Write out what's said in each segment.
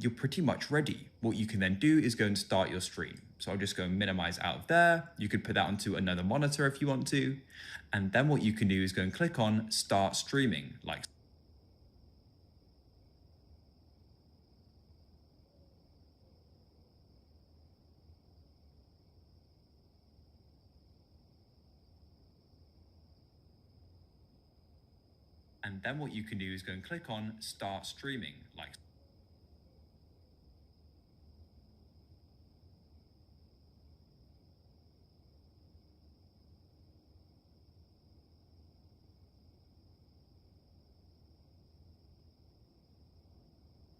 you're pretty much ready. What you can then do is go and start your stream. So I'll just go and minimize out of there. You could put that onto another monitor if you want to. And then what you can do is go and click on start streaming, like and then what you can do is go and click on start streaming, like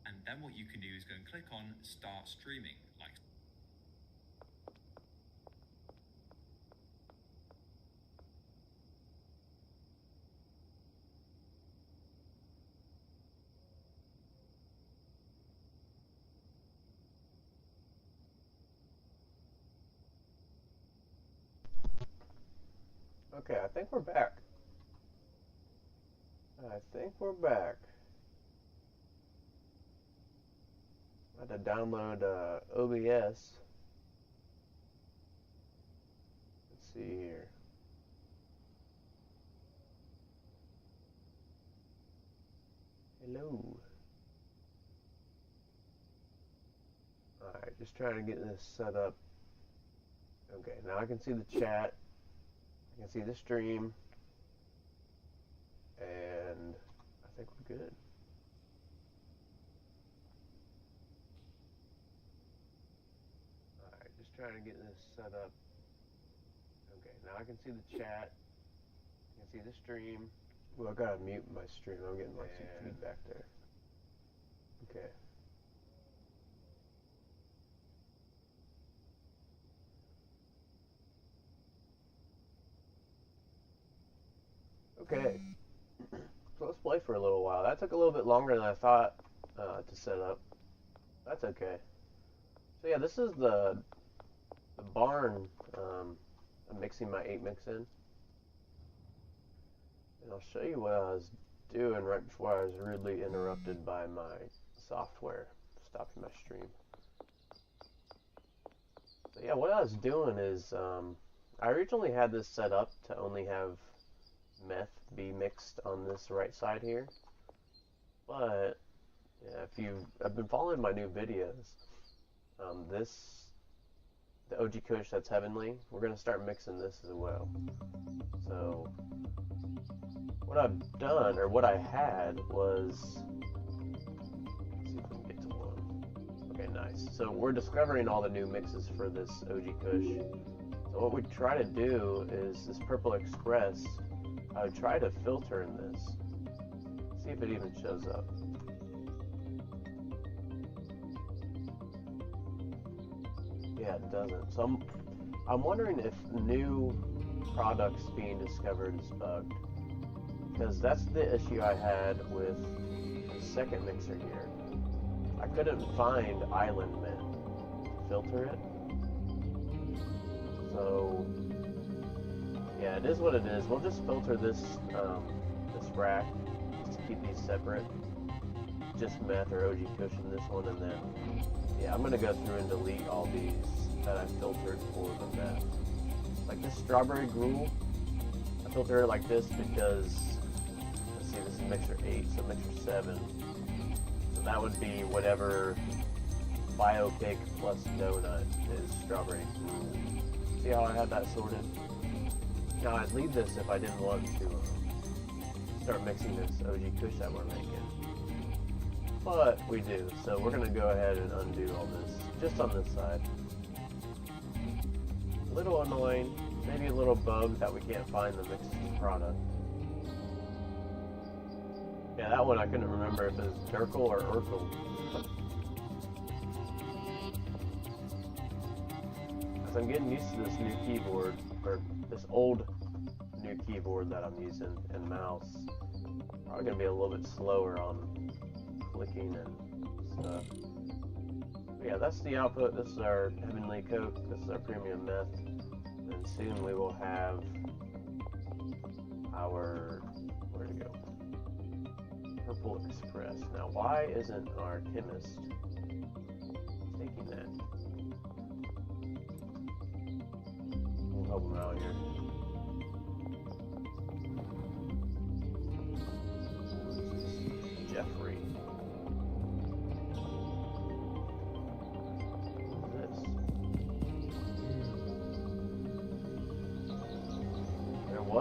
and then what you can do is go and click on start streaming, like Okay, I think we're back. I think we're back. I had to download OBS. Let's see here. Hello. Alright, just trying to get this set up. Okay, now I can see the chat. I can see the stream. And I think we're good. Alright, just trying to get this set up. Okay, now I can see the chat. I can see the stream. Well, I gotta mute my stream. I'm getting like some feedback there. Okay. Okay. So let's play for a little while. That took a little bit longer than I thought to set up. That's okay. So yeah, this is the barn I'm mixing my 8-mix in. And I'll show you what I was doing right before I was rudely interrupted by my software stopping my stream. So yeah, what I was doing is I originally had this set up to only have meth be mixed on this right side here, but yeah, if you have been following my new videos, the OG Kush that's heavenly, we're gonna start mixing this as well. So what I've done, or what I had, was, let's see if we can get to one. Okay, nice. So we're discovering all the new mixes for this OG Kush. So what we try to do is this Purple Express. I would try to filter in this. See if it even shows up. Yeah, it doesn't. So I'm wondering if new products being discovered is bugged. Because that's the issue I had with the second mixer here. I couldn't find Island Mint to filter it. So yeah, it is what it is. We'll just filter this this rack just to keep these separate. Just meth or OG Kush in this one, and then yeah, I'm gonna go through and delete all these that I filtered for the meth. Like this strawberry gruel, I filter it like this because let's see, this is mixer 8, so mixer 7. So that would be whatever bio cake plus donut is strawberry gruel. See how I had that sorted? Now I'd leave this if I didn't want to start mixing this OG Kush that we're making. But we do, so we're going to go ahead and undo all this, just on this side. A little annoying, maybe a little bug that we can't find the mixed product. Yeah, that one I couldn't remember if it was Durkle or Urkel. As I'm getting used to this new keyboard, or this old new keyboard that I'm using and mouse, probably going to be a little bit slower on clicking and stuff. But yeah, that's the output. This is our Heavenly Coke. This is our premium meth. And soon we will have our, where to go? Purple Express. Now, why isn't our chemist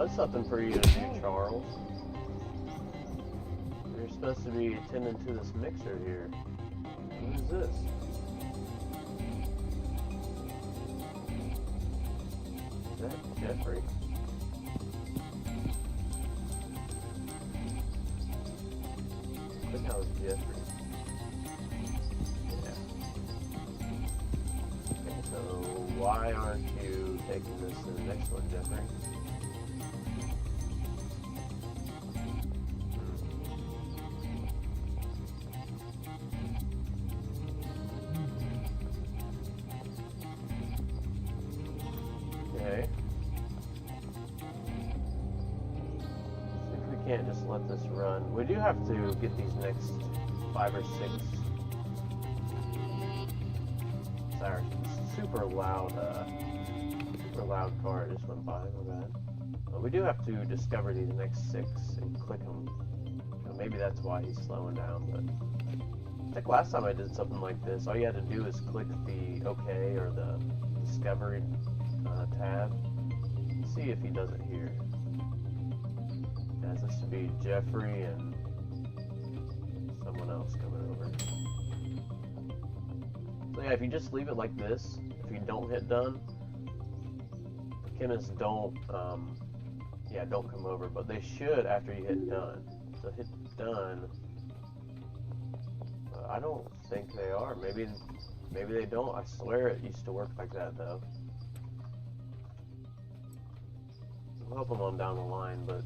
was something for you to do, Charles. You're supposed to be attending to this mixer here. Who is this? Is that Jeffrey? I think that was Jeffrey. Yeah. Okay, so why aren't you taking this to the next one, Jeffrey? Okay. See if we can't just let this run. We do have to get these next 5 or 6. Sorry, super loud car just went by. My bad. But we do have to discover these next 6 and click them. So maybe that's why he's slowing down. But I think last time I did something like this, all you had to do is click the OK or the Discovery tab. See if he does it here. As this should be Jeffrey and someone else coming over. So yeah, if you just leave it like this, if you don't hit done, the chemists don't come over, but they should after you hit done. So hit done. I don't think they are. Maybe they don't. I swear it used to work like that though. We'll help them on down the line, but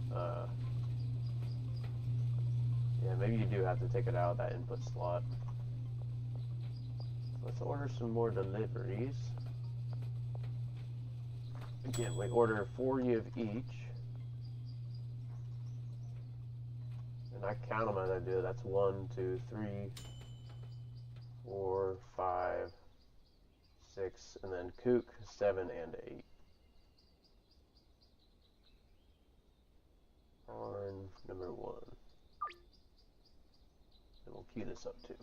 yeah, maybe you do have to take it out of that input slot. Let's order some more deliveries. Again, we order 40 of each. And I count them as I do. That's 1, 2, 3, 4, 5, 6, and then kook 7 and 8. On number 1. And we'll key this up too.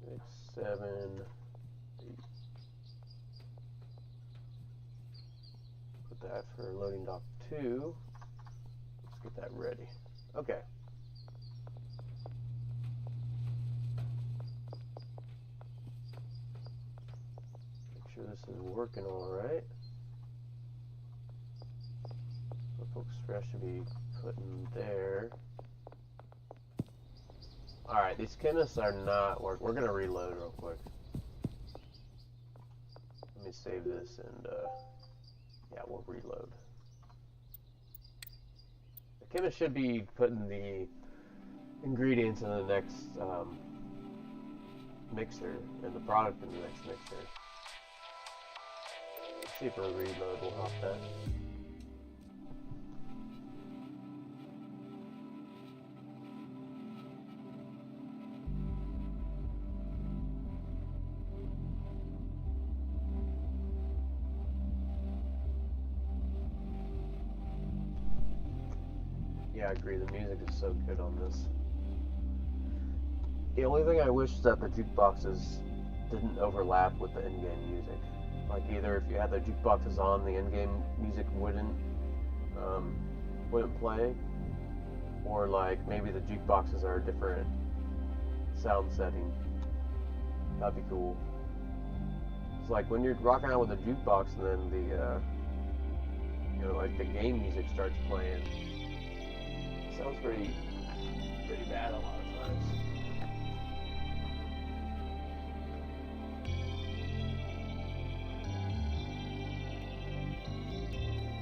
6, 7, 8. Put that for loading dock 2. Let's get that ready. Okay. Make sure this is working all right. Folks Fresh should be putting there. Alright, these chemists are not working. We're going to reload real quick. Let me save this and, yeah, we'll reload. The chemist should be putting the ingredients in the next mixer, and the product in the next mixer. Let's see if a reload will help that. Yeah, I agree. The music is so good on this. The only thing I wish is that the jukeboxes didn't overlap with the in-game music. Like either if you had the jukeboxes on, the in-game music wouldn't play, or like maybe the jukeboxes are a different sound setting. That'd be cool. It's like when you're rocking out with a jukebox and then the like the game music starts playing. Sounds pretty bad a lot of times.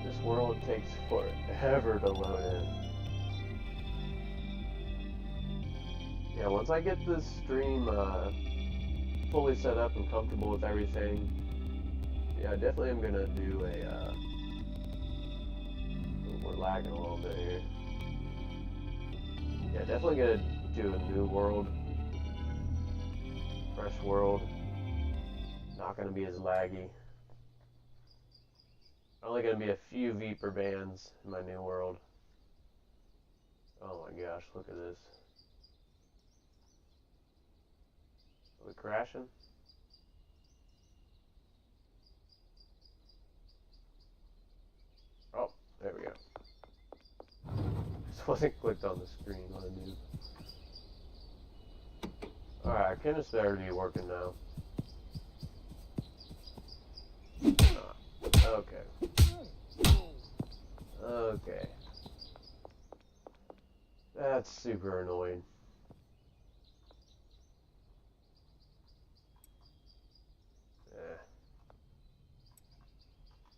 This world takes forever to load in. Yeah, once I get this stream fully set up and comfortable with everything, yeah, I definitely am gonna do a. We're lagging a little bit here. Yeah, definitely gonna do a new world, fresh world. Not gonna be as laggy. Only gonna be a few Viper bands in my new world. Oh my gosh, look at this. Are we crashing? just wasn't clicked on the screen. What a noob. Alright, chemist better be working now. Okay. Okay. That's super annoying.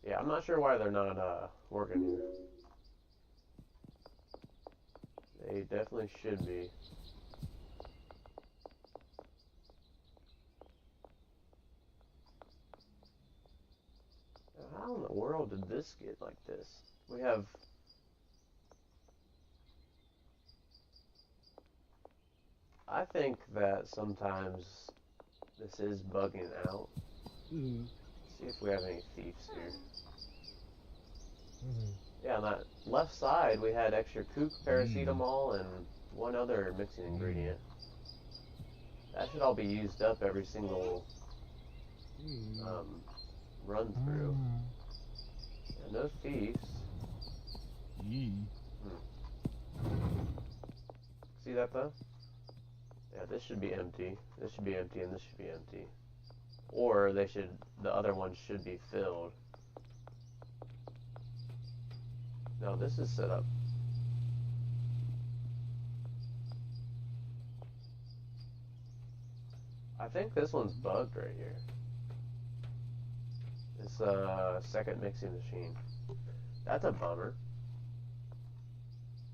Yeah, I'm not sure why they're not working here. They definitely should be. How in the world did this get like this? We have... I think that sometimes this is bugging out. See if we have any thieves here. Yeah, on that left side we had extra kook, paracetamol, and one other mixing ingredient. That should all be used up every single run through. Yeah, no thieves. See that though? Yeah, this should be empty. This should be empty, and this should be empty. Or they should, the other ones should be filled. No, this is set up. I think this one's bugged right here. This second mixing machine. That's a bummer.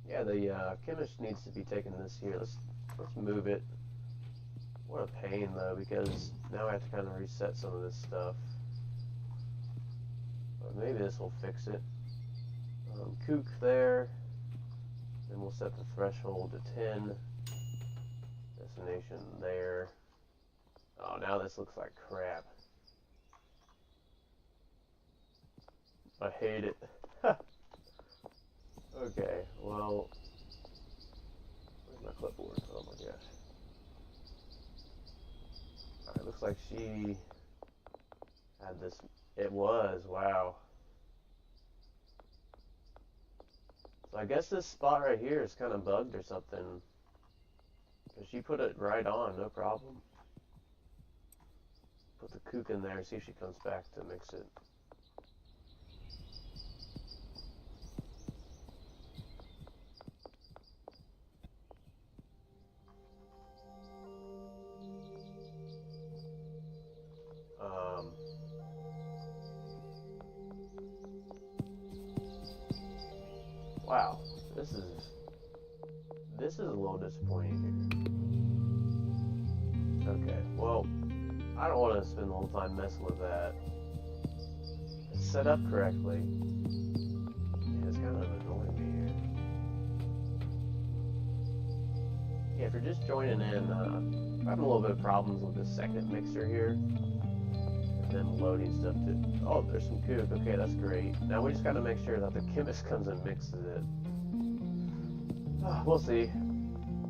Yeah, the chemist needs to be taking this here. Let's move it. What a pain though, because now I have to kind of reset some of this stuff. But maybe this will fix it. Kook there. Then we'll set the threshold to 10. Destination there. Oh, now this looks like crap. I hate it. Okay, well, where's my clipboard? Oh my gosh. Alright, looks like she had this. It was, wow. So I guess this spot right here is kind of bugged or something. Because she put it right on, no problem. Put the kook in there, see if she comes back to mix it. Wow, this is a little disappointing here. Okay, well, I don't want to spend the whole time messing with that. It's set up correctly. Yeah, it's kind of annoying me here. Yeah, if you're just joining in, I'm having a little bit of problems with this second mixer here. And then loading stuff to... Oh, there's some kook. Okay, that's great. Now we just got to make sure that the chemist comes and mixes it. We'll see.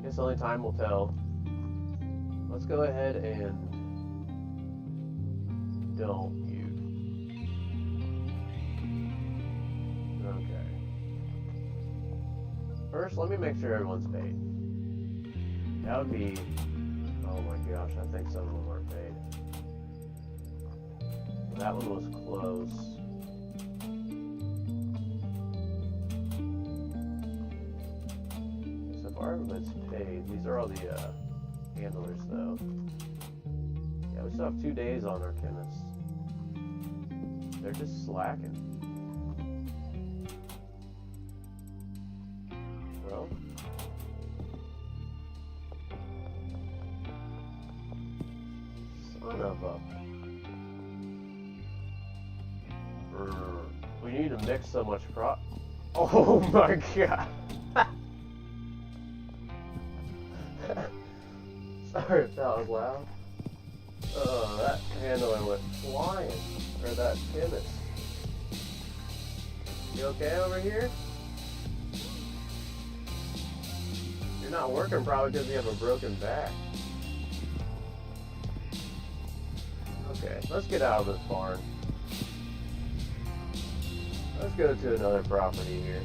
Guess only time will tell. Let's go ahead and don't you. Okay. First, let me make sure everyone's paid. That would be... Oh my gosh, I think some of them aren't paid. That one was close. So far, everybody's paid. These are all the handlers, though. Yeah, we still have 2 days on our chemists. They're just slacking. Well, son of a... We need to mix so much Oh my god! Sorry if that was loud. Oh, that handler went flying. Or that chemist. You okay over here? You're not working probably because you have a broken back. Okay, let's get out of this barn. Let's go to another property here.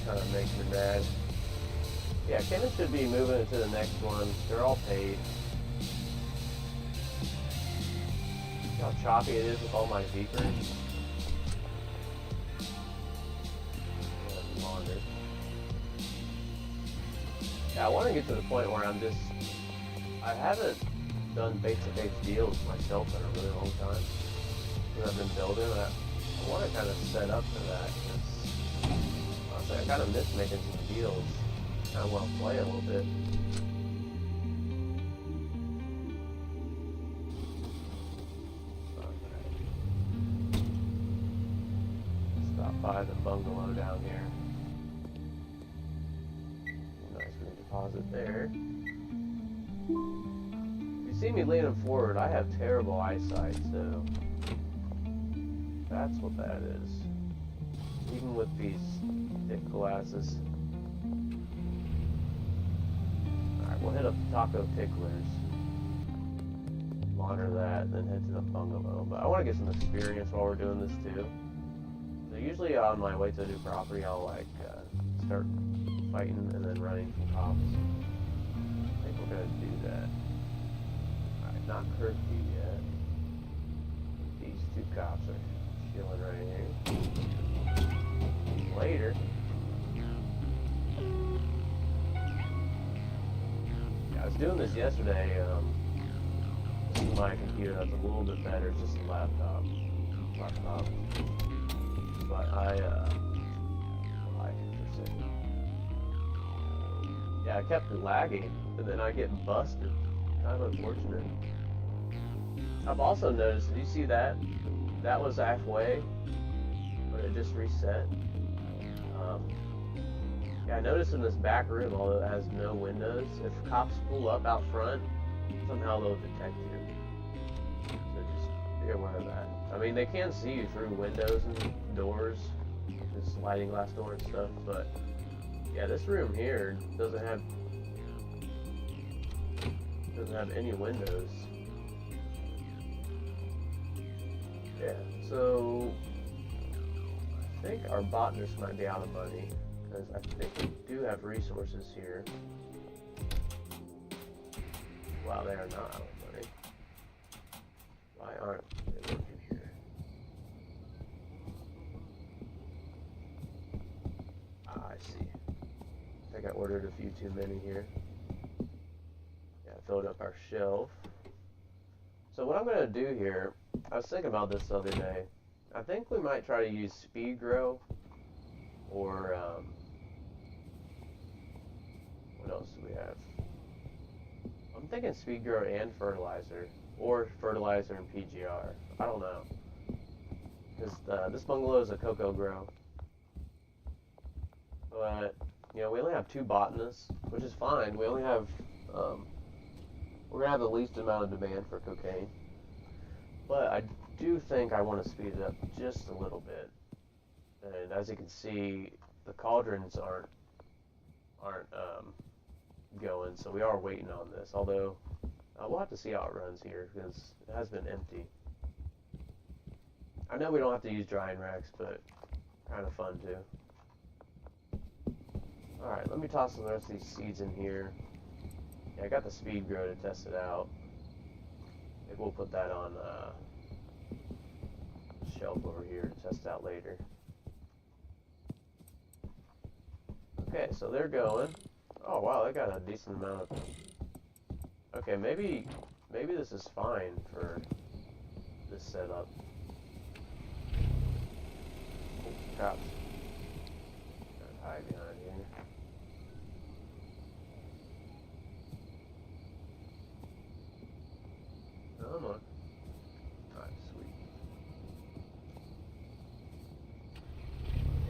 kind of makes me mad. Yeah, Kevin should be moving into the next one. They're all paid. See how choppy it is with all my beepers? Yeah, I want to get to the point where I haven't done face-to-face deals myself in a really long time. Because I've been building, I want to kind of set up for that. Honestly, I kind of miss making some deals. I want to play a little bit. Stop by the bungalow down here. Deposit there. If you see me leaning forward, I have terrible eyesight, so that's what that is. Even with these thick glasses. Alright, we'll hit up Taco Ticklers. Monitor that, then head to the bungalow. But I want to get some experience while we're doing this too. So usually on my way to a new property, I'll start fighting and then running from cops. I think we're gonna do that. Alright, not curfew yet. These two cops are chilling right here. Later. Yeah, I was doing this yesterday. This is my computer that's a little bit better. It's just a laptop. But yeah, I kept lagging, and then I get busted. Kind of unfortunate. I've also noticed, did you see that? That was halfway, but it just reset. Yeah, I noticed in this back room, although it has no windows, if cops pull up out front, somehow they'll detect you. So just be aware of that. I mean, they can see you through windows and doors, just sliding glass door and stuff, but yeah, this room here doesn't have any windows. Yeah, so I think our botanist might be out of money because I think we do have resources here. Wow, they are not out of money. Why aren't they working here? Ah, I see. I think I ordered a few too many here. Yeah, I filled up our shelf. So what I'm going to do here, I was thinking about this the other day. I think we might try to use speed grow or what else do we have? I'm thinking speed grow and fertilizer, or fertilizer and PGR. I don't know. Because this bungalow is a cocoa grow. But you know, we only have 2 botanists, which is fine. We only have, we're going to have the least amount of demand for cocaine. But I do think I want to speed it up just a little bit. And as you can see, the cauldrons aren't going, so we are waiting on this. Although, we'll have to see how it runs here, because it has been empty. I know we don't have to use drying racks, but kind of fun too. Alright, let me toss the rest of these seeds in here. Yeah, I got the speed grow to test it out. Maybe we'll put that on shelf over here to test out later. Okay, so they're going. Oh wow, they got a decent amount of... Okay, maybe this is fine for this setup. Oh, cops. Gotta hide behind here. Come on. Alright, sweet.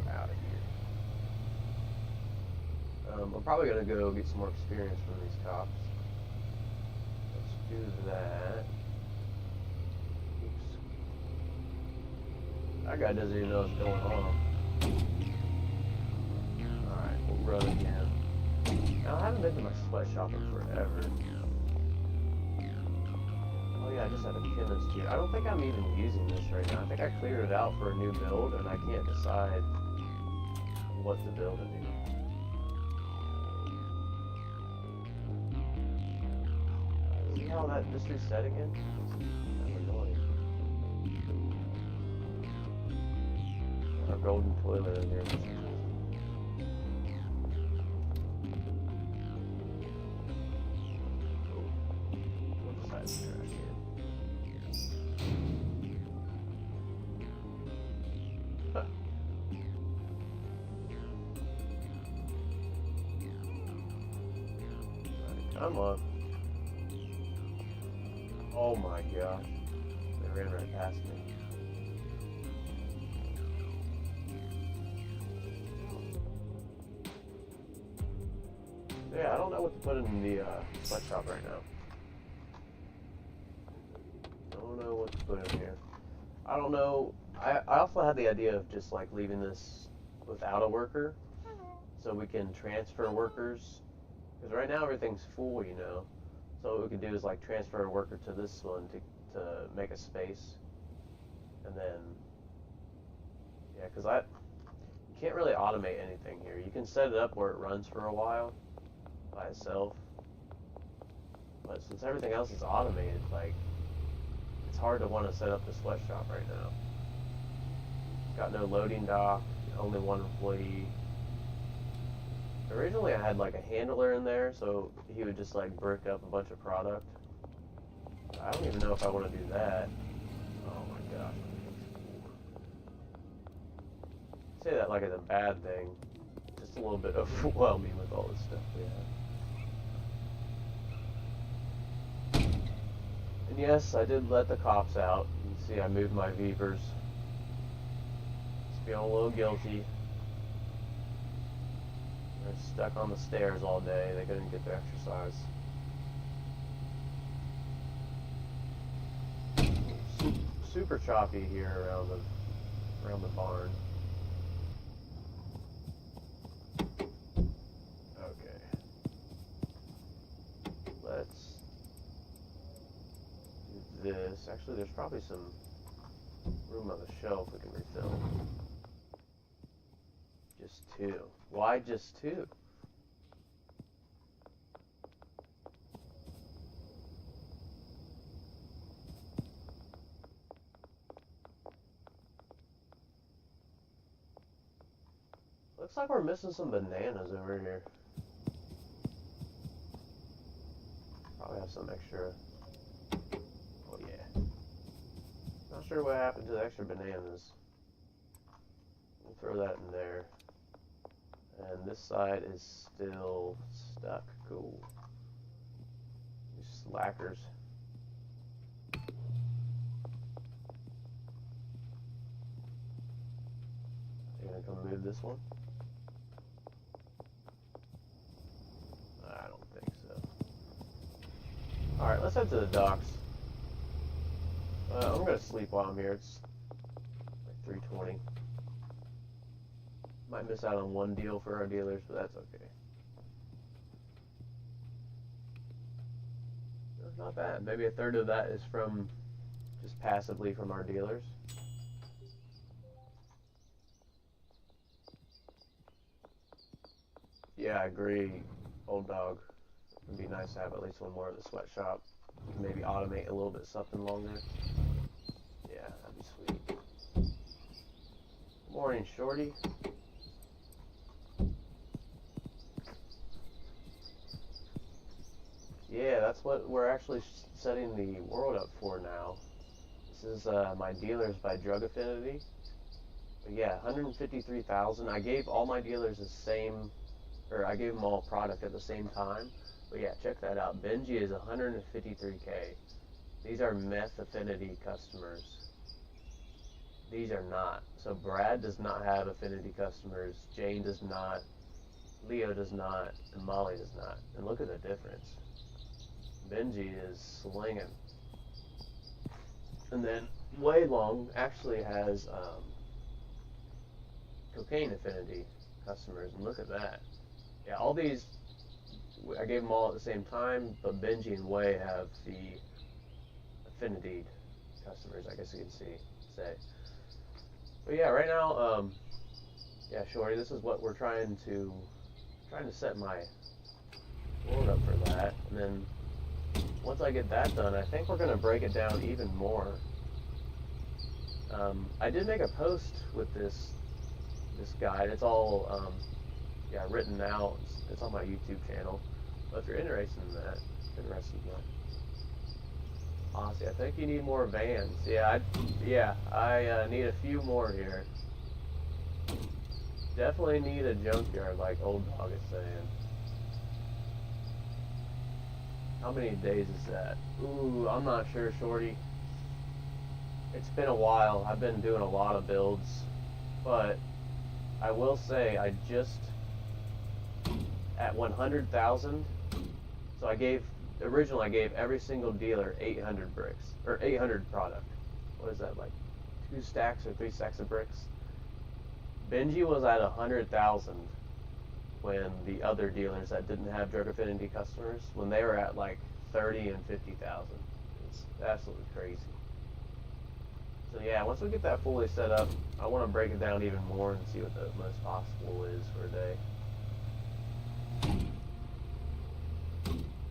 We're out of here. I'm probably gonna go get some more experience from these cops. Let's do that. Oops. That guy doesn't even know what's going on. Alright, we'll run again. Now, I haven't been to my sweatshop in forever. Oh yeah, I just have a chemist here. I don't think I'm even using this right now. I think I cleared it out for a new build, and I can't decide what to build in here. See how that just reset again? That's annoying. Our golden toilet in here. Come on. Oh my gosh. They ran right past me. Yeah, I don't know what to put in the sweatshop right now. Don't know what to put in here. I don't know. I also had the idea of just like leaving this without a worker so we can transfer workers. Because right now everything's full, you know. So what we could do is like transfer a worker to this one to make a space. And then, yeah, because you can't really automate anything here. You can set it up where it runs for a while by itself. But since everything else is automated, like, it's hard to want to set up the sweatshop right now. Got no loading dock, only one employee. Originally I had like a handler in there, so he would just like brick up a bunch of product. I don't even know if I want to do that. Oh my gosh. I say that like it's a bad thing. Just a little bit overwhelming with all this stuff we have. And yes, I did let the cops out. You can see I moved my Vipers. Just feeling a little guilty. They're stuck on the stairs all day. They couldn't get their exercise. Super choppy here around the barn. Okay. Let's do this. Actually, there's probably some room on the shelf we can refill. Just two. Why just two? Looks like we're missing some bananas over here. Probably have some extra. Oh yeah. Not sure what happened to the extra bananas. We'll throw that in there. And this side is still stuck. Cool. These slackers. You gonna come move this one? I don't think so. Alright, let's head to the docks. I'm gonna sleep while I'm here. It's like 3:20. Might miss out on one deal for our dealers, but that's okay. That's not bad. Maybe a third of that is from just passively from our dealers. Yeah, I agree, old dog. It'd be nice to have at least one more of the sweatshop. Maybe automate a little bit something longer. Yeah, that'd be sweet. Morning, Shorty. Yeah, that's what we're actually setting the world up for now. This is my dealers by Drug Affinity. But yeah, 153,000. I gave all my dealers the same, or I gave them all product at the same time. But yeah, check that out. Benji is 153K. These are meth affinity customers. These are not. So Brad does not have affinity customers. Jane does not. Leo does not. And Molly does not. And look at the difference. Benji is slinging. And then Wei Long actually has cocaine affinity customers, and look at that. Yeah, all these, I gave them all at the same time, but Benji and Wei have the affinity customers, I guess you can say. But yeah, right now, Yeah, Shorty, this is what we're trying to set my load up for that, and then once I get that done, I think we're gonna break it down even more. I did make a post with this guide. It's all yeah, written out. It's on my YouTube channel. But if you're interested in that, honestly, I think you need more vans. Yeah, I need a few more here. Definitely need a junkyard, like Old Dog is saying. How many days is that? Ooh, I'm not sure, Shorty. It's been a while. I've been doing a lot of builds, but I will say I just at 100,000. So originally I gave every single dealer 800 bricks or 800 product. What is that, like 2 stacks or 3 stacks of bricks? Benji was at 100,000 when the other dealers that didn't have Drug Affinity customers, when they were at like 30 and 50,000. It's absolutely crazy. So yeah, once we get that fully set up, I want to break it down even more and see what the most possible is for a day.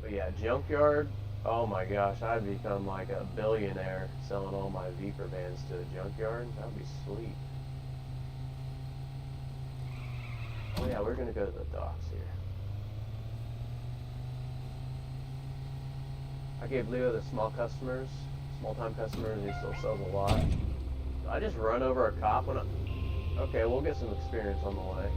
But yeah, junkyard, oh my gosh, I'd become like a billionaire selling all my Viper vans to a junkyard. That would be sweet. Oh yeah, we're gonna go to the docks here. I gave Leo the small time customers, he still sells a lot. So I just run over a cop when okay, we'll get some experience on the way.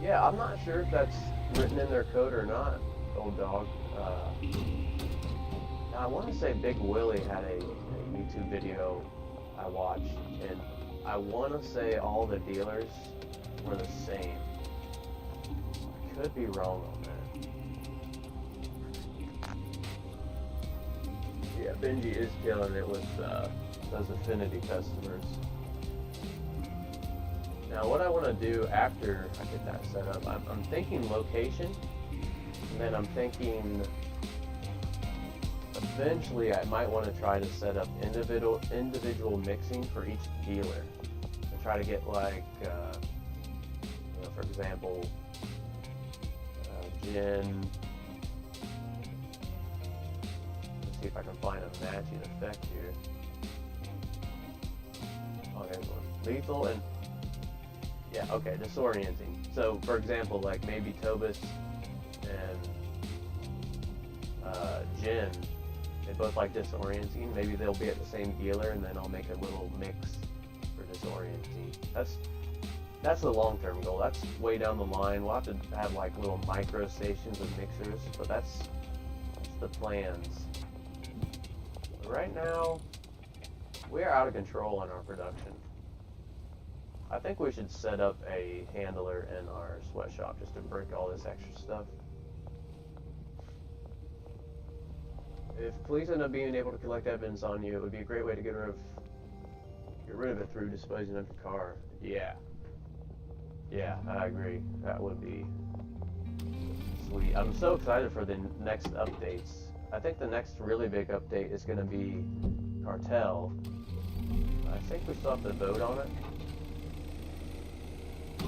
Yeah, I'm not sure if that's written in their code or not, Old Dog. I want to say Big Willie had a YouTube video I watched, and I want to say all the dealers were the same. I could be wrong on that. Yeah, Benji is killing it with those Affinity customers. Now what I want to do after I get that set up, I'm thinking location, and then I'm thinking eventually I might want to try to set up individual mixing for each dealer, and try to get like, you know, for example, gin. Let's see if I can find a matching effect here. Oh, there's one. Lethal and yeah, okay, disorienting. So, for example, like maybe Tobis and Jin, they both like disorienting. Maybe they'll be at the same dealer, and then I'll make a little mix for disorienting. That's the long-term goal. That's way down the line. We'll have to have like little micro stations and mixers, but that's the plans. But right now, we are out of control on our production. I think we should set up a handler in our sweatshop just to break all this extra stuff. If police end up being able to collect evidence on you, it would be a great way to get rid of it through disposing of your car. Yeah, I agree. That would be sweet. I'm so excited for the next updates. I think the next really big update is going to be Cartel. I think we still have to vote on it. I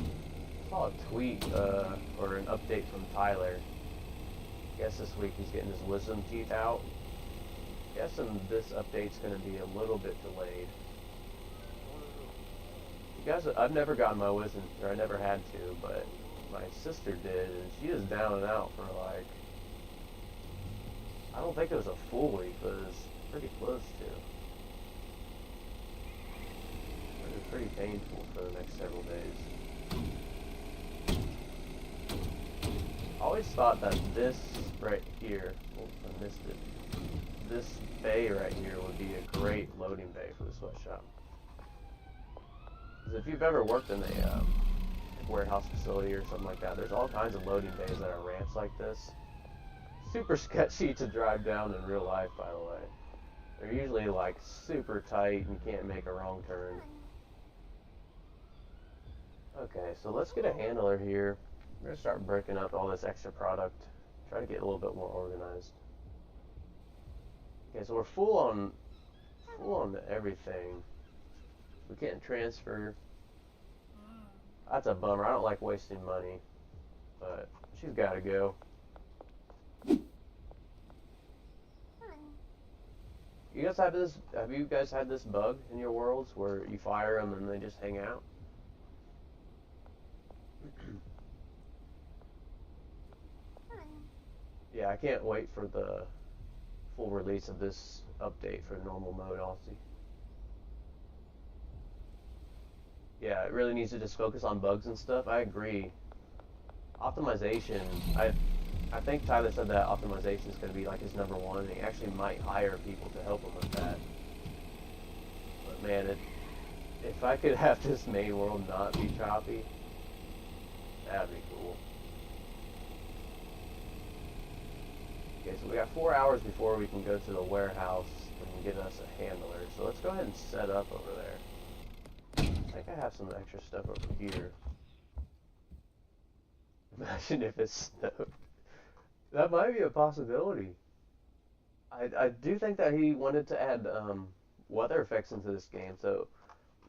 saw a tweet or an update from Tyler. I guess this week he's getting his wisdom teeth out. Guessing this update's going to be a little bit delayed. You guys, I've never gotten my wisdom, or I never had to, but my sister did, and she is down and out for like, I don't think it was a full week, but it was pretty close to. It was pretty painful for the next several days. I always thought that this right here, oh, I missed it, this bay right here would be a great loading bay for the sweatshop. Because if you've ever worked in a warehouse facility or something like that, there's all kinds of loading bays that are ramps like this. Super sketchy to drive down in real life, by the way. They're usually like super tight and you can't make a wrong turn. Okay, so let's get a handler here. We're going to start breaking up all this extra product. Try to get a little bit more organized. Okay, so we're full full on everything. We can't transfer. That's a bummer. I don't like wasting money, but she's got to go. You guys have this? Have you guys had this bug in your worlds where you fire them and they just hang out? Yeah, I can't wait for the full release of this update for normal mode, Aussie. Yeah, it really needs to just focus on bugs and stuff. I agree. Optimization, I think Tyler said that optimization is going to be like his number one, and he actually might hire people to help him with that. But man, if I could have this main world not be choppy, that'd be cool. Okay, so we got 4 hours before we can go to the warehouse and get us a handler. So let's go ahead and set up over there. I think I have some extra stuff over here. Imagine if it snowed. That might be a possibility. I do think that he wanted to add weather effects into this game, so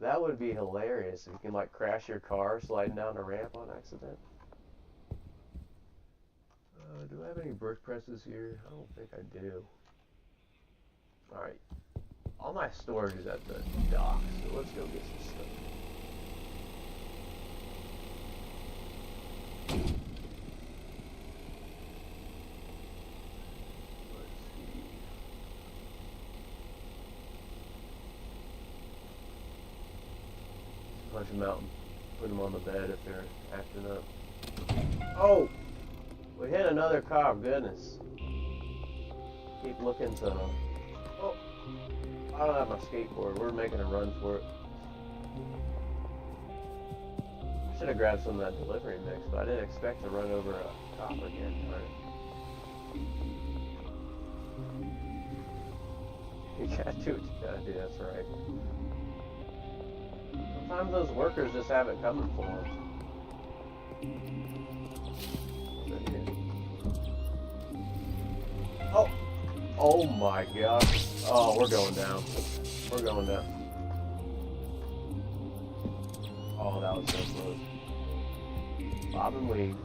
that would be hilarious if you can like crash your car sliding down a ramp on accident. Do I have any brick presses here? I don't think I do. Alright. All my storage is at the dock, so let's go get some stuff. Punch them out and put them on the bed if they're acting up. Oh! We hit another car, goodness. Keep looking to... Oh! I don't have my skateboard. We're making a run for it. I should have grabbed some of that delivery mix, but I didn't expect to run over a cop again. You gotta do what you gotta do, that's right. Sometimes those workers just have it coming for them. Oh! Oh my gosh. Oh, we're going down. We're going down. Oh, that was so close. Bob and weave.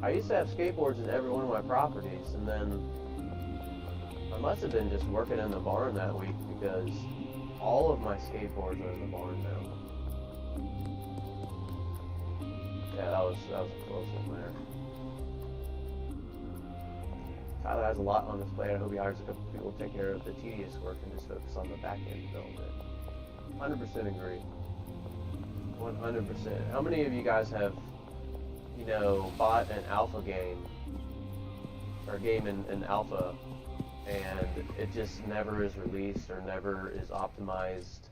I used to have skateboards in every one of my properties, and then I must have been just working in the barn that week because all of my skateboards are in the barn now. Yeah, that was a close one there. Tyler has a lot on his plate. I hope he hires a couple people to take care of the tedious work and just focus on the back end development. 100% agree. 100%. How many of you guys have, you know, bought an alpha game or a game in alpha and it just never is released or never is optimized?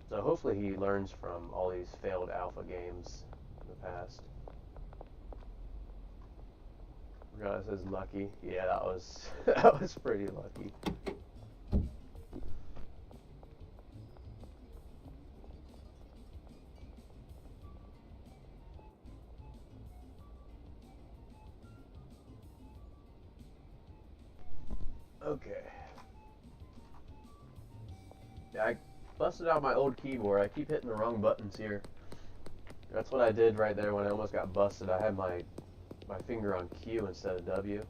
So hopefully he learns from all these failed alpha games in the past. Regardless, says lucky. Yeah, that was that was pretty lucky. Okay. Yeah, I busted out my old keyboard. I keep hitting the wrong buttons here. That's what I did right there when I almost got busted. I had my finger on Q instead of W.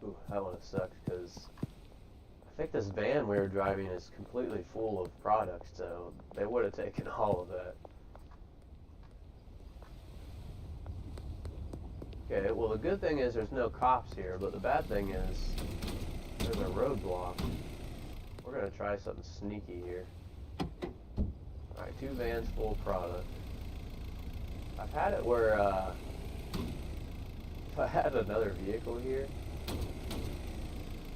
Ooh, that would have sucked because I think this van we were driving is completely full of products, so they would have taken all of that. Okay, well the good thing is there's no cops here, but the bad thing is there's a roadblock. We're going to try something sneaky here. Alright, 2 vans full of product. I've had it where, if I had another vehicle here, I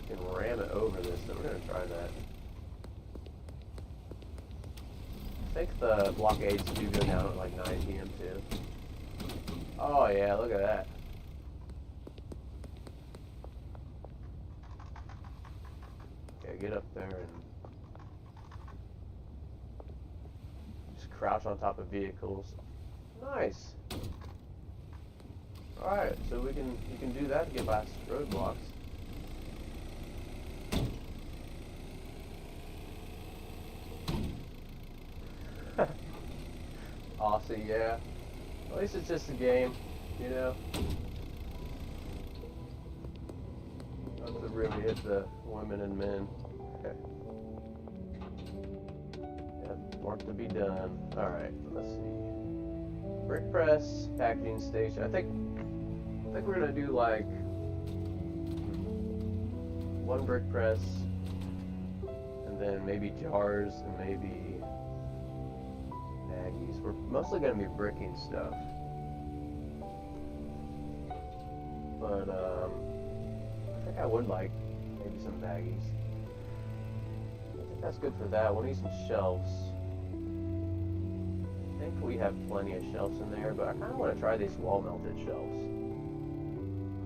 can ram it over this, so we're going to try that. I think the blockades do go down at like 9 p.m. too. Oh yeah, look at that. Okay, get up there and just crouch on top of vehicles. Nice. Alright, so you can do that to get past roadblocks. Aussie, yeah. At least it's just a game, you know? Not to really hit the women and men. Okay. Yep, work to be done. Alright, let's see. Brick press, packaging station. I think we're gonna do like one brick press, and then maybe jars, and maybe baggies. We're mostly gonna be bricking stuff, but I think I would like maybe some baggies. I think that's good for that. We'll need some shelves. I think we have plenty of shelves in there, but I kind of want to try these wall melted shelves.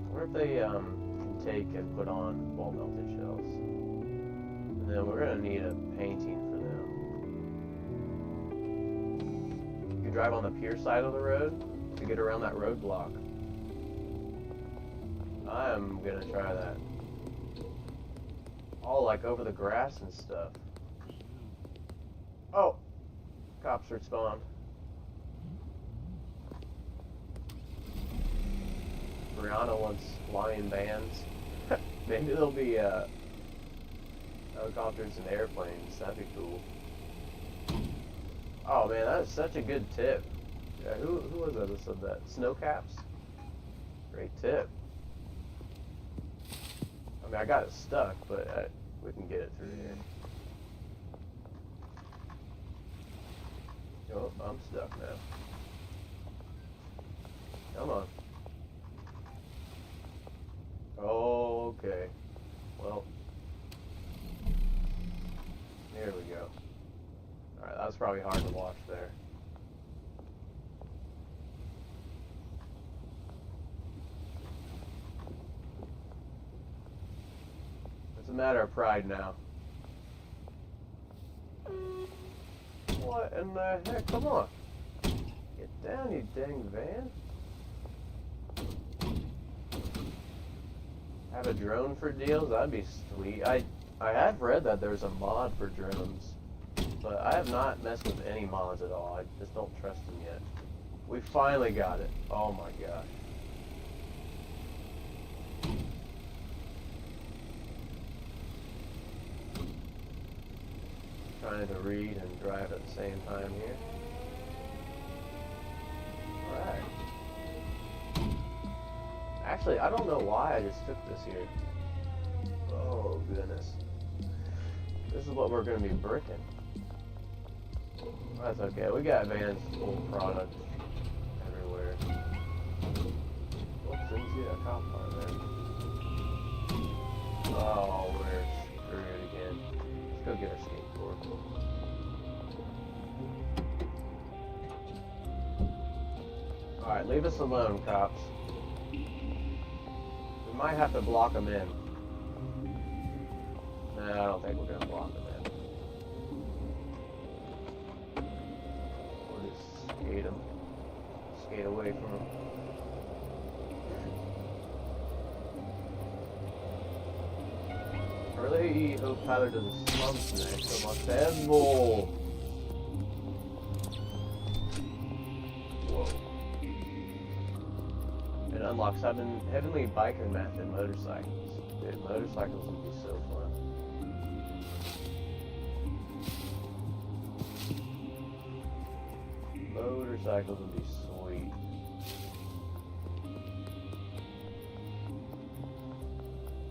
I wonder if they can take and put on wall melted shelves. And then we're gonna need a painting for them. You can drive on the pier side of the road to get around that roadblock. I'm gonna try that. All like over the grass and stuff. Oh! Cops respawned. Brianna wants flying vans. Maybe there'll be helicopters and airplanes. That'd be cool. Oh man, that is such a good tip. Yeah, who was that that said that? Snowcaps? Great tip. I mean, I got it stuck, but we can get it through here. Oh, I'm stuck now. Come on. Okay. Well. Here we go. Alright, that was probably hard to watch there. It's a matter of pride now. What in the heck? Come on. Get down, you dang van. Have a drone for deals? That'd be sweet. I have read that there's a mod for drones, but I have not messed with any mods at all. I just don't trust them yet. We finally got it. Oh my gosh. Trying to read and drive at the same time here. Alright. Actually, I don't know why I just took this here. Oh, goodness. This is what we're going to be bricking. That's okay. We got vans full of product everywhere. Whoops, didn't see that cop car there. Oh, we're screwed again. Let's go get our skateboard. Alright, leave us alone, cops. We might have to block them in. Nah, I don't think we're gonna block them in. We'll just skate them. Skate away from them. Really hope Tyler doesn't slump tonight so much. Whoa. It unlocks Heavenly Biker Method motorcycles. Dude, motorcycles would be so fun. Motorcycles would be sweet.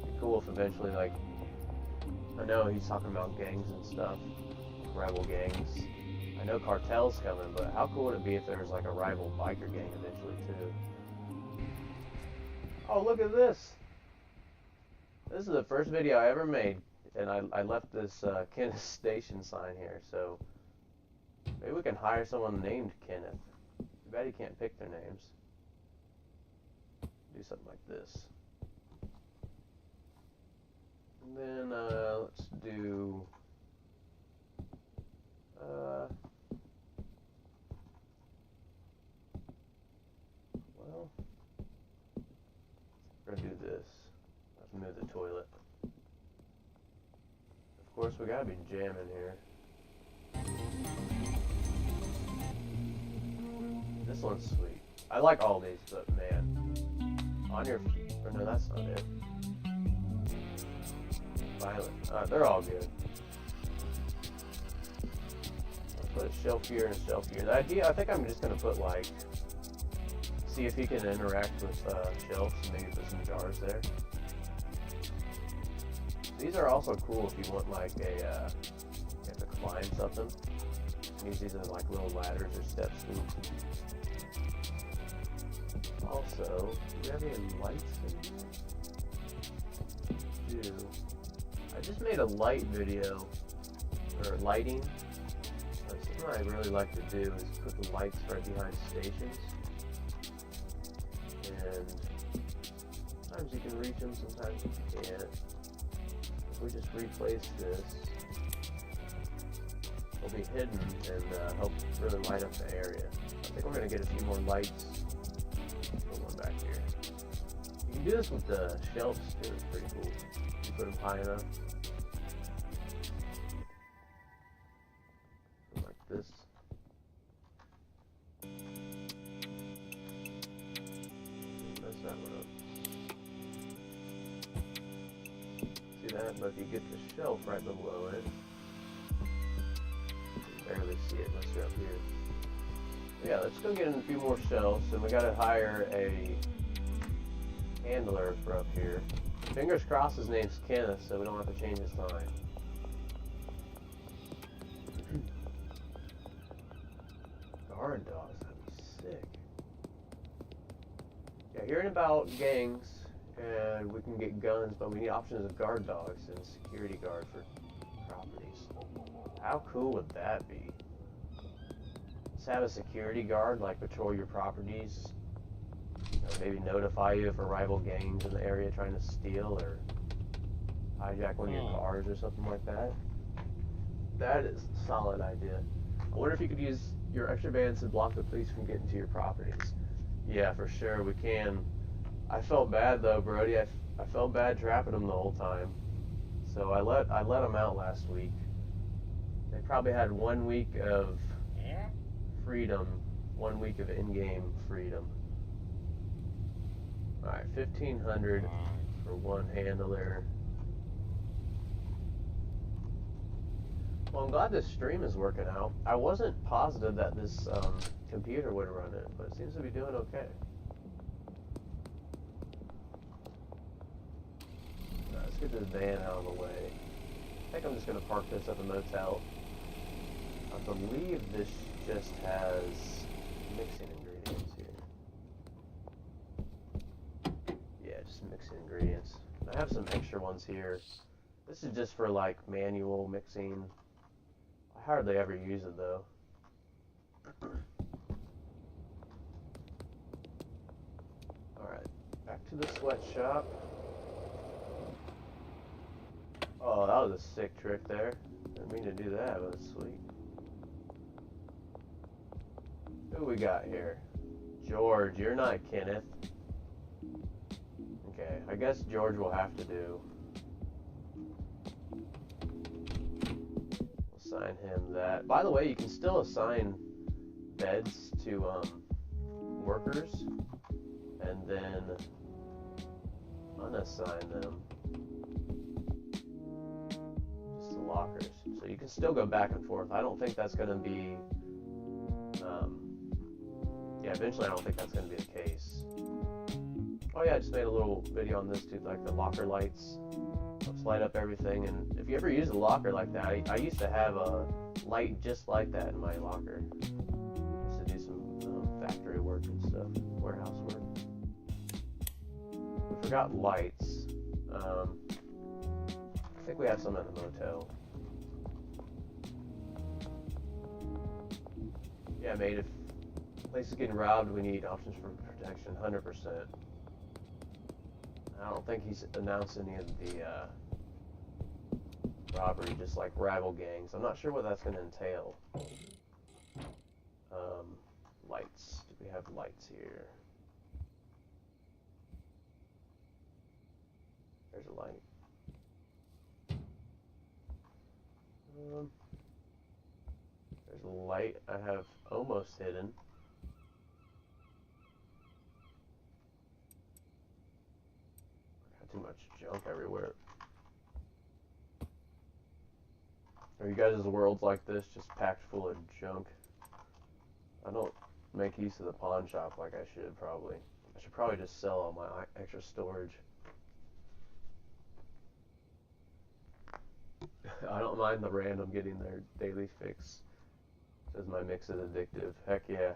It'd be cool if eventually, like, I know he's talking about gangs and stuff, rebel gangs. I know cartel's coming, but how cool would it be if there was like a rival biker gang eventually too? Oh, look at this! This is the first video I ever made, and I left this Kenneth Station sign here, so maybe we can hire someone named Kenneth. Too bad he can't pick their names. Do something like this. And then, let's do, well, we're gonna do this. Let's move the toilet. Of course, we gotta be jamming here. This one's sweet. I like all these, but man, on your feet. Or no, that's not it. Violet. They're all good. I'll put a shelf here and a shelf here. The idea, I think I'm just gonna put like, see if he can interact with shelves and maybe put some jars there. These are also cool if you want like a, you have to climb something. Use these as like little ladders or steps. Also, do you have any lights in here? Do. I just made a light video, or lighting. Something I really like to do is put the lights right behind stations. And sometimes you can reach them, sometimes you can't. If we just replace this, they'll be hidden and help really light up the area. I think we're going to get a few more lights. Put one back here. You can do this with the shelves too, it's pretty cool. You put them high enough. Like this. Mess that one up. See that? But if you get the shelf right below it, barely see it unless you're up here. Yeah, let's go get in a few more shelves, and we gotta hire a handler for up here. Fingers crossed his name's Kenneth, so we don't have to change his sign. Guard dogs, that'd be sick. Yeah, hearing about gangs, and we can get guns, but we need options of guard dogs and security guard for properties. How cool would that be? Just have a security guard like patrol your properties, maybe notify you if a rival gang's in the area trying to steal or hijack one of your cars or something like that. That is a solid idea. I wonder if you could use your extra bands to block the police from getting to your properties. Yeah, for sure we can. I felt bad though, Brody. I felt bad trapping them the whole time. So I let them out last week. They probably had 1 week of freedom, 1 week of in-game freedom. Alright, 1,500 for one handler. Well, I'm glad this stream is working out. I wasn't positive that this computer would run it, but it seems to be doing okay. Let's get this van out of the way. I think I'm just going to park this at the motel. I believe this just has mixing ingredients here. Yeah, just mixing ingredients. I have some extra ones here. This is just for like manual mixing. I hardly ever use it though. Alright, back to the sweatshop. Oh, that was a sick trick there. Didn't mean to do that, but it's sweet. Who we got here? George, you're not Kenneth. Okay, I guess George will have to do. We'll assign him that. By the way, you can still assign beds to workers and then unassign them just to lockers. So you can still go back and forth. I don't think that's going to be yeah, eventually I don't think that's going to be the case. Oh yeah, I just made a little video on this too, like the locker lights. Let's light up everything, and if you ever use a locker like that, I used to have a light just like that in my locker. I used to do some factory work and stuff, warehouse work. We forgot lights. I think we have some at the motel. Yeah, mate, if the place is getting robbed, we need options for protection, 100%. I don't think he's announced any of the robbery, just like rival gangs. I'm not sure what that's going to entail. Lights. Do we have lights here? There's a light. There's a light I have almost hidden. too much junk everywhere. Are you guys' worlds like this, just packed full of junk? I don't make use of the pawn shop like I should, probably. I should probably just sell all my extra storage. I don't mind the random getting their daily fix. Says my mix is addictive. Heck yeah.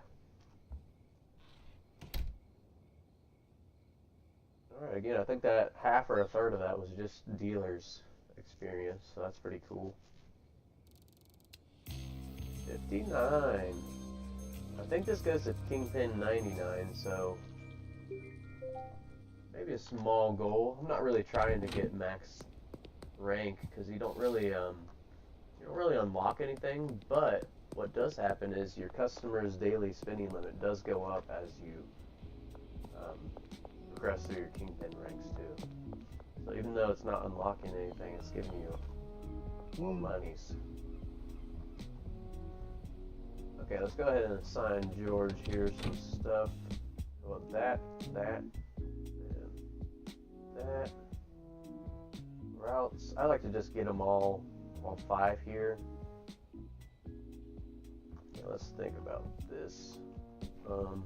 Alright, again, I think that half or a third of that was just dealer's experience, so that's pretty cool. 59. I think this goes to Kingpin 99, so maybe a small goal. I'm not really trying to get max rank because you don't really unlock anything, but what does happen is your customer's daily spending limit does go up as you progress through your Kingpin ranks too. So even though it's not unlocking anything, it's giving you more monies. Okay, let's go ahead and assign George here some stuff. Well, that, and that. Routes. I like to just get them all 5 here. Okay, let's think about this. 1,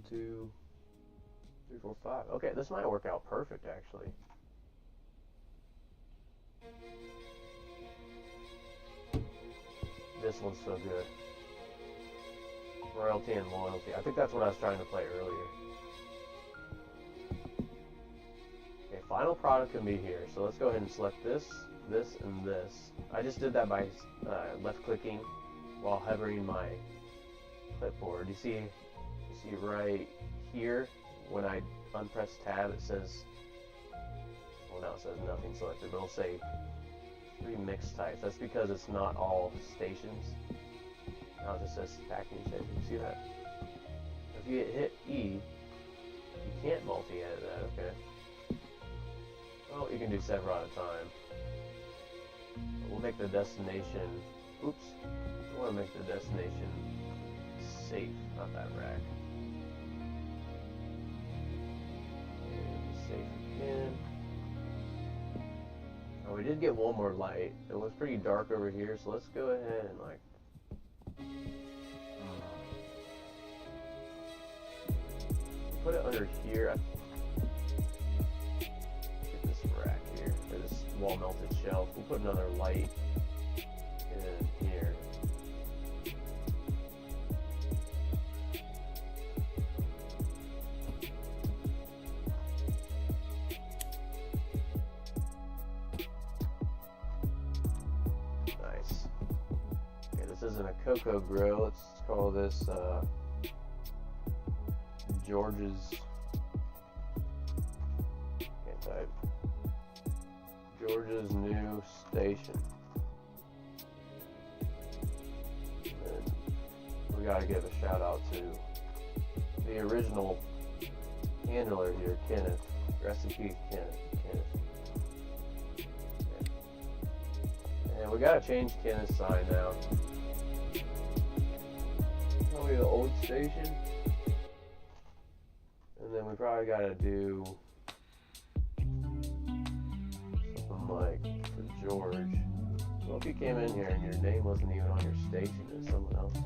2, 3, 4, 5. Okay, this might work out perfect actually. This one's so good. Royalty and loyalty. I think that's what I was trying to play earlier. Okay, final product can be here. So let's go ahead and select this, this, and this. I just did that by left clicking while hovering my clipboard. You see right here when I unpress tab, it says, well, now it says nothing selected, but it'll say 3 mix types. That's because it's not all stations. Now it just says packing station. You see that? If you hit E, you can't multi-edit that, okay? Well, you can do several at a time. But we'll make the destination, oops, I want to make the destination safe, not that rack. And safe again. Oh, we did get one more light. It was pretty dark over here, so let's go ahead and like put it under here. Get this rack here, or this wall melted shelf. We'll put another light in here. Nice. Okay, this isn't a Cocoa Grill. Let's call this George's, can't type, George's new station. And we gotta give a shout out to the original handler here, Kenneth. Rest in peace, Kenneth. Okay. And we gotta change Kenneth's sign now. Probably the old station. And then we probably gotta do something like for George. Well, if you came in here and your name wasn't even on your station, it's someone else.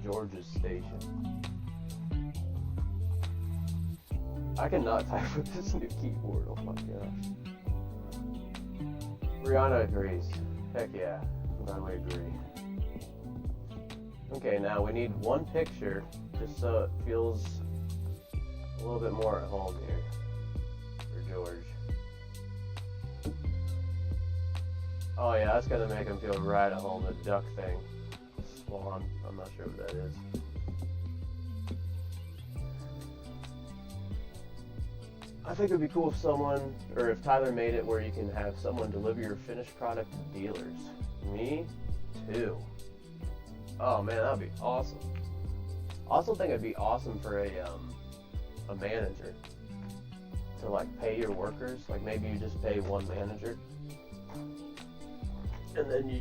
George's station. I cannot type with this new keyboard. Oh my gosh. Rihanna agrees. Heck yeah. I'm glad we agree. Okay, now we need one picture just so it feels a little bit more at home here for George. Oh yeah, that's gonna make him feel right at home, the duck thing. Swan, I'm not sure what that is. I think it would be cool if someone, or if Tyler made it where you can have someone deliver your finished product to dealers. Me too. Oh man, that'd be awesome. I also think it'd be awesome for a manager to like pay your workers. Like maybe you just pay one manager, and then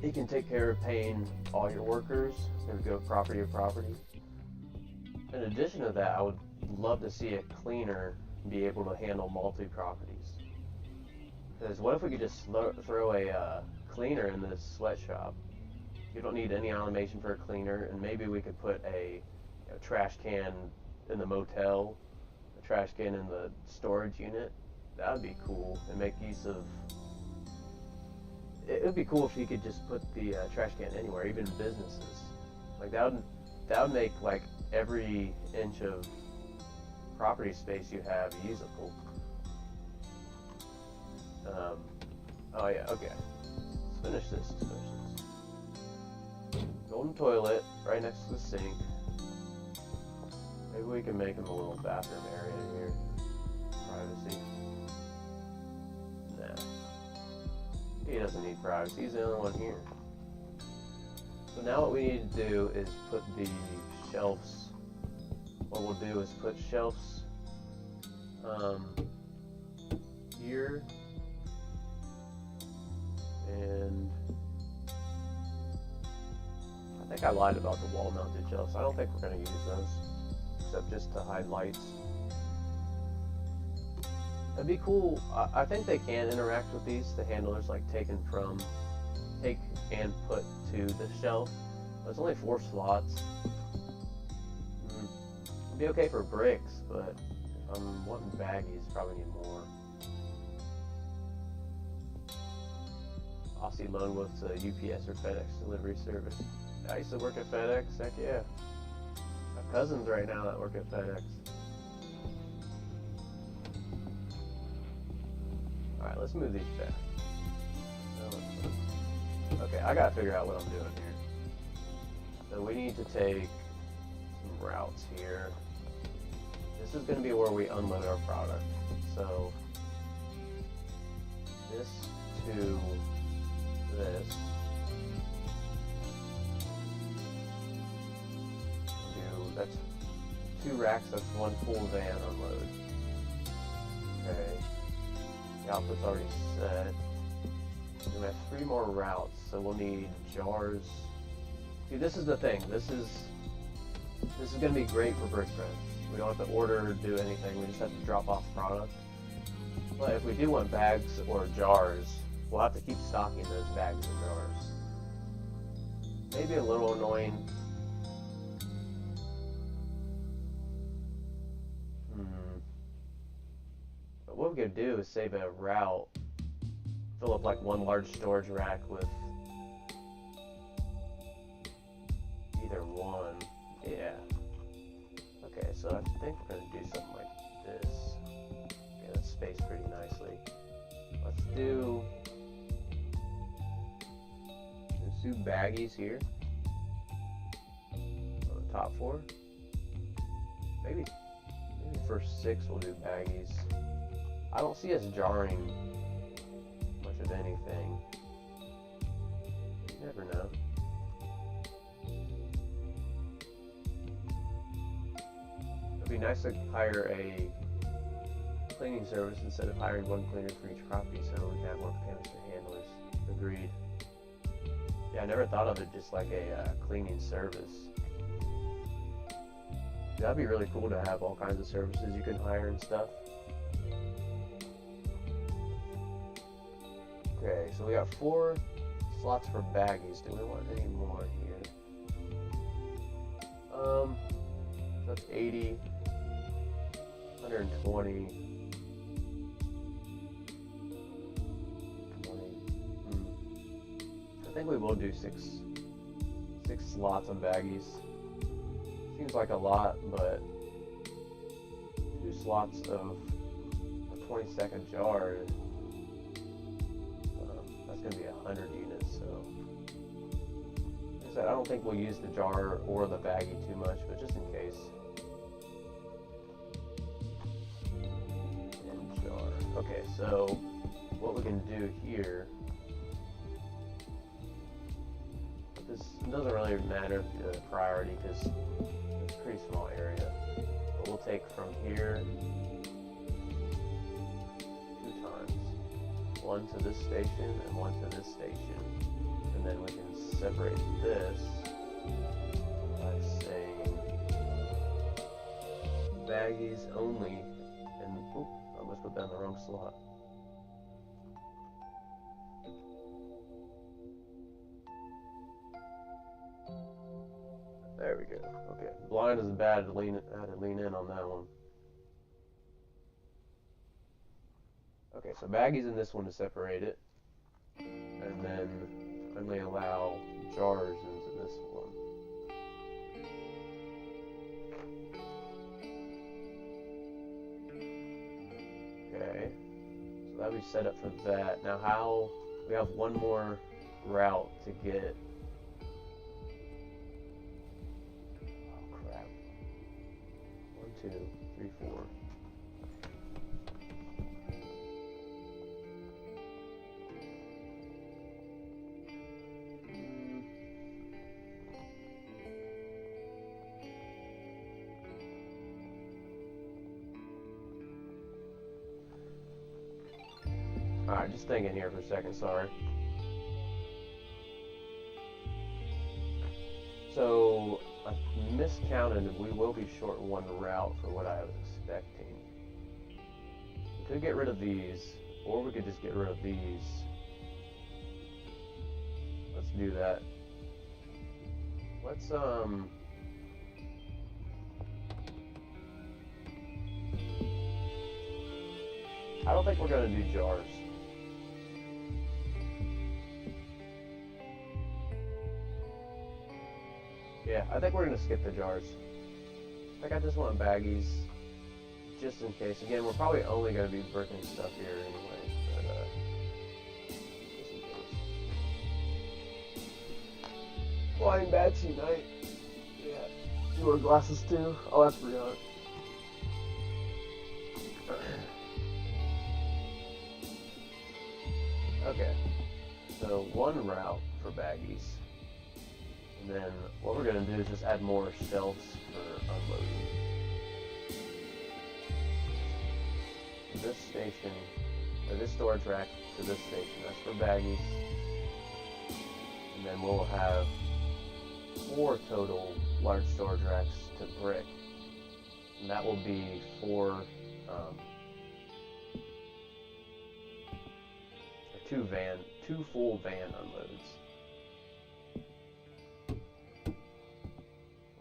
he can take care of paying all your workers. Maybe go property to property. In addition to that, I would love to see a cleaner be able to handle multi-properties. Because what if we could just throw a cleaner in this sweatshop? You don't need any automation for a cleaner, and maybe we could put a trash can in the motel, a trash can in the storage unit. That would be cool, and make use of. It would be cool if you could just put the trash can anywhere, even businesses. Like that would make like every inch of property space you have usable. Oh yeah, okay. Let's finish this. Golden toilet right next to the sink. Maybe we can make him a little bathroom area here. Privacy. Nah. He doesn't need privacy. He's the only one here. So now what we need to do is put the shelves. What we'll do is put shelves here and I think I lied about the wall-mounted shelves. I don't think we're going to use those except just to hide lights. That'd be cool. I think they can interact with these. The handlers like take and put to the shelf. There's only 4 slots. It'd be okay for bricks, but if I'm wanting baggies, probably need more. Aussie loan with UPS or FedEx delivery service. I used to work at FedEx. Heck yeah. My cousins right now that work at FedEx. Alright, let's move these back. Okay, I gotta figure out what I'm doing here. So we need to take some routes here. This is gonna be where we unload our product. So this to this. That's 2 racks, that's 1 full van unload. Okay. The output's already set. And we have 3 more routes, so we'll need jars. See, this is the thing. This is gonna be great for brick press. We don't have to order or do anything, we just have to drop off product. But if we do want bags or jars, we'll have to keep stocking those bags and jars. Maybe a little annoying. But what we could do is save a route, fill up like 1 large storage rack with either one. Yeah. Okay, so I think we're gonna do something like this. Yeah, that's spaced pretty nicely. Let's do baggies here on the top 4. Maybe first 6 we'll do baggies. I don't see us jarring much of anything. You never know. It'd be nice to hire a cleaning service instead of hiring 1 cleaner for each property, so we can have more canister handlers. Agreed. Yeah, I never thought of it just like a cleaning service. That'd be really cool to have all kinds of services you can hire and stuff. Okay, so we got 4 slots for baggies. Do we want any more here? That's 80, 120, 20. I think we will do 6 slots on baggies. Seems like a lot, but 2 slots of a 20-second jar. That's going to be 100 units, so like I said, I don't think we'll use the jar or the baggie too much, but just in case. And jar. Okay, so what we can do here, this doesn't really matter the priority because it's a pretty small area, but we'll take from here 2 times. 1 to this station and 1 to this station, and then we can separate this by saying baggies only, and oop, I almost put that in the wrong slot. There we go. Okay, blind is bad. I had to lean in on that one. Okay, so baggies in this one to separate it, and then only allow jars into this one. Okay, so that'll be set up for that. Now how, we have one more route to get, oh crap, 1, 2, 3, 4. Alright, just thinking here for a second, sorry. So, I miscounted and we will be short one route for what I was expecting. We could get rid of these, or we could just get rid of these. Let's do that. Let's, I don't think we're gonna do jars. Yeah, I think we're going to skip the jars. I think I just want baggies, just in case. Again, we're probably only going to be bricking stuff here anyway, but just in case. Flying Batsy night. Yeah. You wear glasses too? Oh, that's Brianna. Okay, so one route for baggies. And then what we're going to do is just add more shelves for unloading. This station, or this storage rack to this station, that's for baggies. And then we'll have 4 total large storage racks to brick. And that will be 4, 2 full van unloads.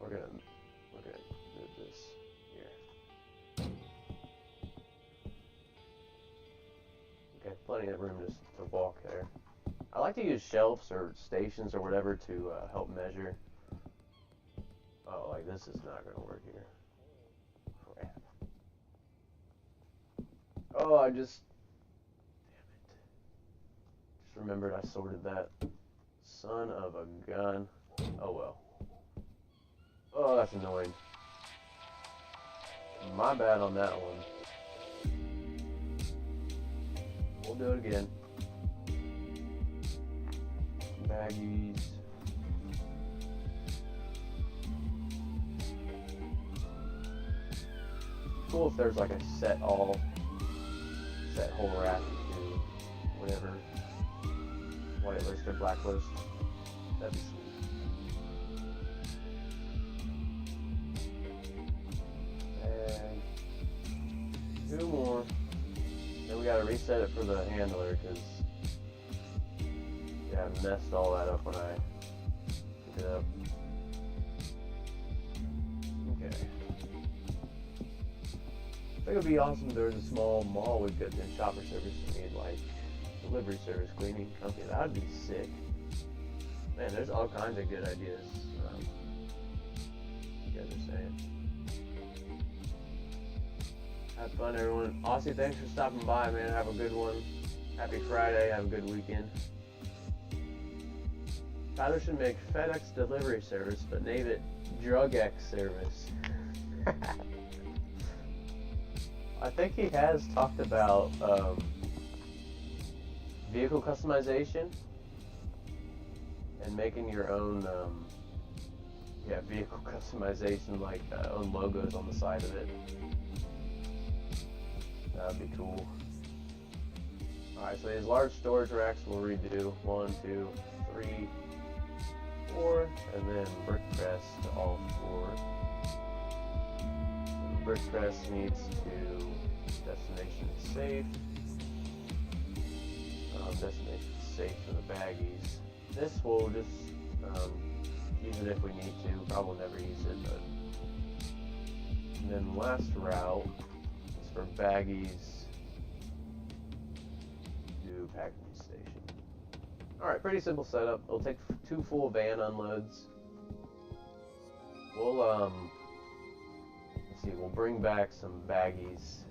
We're gonna do this here. Okay, plenty of room to walk there. I like to use shelves or stations or whatever to help measure. Oh, like this is not gonna work here. Crap. Oh, I just, damn it. Just remembered I sorted that. Son of a gun. Oh well. Oh, that's annoying. My bad on that one. We'll do it again. Baggies. Cool if there's like a set whole rack to whatever. Whitelist or blacklist. That'd be sweet. And 2 more. Then we gotta reset it for the handler because yeah, I messed all that up when I picked it up. Okay. I think it'd be awesome if there was a small mall with good shopper service and need like delivery service, cleaning company. That would be sick. Man, there's all kinds of good ideas. You guys are saying. Have fun, everyone. Aussie, thanks for stopping by, man. Have a good one. Happy Friday. Have a good weekend. Tyler should make FedEx delivery service, but name it DrugX service. I think he has talked about vehicle customization and making your own vehicle customization, like own logos on the side of it. That'd be cool. Alright, so these large storage racks we'll redo. 1, 2, 3, 4, and then brick press to all 4. Brickcrest needs to destination safe. Destination safe for the baggies. This will just use it if we need to. Probably never use it, but. And then last route is for baggies to packaging station. Alright, pretty simple setup. It'll take 2 full van unloads. We'll let's see, we'll bring back some baggies.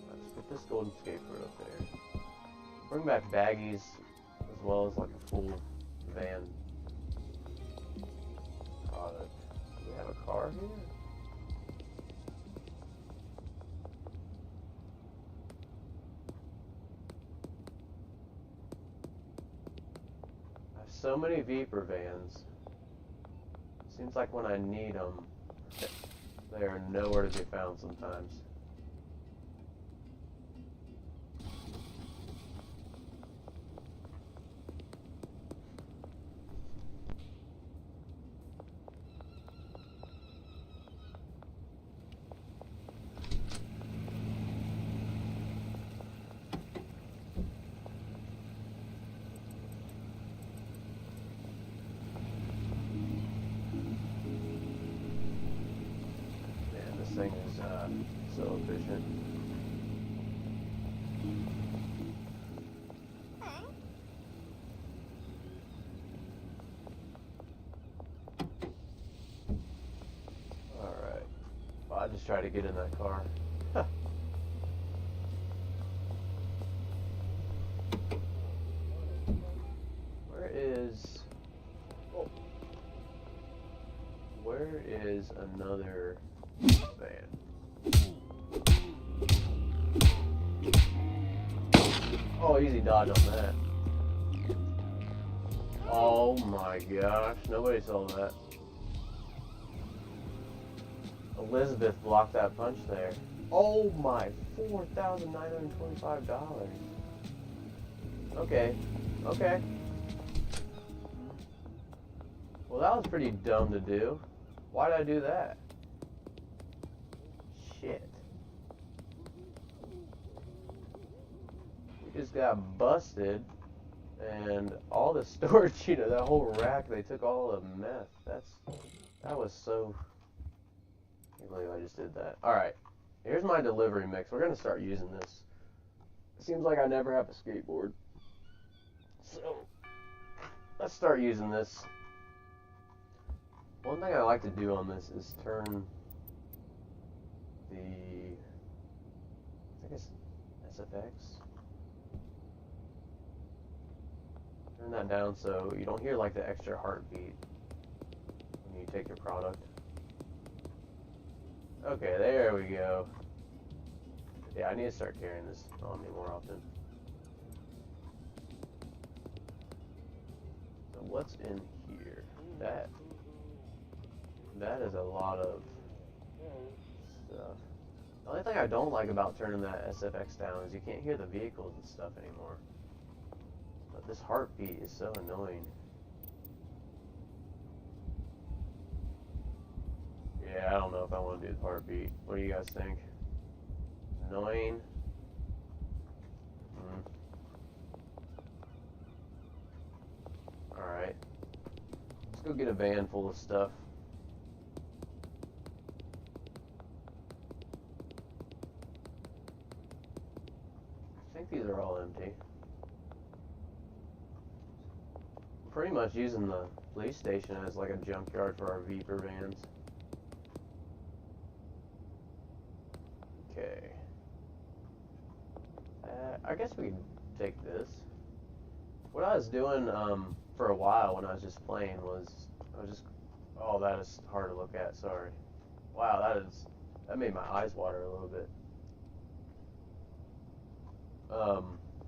Let's put this golden skateboard up there. Bring back baggies as well as like a full van product. Do we have a car here? I have so many Viper vans. Seems like when I need them, they are nowhere to be found sometimes. Thing is so efficient. Alright. Well, I just try to get in that car. Where is... Oh. Where is another... van? Oh, easy dodge on that. Oh my gosh, nobody saw that. Elizabeth blocked that punch there. Oh my, $4,925. Okay, okay. Well, that was pretty dumb to do. Why did I do that? Shit. We just got busted, and all the storage, you know, that whole rack, they took all the meth. That was so... I can't believe I just did that. Alright, here's my delivery mix. We're gonna start using this. It seems like I never have a skateboard. So, let's start using this. One thing I like to do on this is turn the, I guess, SFX. Turn that down so you don't hear like the extra heartbeat when you take your product. Okay, there we go. Yeah, I need to start carrying this on me more often. So what's in here? That is a lot of stuff. The only thing I don't like about turning that SFX down is you can't hear the vehicles and stuff anymore. But this heartbeat is so annoying. Yeah, I don't know if I want to do the heartbeat. What do you guys think? Annoying? Alright. Let's go get a van full of stuff. I think these are all empty. I'm pretty much using the police station as like a junkyard for our Viper vans. Okay. I guess we can take this. What I was doing for a while when I was just playing was oh, that is hard to look at, sorry. Wow, that made my eyes water a little bit.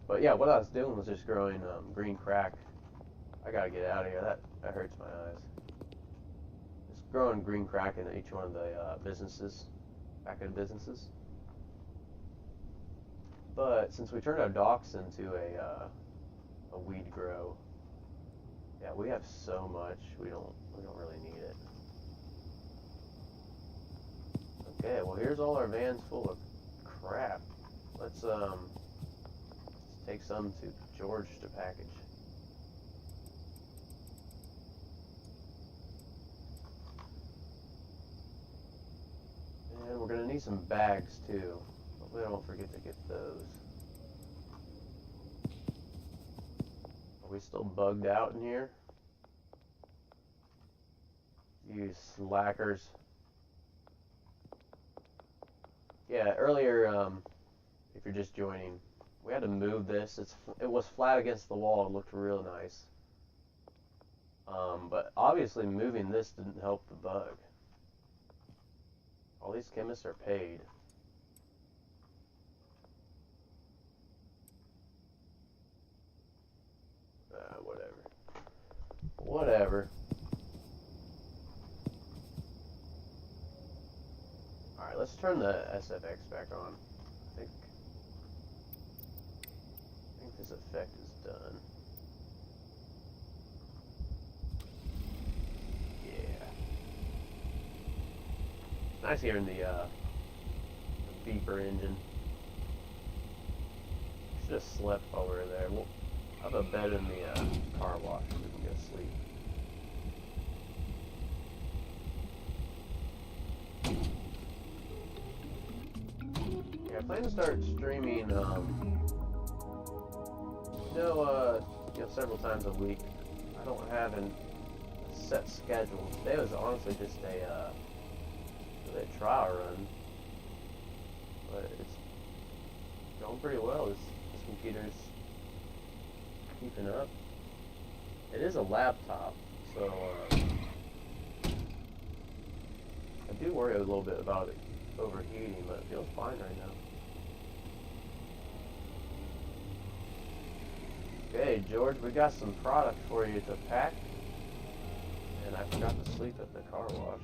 But yeah, what I was doing was just growing green crack. I gotta get out of here, that hurts my eyes. Just growing green crack in each one of the businesses, back end businesses. But since we turned our docks into a weed grow, yeah, we have so much we don't really need it. Okay, well here's all our vans full of crap. Let's take some to George to package. And we're gonna need some bags too. Hopefully I don't forget to get those. Are we still bugged out in here? You slackers. Yeah, earlier, if you're just joining, we had to move this. It was flat against the wall. It looked real nice. But obviously moving this didn't help the bug. All these chemists are paid. Whatever. Whatever. Alright, let's turn the SFX back on. I think this effect is done. Yeah. Nice hearing the beeper engine. Should have slept while we were there. We'll have a bed in the car wash so we can go sleep. Yeah, I plan to start streaming, several times a week. I don't have a set schedule. Today was honestly just a trial run, but it's going pretty well. This computer's keeping up. It is a laptop, so I do worry a little bit about it overheating, but it feels fine right now. Okay, George, we got some product for you to pack, and I forgot to sleep at the car wash.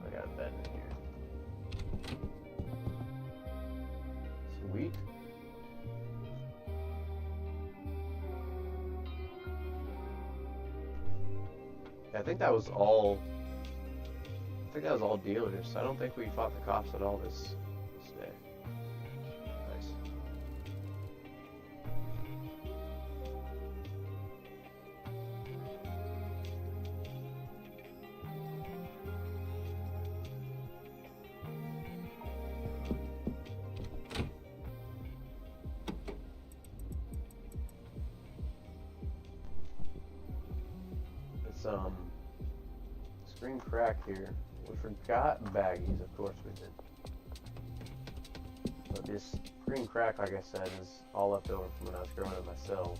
I got a bed in here. Sweet. I think that was all. I think that was all dealers. I don't think we fought the cops at all this day. Nice. It's screen crack here. We forgot baggies, of course we did. But this screen crack, like I said, is all left over from when I was growing it myself.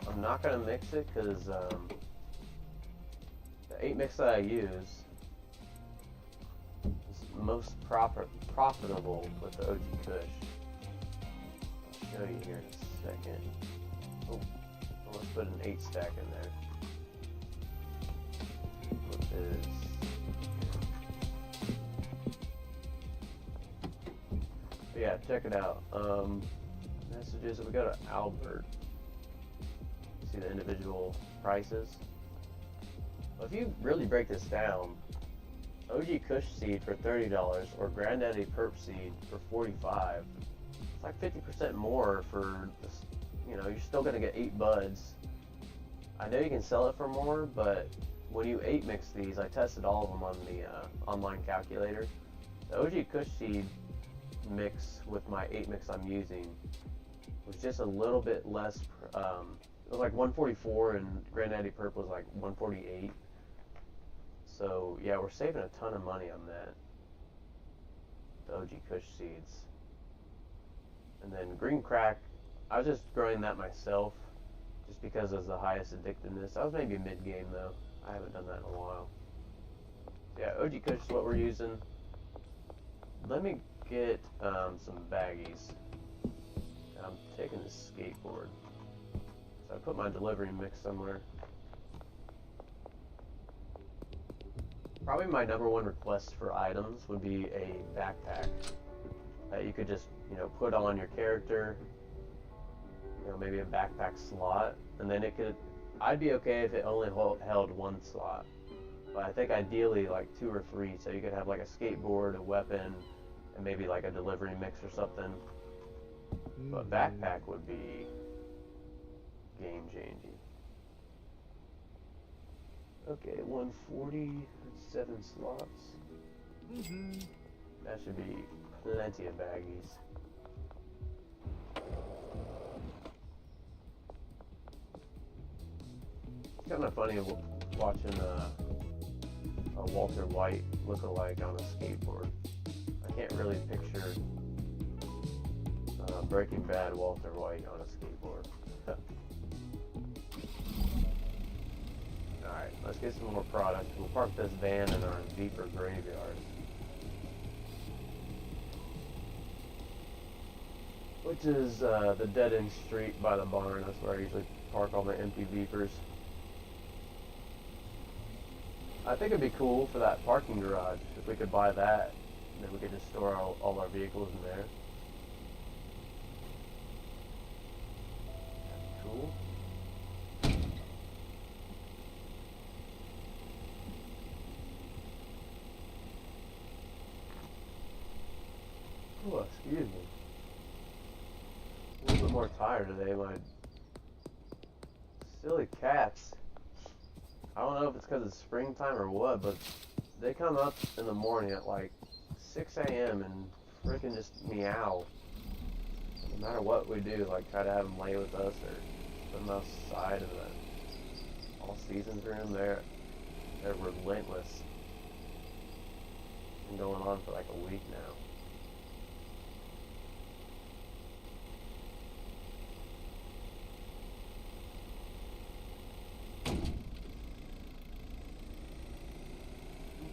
I'm not gonna mix it because the 8 mix that I use is most profitable with the OG Kush. I'll show you here in a second. Oh, let's put an 8 stack in there. Is yeah, check it out. Messages. We go to Albert. See the individual prices. Well, if you really break this down, OG Kush seed for $30 or Granddaddy Perp seed for $45. It's like 50% more for this. You know, you're still gonna get 8 buds. I know you can sell it for more, but when you 8 mix these, I tested all of them on the online calculator. The OG Kush seed mix with my 8 mix I'm using was just a little bit less. It was like 144, and Granddaddy Perp was like 148. So yeah, we're saving a ton of money on that. The OG Kush seeds, and then green crack. I was just growing that myself, just because it was the highest addictiveness. I was maybe mid game though. I haven't done that in a while. Yeah, OG Kush is what we're using. Let me get some baggies. I'm taking this skateboard. So I put my delivery mix somewhere. Probably my #1 request for items would be a backpack that you could just, put on your character. Maybe a backpack slot, and then it could. I'd be okay if it only held 1 slot, But I think ideally like 2 or 3, so you could have like a skateboard, a weapon, and maybe like a delivery mix or something. But backpack would be game changing. Okay, 140, 7 slots. That should be plenty of baggies. It's kind of funny watching a Walter White look-alike on a skateboard. I can't really picture Breaking Bad Walter White on a skateboard. Alright, let's get some more product. We'll park this van in our Viper graveyard. Which is the dead-end street by the barn. That's where I usually park all my empty Vipers. I think it'd be cool for that parking garage if we could buy that, and then we could just store all our vehicles in there. That'd be cool. Oh, excuse me. A little bit more tired today. My silly cats. I don't know if it's because it's springtime or what, but they come up in the morning at like 6 a.m. and freaking just meow. No matter what we do, like try to have them lay with us or put them outside in the all seasons room, they're relentless. Been going on for like a week now.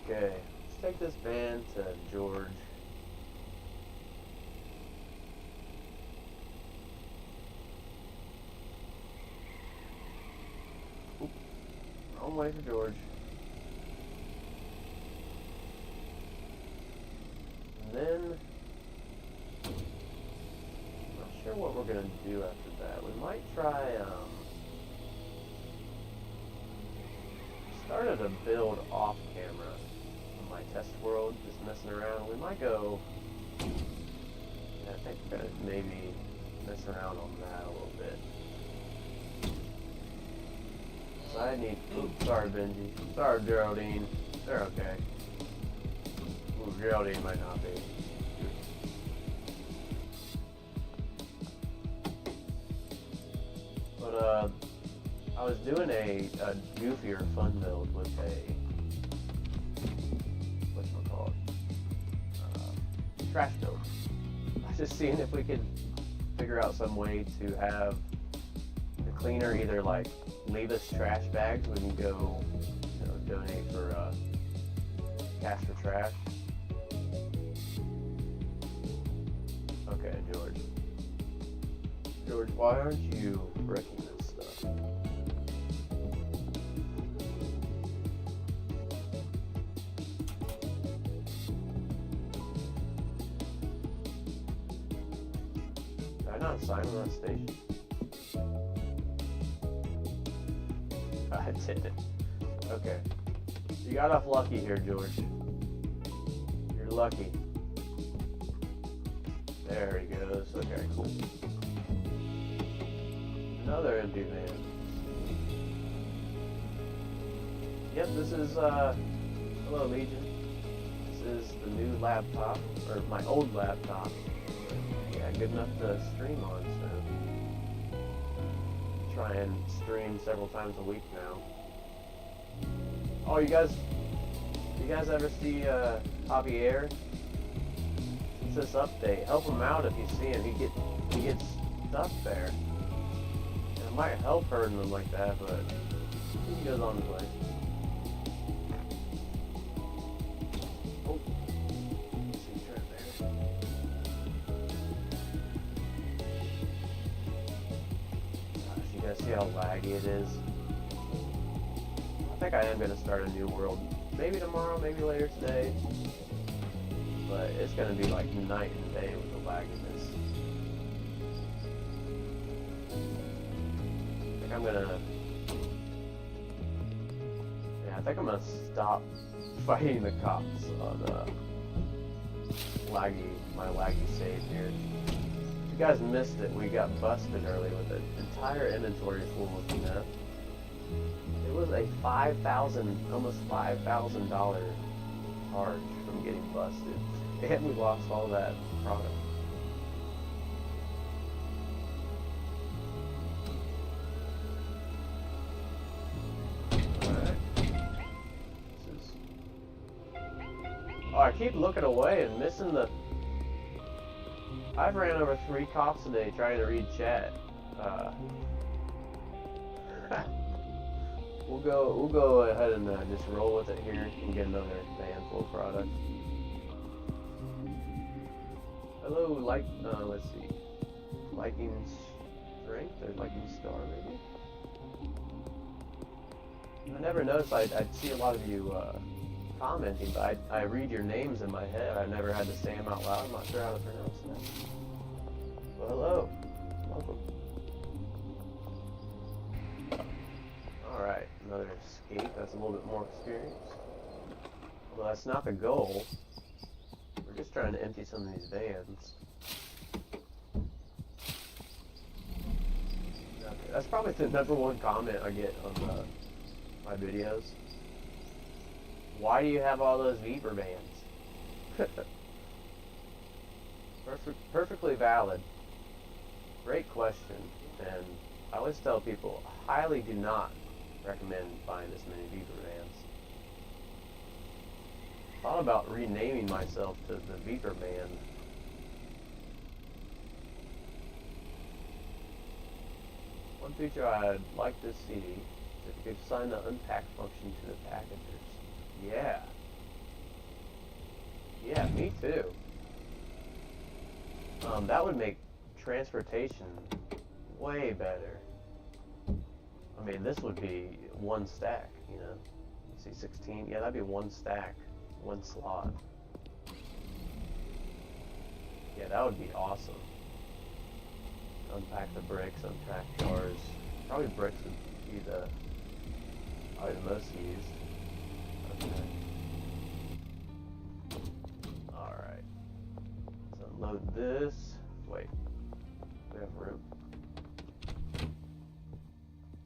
Okay, let's take this van to George. Oop, wrong way for George. And then, I'm not sure what we're gonna do after that. We might try, started a build off camera. My test world, just messing around. We might go, I think we're gonna maybe mess around on that a little bit. So I need, oops, sorry Benji, sorry Geraldine, they're okay. Ooh, Geraldine might not be. But I was doing a goofier fun build with a trash build. I was just seeing if we could figure out some way to have the cleaner either like leave us trash bags when you go, you know, donate for cash for trash. Okay, George. George, why aren't you wrecking this stuff? Not sign on that station. I did it. Okay. You got off lucky here, George. You're lucky. There he goes. Okay, cool. Another empty van. Yep, this is, hello Legion. This is the new laptop, or my old laptop. Yeah, good enough to stream on, so try and stream several times a week now. Oh, you guys ever see Javier? It's this update. Help him out if you see him. He gets stuck there. And it might help hurting him like that, but he goes on his way. Oh. See how laggy it is? I think I am going to start a new world. Maybe tomorrow, maybe later today. But it's going to be like night and day with the lagginess. I think I'm going to Yeah, I think I'm gonna stop fighting the cops on my laggy save here. If you guys missed it, we got busted early with an entire inventory full of meth. It was a almost $5,000 charge from getting busted, and we lost all that product. Oh, I keep looking away and missing the... I've ran over 3 cops today trying to read chat. We'll go ahead and just roll with it here and get another van full of product. Hello, let's see. Liking Strength or Liking Star, maybe? I never noticed I'd see a lot of you commenting, but I read your names in my head. I've never had to say them out loud. I'm not sure how to pronounce that. Well, hello. Welcome. Alright, another escape. That's a little bit more experience. Although that's not the goal. We're just trying to empty some of these vans. Okay, that's probably the #1 comment I get on my videos. Why do you have all those Viper vans? Perfectly valid. Great question. And I always tell people, I highly do not recommend buying this many Viper vans. Thought about renaming myself to the Viper Man. One feature I'd like to see is if you could assign the unpack function to the packagers. Yeah. Yeah, me too. That would make transportation way better. I mean, this would be one stack, you know. Let's see, 16. Yeah, that'd be one stack, one slot. Yeah, that would be awesome. Unpack the bricks, unpack jars. Probably bricks would be probably the most used. Okay. Alright. Let's unload this. Wait. We have room.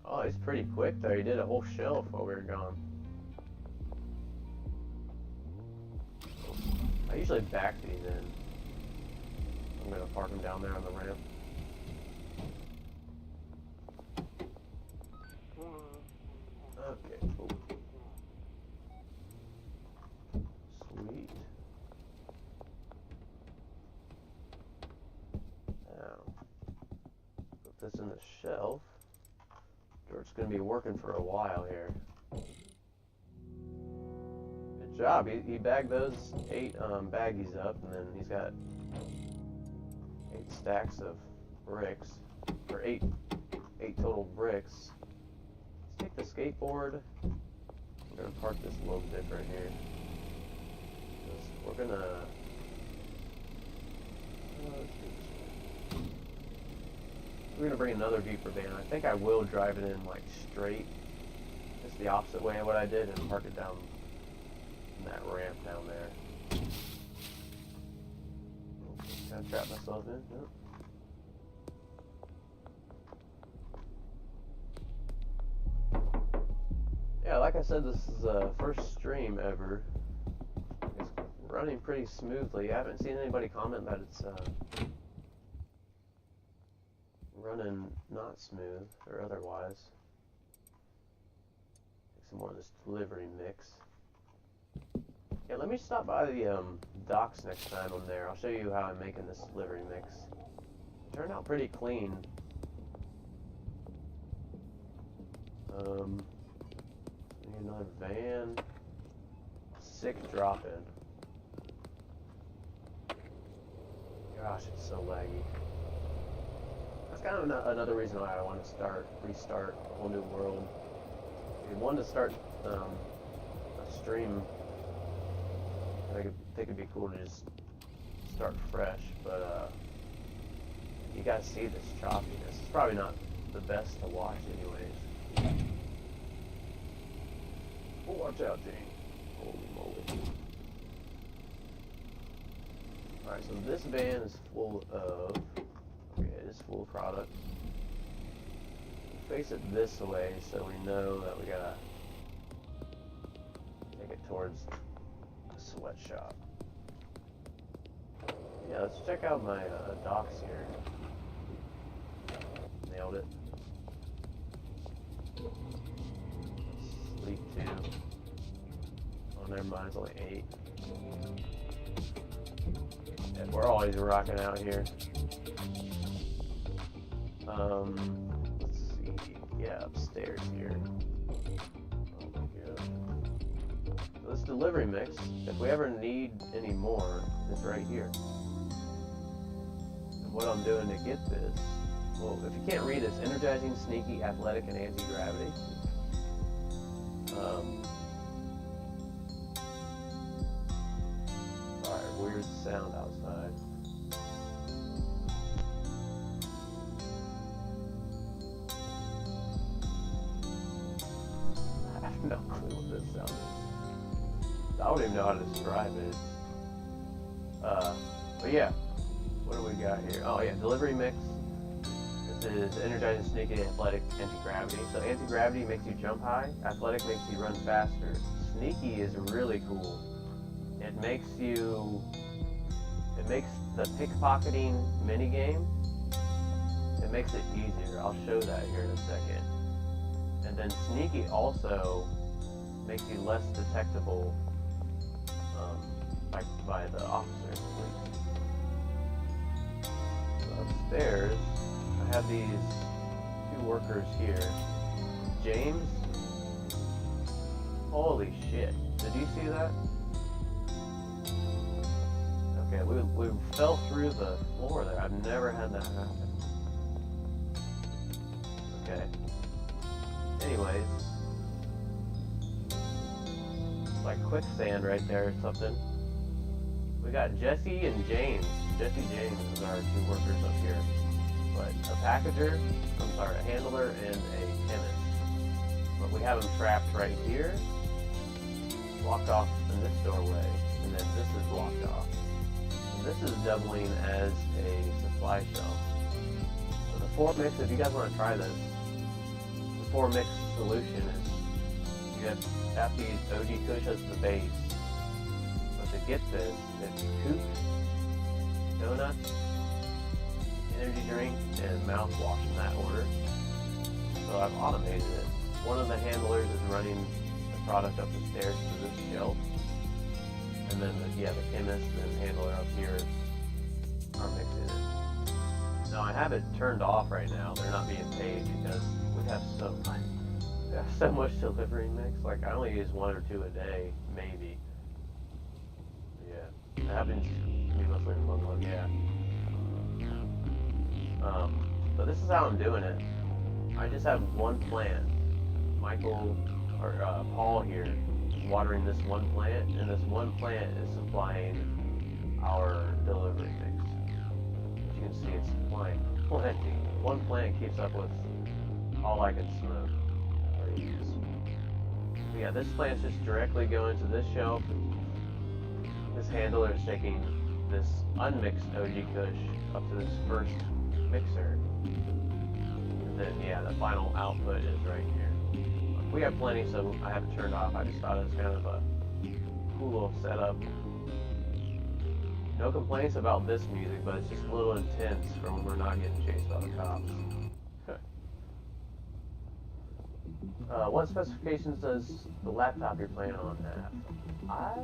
Oh, he's pretty quick though. He did a whole shelf while we were gone. I usually back these in. I'm gonna park them down there on the ramp. Okay, cool. Sweet. Now, put this in the shelf. George's gonna be working for a while here. Good job. He bagged those 8 baggies up, and then he's got 8 stacks of bricks, or 8 total bricks. Let's take the skateboard. We're gonna park this a little different here. We're gonna. We're gonna bring another Viper van. I think I will drive it in like straight, just the opposite way of what I did, and park it down in that ramp down there. Kind of trap myself in. Yep. Yeah, like I said, this is the first stream ever. It's running pretty smoothly. I haven't seen anybody comment that it's running not smooth or otherwise. Take some more of this delivery mix. Yeah, let me stop by the docks next time I'm there. I'll show you how I'm making this delivery mix. It turned out pretty clean. Need another van. Sick drop-in. Gosh, it's so laggy. That's kind of another reason why I want to restart a whole new world. I wanted to start a stream. I think it'd be cool to just start fresh, but you guys see this choppiness. It's probably not the best to watch anyways. Oh, watch out, Jane. Holy moly. Alright, so this van is full of... Okay, it is full of product. Face it this way so we know that we gotta take it towards the sweatshop. Yeah, let's check out my docks here. Nailed it. Sleep 2. Oh, never mind, it's only 8. Yeah, we're always rocking out here. Let's see. Yeah, upstairs here. Oh my god. So this delivery mix, if we ever need any more, is right here. And what I'm doing to get this, well, if you can't read, it's energizing, sneaky, athletic, and anti-gravity. Alright, weird sound outside. I have no clue what this sound is. I don't even know how to describe it. But yeah, what do we got here? Oh yeah, delivery mix. This is energizing, sneaky, athletic, anti-gravity. So anti-gravity makes you jump high. Athletic makes you run faster. Sneaky is really cool. It makes the pickpocketing minigame, it makes it easier. I'll show that here in a second. And then sneaky also makes you less detectable by the officers, at least. So upstairs, I have these 2 workers here. James? Holy shit. Did you see that? Okay, we fell through the floor there. I've never had that happen. Okay. Anyways. It's like quicksand right there or something. We got Jesse and James. Jesse James is our 2 workers up here. But a packager, a handler, and a chemist. But we have them trapped right here. Blocked off in this doorway. And then this is blocked off. This is doubling as a supply shelf. So the 4 mix, if you guys want to try this, the 4 mix solution is you have to use OG Kush as the base. But to get this, it's Coop, donuts, energy drink, and mouthwash in that order. So I've automated it. One of the handlers is running the product up the stairs to this shelf. And then, the chemist and handler up here are mixing it. Now, I have it turned off right now. They're not being paid because we have so much delivery mix. Like, I only use 1 or 2 a day, maybe. Yeah. It happens to me mostly in one look, yeah. But this is how I'm doing it. I just have one plant. Paul here watering this one plant, and this one plant is supplying our delivery mix. As you can see, it's supplying plenty. One plant keeps up with all I can smoke or use. But yeah, this plant's just directly going to this shelf. This handler is taking this unmixed OG Kush up to this first mixer. And then, yeah, the final output is right here. We have plenty, so I have it turned off. I just thought it was kind of a cool little setup. No complaints about this music, but it's just a little intense for when we're not getting chased by the cops. What specifications does the laptop you're playing on have?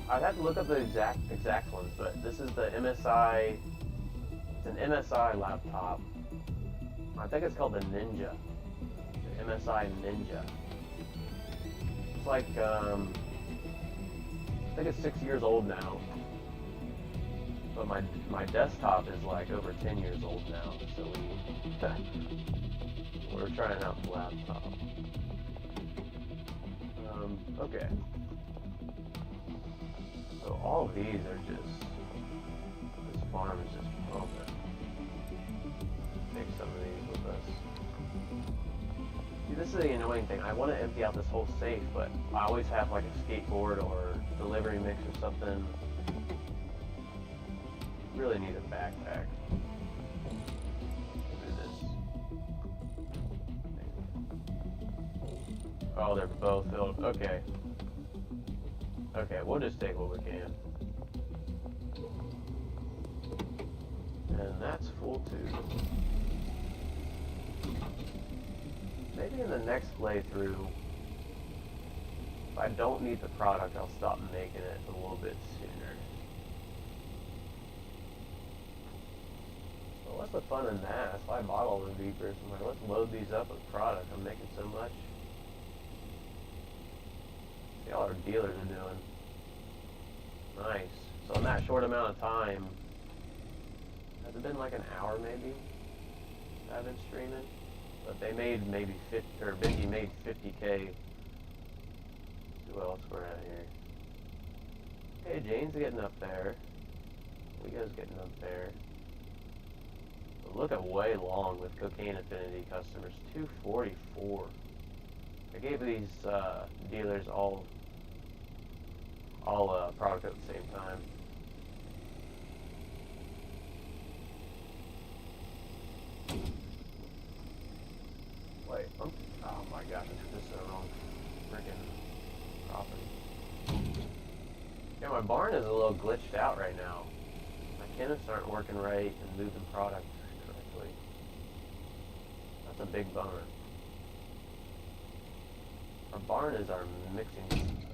I'd have to look up the exact ones, but this is the MSI. It's an MSI laptop. I think it's called the Ninja. MSI Ninja. It's like, I think it's 6 years old now. But my desktop is like over 10 years old now, so we're trying out the laptop. Okay. So all of these are just, this farm is just pumping. Take some of these with us. See, this is the annoying thing. I want to empty out this whole safe, but I always have like a skateboard or delivery mix or something. Really need a backpack. Do this. Oh, they're both filled. Okay. Okay, we'll just take what we can. And that's full too. Maybe in the next playthrough, if I don't need the product, I'll stop making it a little bit sooner. Well, what's the fun in that? That's why I bought all the beepers. I'm like, let's load these up with product. I'm making so much. See all our dealers are doing. Nice. So in that short amount of time, has it been like an hour maybe I've been streaming? But they made maybe 50, or Benji made 50K. Who else we're at here? Hey, Jane's getting up there. Leo's getting up there. But look at way long with Cocaine Affinity customers. 244. I gave these dealers all product at the same time. Wait, oh my gosh, I took this to the wrong freaking property. Yeah, my barn is a little glitched out right now. My cannons aren't working right and moving product correctly. That's a big bummer. Our barn is our mixing,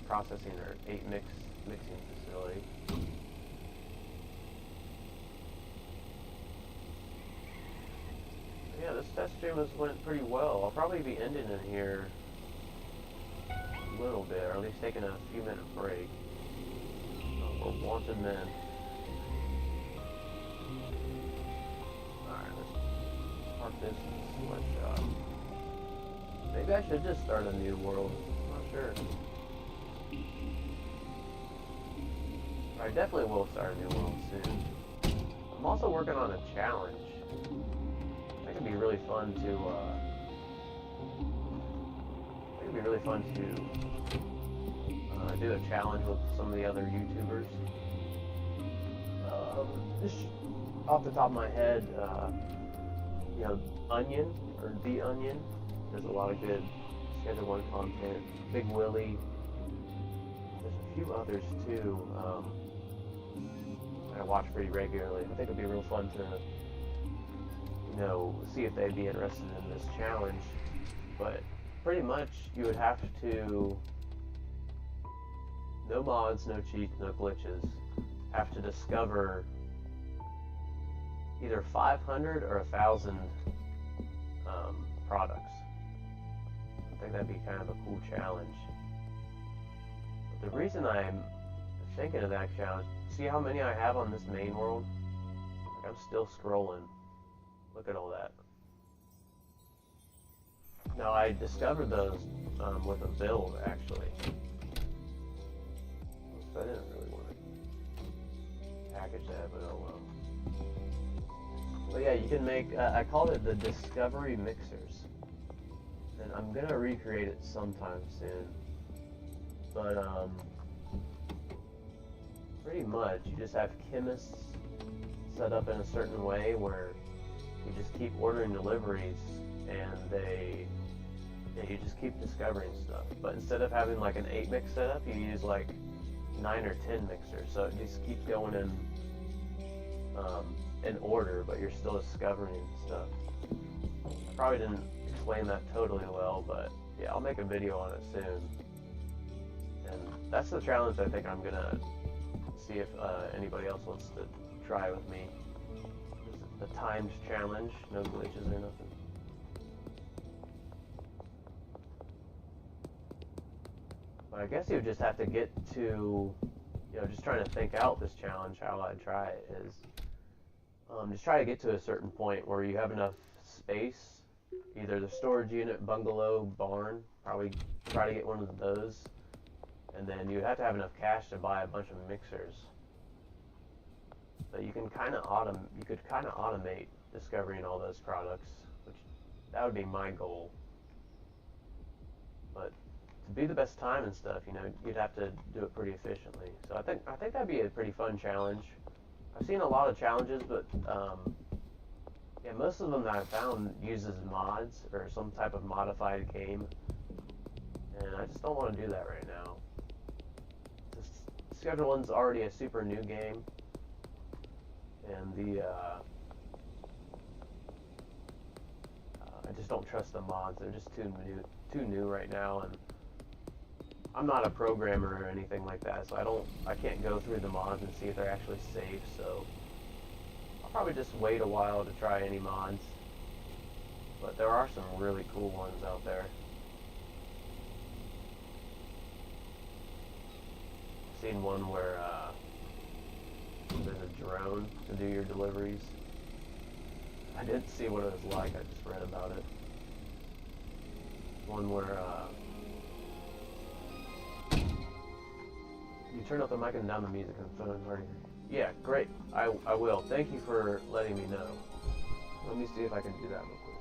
processing, or 8-mix mixing facility. Yeah, this test stream went pretty well. I'll probably be ending in here a little bit, or at least taking a few minute break. We're wanted men. Alright, let's park this sweatshop. Maybe I should just start a new world. I'm not sure. I definitely will start a new world soon. I'm also working on a challenge. I think it'd be really fun to, do a challenge with some of the other YouTubers. Just off the top of my head, you know, Onion, or The Onion, there's a lot of good Schedule 1 content. Big Willie, there's a few others too, I watch pretty regularly. I think it'd be real fun to, you know, see if they'd be interested in this challenge. But pretty much you would have to, no mods, no cheats, no glitches, have to discover either 500 or 1,000 products. I think that'd be kind of a cool challenge. But the reason I'm thinking of that challenge, see how many I have on this main world? Like, I'm still scrolling. Look at all that. Now, I discovered those with a build, actually. So I didn't really want to package that, but oh well. But yeah, you can make, I called it the Discovery Mixers. And I'm gonna recreate it sometime soon. But, pretty much, you just have chemists set up in a certain way where you just keep ordering deliveries and you just keep discovering stuff. But instead of having like an 8-mix setup, you use like 9 or 10 mixers. So it just keeps going in order, but you're still discovering stuff. I probably didn't explain that totally well, but yeah, I'll make a video on it soon. And that's the challenge I think I'm gonna see if anybody else wants to try with me. The timed challenge, no glitches or nothing. But I guess you would just have to get to, you know, just trying to think out this challenge, how I'd try it is, just try to get to a certain point where you have enough space, either the storage unit, bungalow, barn, probably try to get one of those, and then you'd have to have enough cash to buy a bunch of mixers. But you can kind of automate discovering all those products, which that would be my goal. but to be the best time and stuff, you know, you'd have to do it pretty efficiently. So I think that'd be a pretty fun challenge. I've seen a lot of challenges, but yeah, most of them that I've found uses mods or some type of modified game, and I just don't want to do that right now. The schedule one's already a super new game, and I just don't trust the mods. They're just too new right now, and I'm not a programmer or anything like that, so I can't go through the mods and see if they're actually safe. So I'll probably just wait a while to try any mods. But there are some really cool ones out there. I've seen one where there's a drone to do your deliveries. I didn't see what it was like, I just read about it. One where you turn up the mic and down the music on the phone, are you? Yeah, great. I will. Thank you for letting me know. Let me see if I can do that real quick.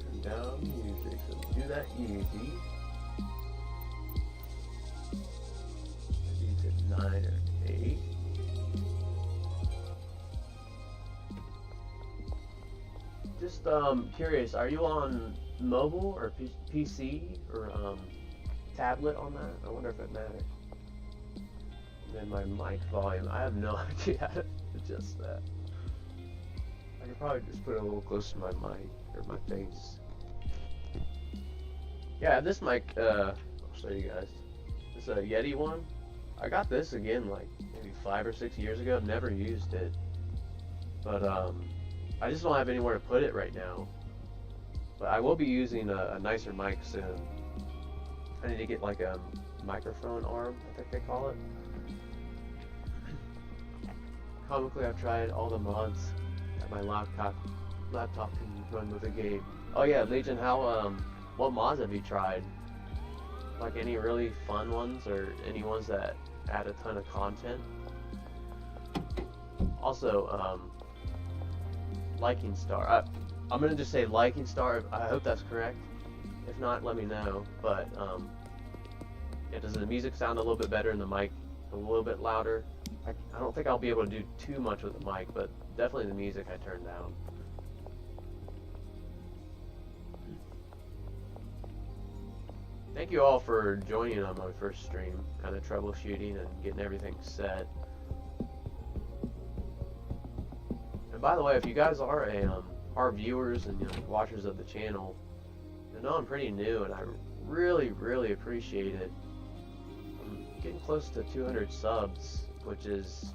Turn down music, so do that easy. Maybe to 9 or 8. Just curious, are you on mobile or PC or tablet on that? I wonder if it matters. And then my mic volume, I have no idea how to adjust that. I could probably just put it a little closer to my mic or my face. Yeah, this mic, I'll show you guys. This is a Yeti one. I got this again like maybe 5 or 6 years ago. Never used it, but I just don't have anywhere to put it right now. But I will be using a nicer mic soon. I need to get like a microphone arm, I think they call it. Comically, I've tried all the mods that my laptop can run with a game. Oh yeah, Legion, what mods have you tried? Like any really fun ones or any ones that add a ton of content? Also, Liking Star. I'm gonna just say Liking Star. I hope that's correct. If not, let me know. But yeah, does the music sound a little bit better in the mic? A little bit louder? I don't think I'll be able to do too much with the mic, but definitely the music I turned down. Thank you all for joining on my first stream, kind of troubleshooting and getting everything set. And by the way, if you guys are viewers and watchers of the channel, you know I'm pretty new, and I really appreciate it. I'm getting close to 200 subs, which is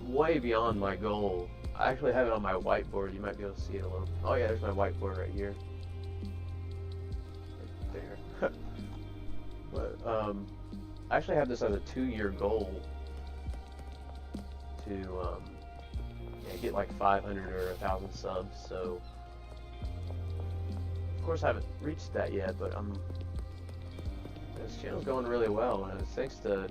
way beyond my goal. I actually have it on my whiteboard. You might be able to see it a little. Oh yeah, there's my whiteboard right here. Right there. But I actually have this as a 2-year goal to get like 500 or 1,000 subs. So of course I haven't reached that yet, but this channel's going really well, and it's thanks to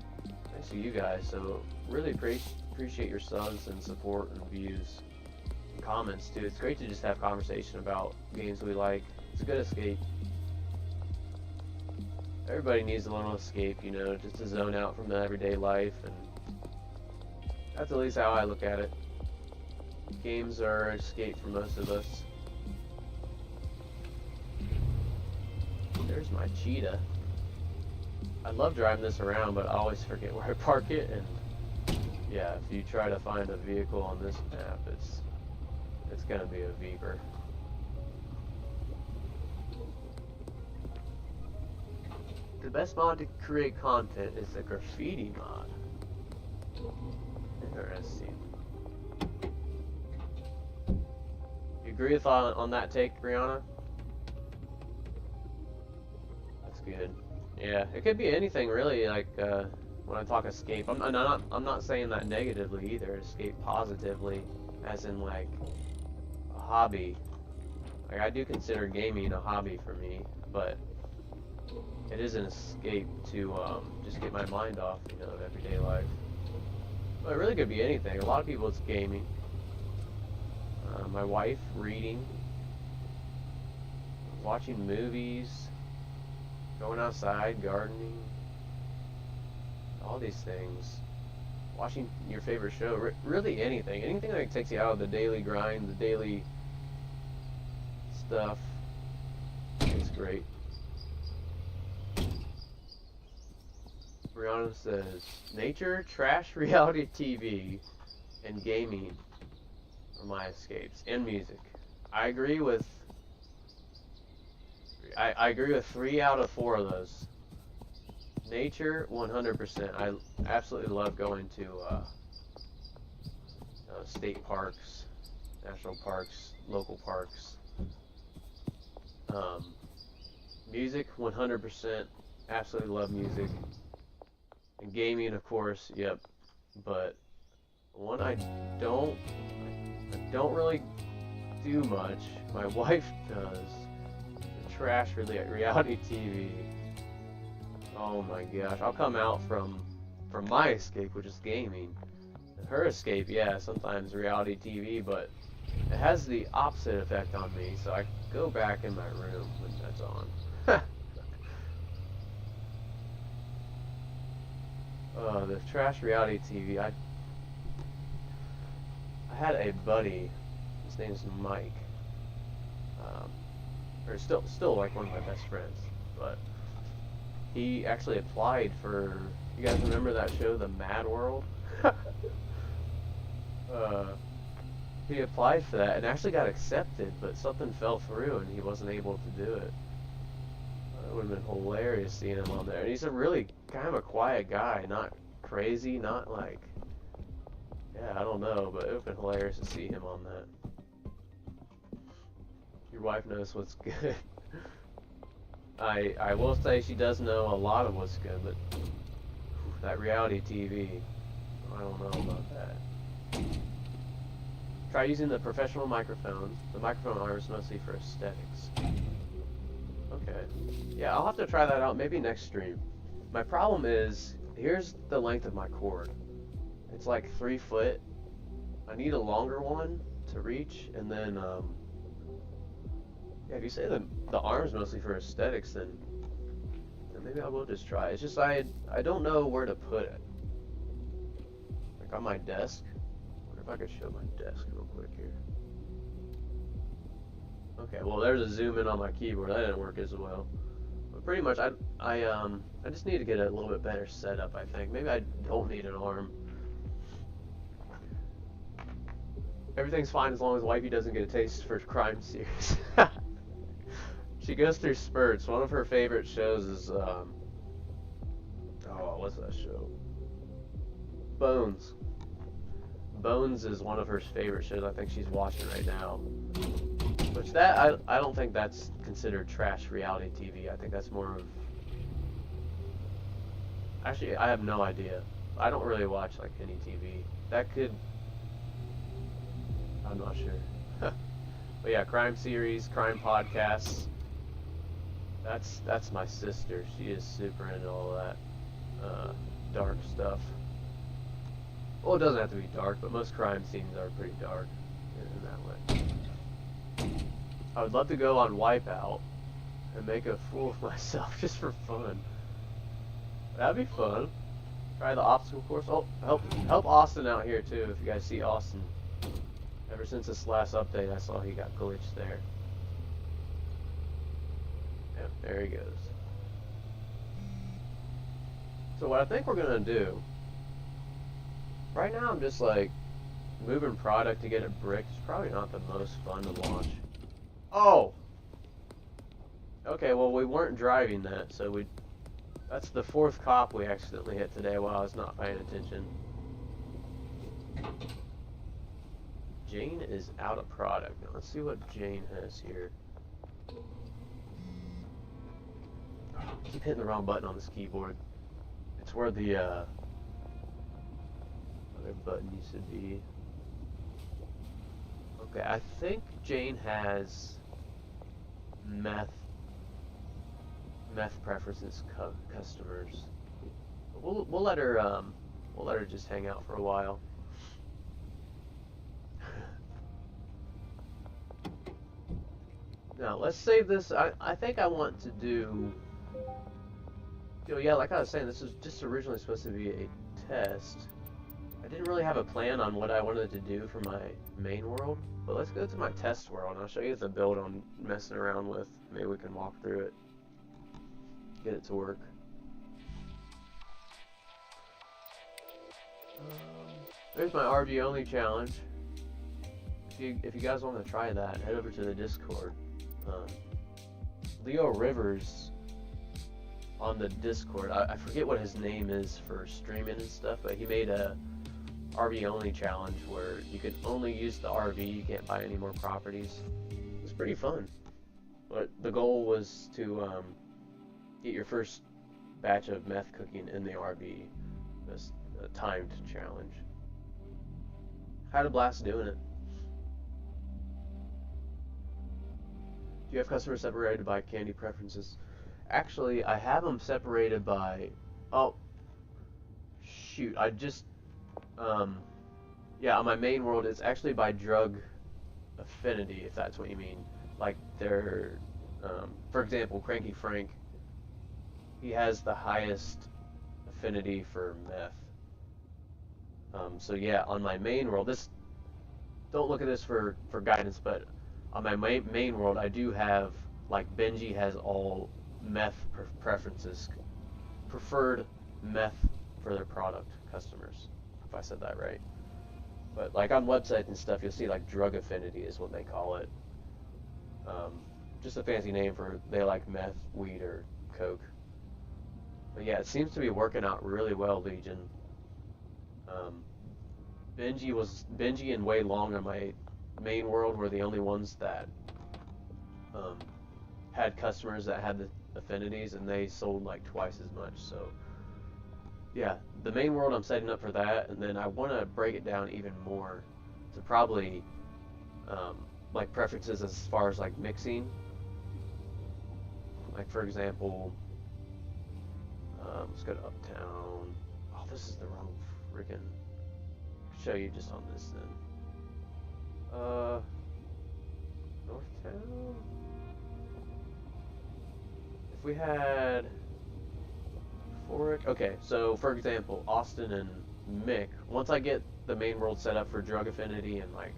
you guys. So really appreciate your subs and support and views and comments too. It's great to just have conversation about games we like. It's a good escape. Everybody needs a little escape, just to zone out from the everyday life, and that's at least how I look at it. Games are an escape for most of us. There's my cheetah. I love driving this around, but I always forget where I park it, and yeah, if you try to find a vehicle on this map, it's gonna be a Viper. The best mod to create content is the graffiti mod. Interesting. You agree with on that take, Brianna? That's good. Yeah, it could be anything really. Like when I talk escape, I'm not saying that negatively either. Escape positively, as in like a hobby. Like I do consider gaming a hobby for me, but it is an escape to just get my mind off, of everyday life. But it really could be anything. A lot of people, it's gaming. My wife, reading. watching movies, going outside, gardening, all these things. Watching your favorite show, really anything that takes you out of the daily grind, the daily stuff. It's great. Brianna says, nature, trash, reality TV, and gaming are my escapes, and music. I agree with 3 out of 4 of those. Nature, 100%. I absolutely love going to state parks, national parks, local parks. Music, 100%. Absolutely love music. And gaming, of course, yep. But one I don't really do much. My wife does. The trash reality TV. Oh my gosh, I'll come out from my escape, which is gaming. And her escape, yeah, sometimes reality TV, but it has the opposite effect on me, so I go back in my room when that's on. The trash reality TV, I had a buddy, his name's Mike, or still like one of my best friends, but he actually applied for, you guys remember that show, The Mad World? He applied for that and actually got accepted, but something fell through and he wasn't able to do it. It would have been hilarious seeing him on there. And he's a really kind of a quiet guy, not crazy, not like, yeah, I don't know, but it would have been hilarious to see him on that. Your wife knows what's good. I will say she does know a lot of what's good, but that reality TV, I don't know about that. Try using the professional microphone. The microphone arm is mostly for aesthetics. Okay. Yeah, I'll have to try that out maybe next stream. My problem is, here's the length of my cord. It's like 3 foot. I need a longer one to reach, and then, yeah, if you say the arm's mostly for aesthetics, then maybe I will just try. It's just I don't know where to put it. Like on my desk. I wonder if I could show my desk real quick here. Okay, well there's a zoom in on my keyboard. That didn't work as well. But pretty much I just need to get a little bit better setup, I think. Maybe I don't need an arm. Everything's fine as long as wifey doesn't get a taste for crime series. She goes through spurts. One of her favorite shows is oh, what's that show? Bones. Bones is one of her favorite shows. I think she's watching right now. Which I don't think that's considered trash reality TV. I think that's more of, actually I have no idea. I don't really watch like any TV. That could, I'm not sure. But yeah, crime series, crime podcasts. That's my sister. She is super into all that dark stuff. Well, it doesn't have to be dark, but most crime scenes are pretty dark in that way. I would love to go on Wipeout and make a fool of myself just for fun. That'd be fun. Try the obstacle course. Oh, help Austin out here too. If you guys see Austin, ever since this last update, I saw he got glitched there. Yep, there he goes. So what I think we're gonna do. Right now, I'm just like moving product to get it bricked. It's probably not the most fun to launch. Oh. Okay, well we weren't driving that, so that's the 4th cop we accidentally hit today while I was not paying attention. Jane is out of product. Now let's see what Jane has here. I keep hitting the wrong button on this keyboard. It's where the other button used to be. Okay, I think Jane has meth preferences customers. We'll let her just hang out for a while. Now let's save this. I think I want to do. Yeah, like I was saying, this was just originally supposed to be a test. I didn't really have a plan on what I wanted to do for my main world, but let's go to my test world and I'll show you the build I'm messing around with. Maybe we can walk through it, get it to work. There's my RV only challenge. If you guys want to try that, head over to the Discord. Leo Rivers on the Discord. I forget what his name is for streaming and stuff, but he made a RV only challenge where you can only use the RV, you can't buy any more properties. It was pretty fun. But the goal was to get your first batch of meth cooking in the RV. This timed challenge. Had a blast doing it. Do you have customers separated by candy preferences? Actually, I have them separated by... Oh, shoot. I just... yeah, on my main world, it's actually by drug affinity, if that's what you mean. Like, they're... for example, Cranky Frank, he has the highest affinity for meth. So yeah, on my main world, this... Don't look at this for guidance, but... On my main world, I do have, like, Benji has all meth preferences, preferred meth for their product customers, if I said that right. But, like, on websites and stuff, you'll see, like, drug affinity is what they call it. Just a fancy name for they like meth, weed, or coke. But yeah, it seems to be working out really well, Legion. Benji and Wei Long on my main world were the only ones that had customers that had the affinities, and they sold like twice as much. So yeah, the main world I'm setting up for that, and then I want to break it down even more to probably like preferences as far as like mixing. Like for example, let's go to Uptown. Oh, this is the wrong freaking. Show you just on this then. Northtown? If we had Foric, okay, so for example, Austin and Mick, once I get the main world set up for drug affinity and like,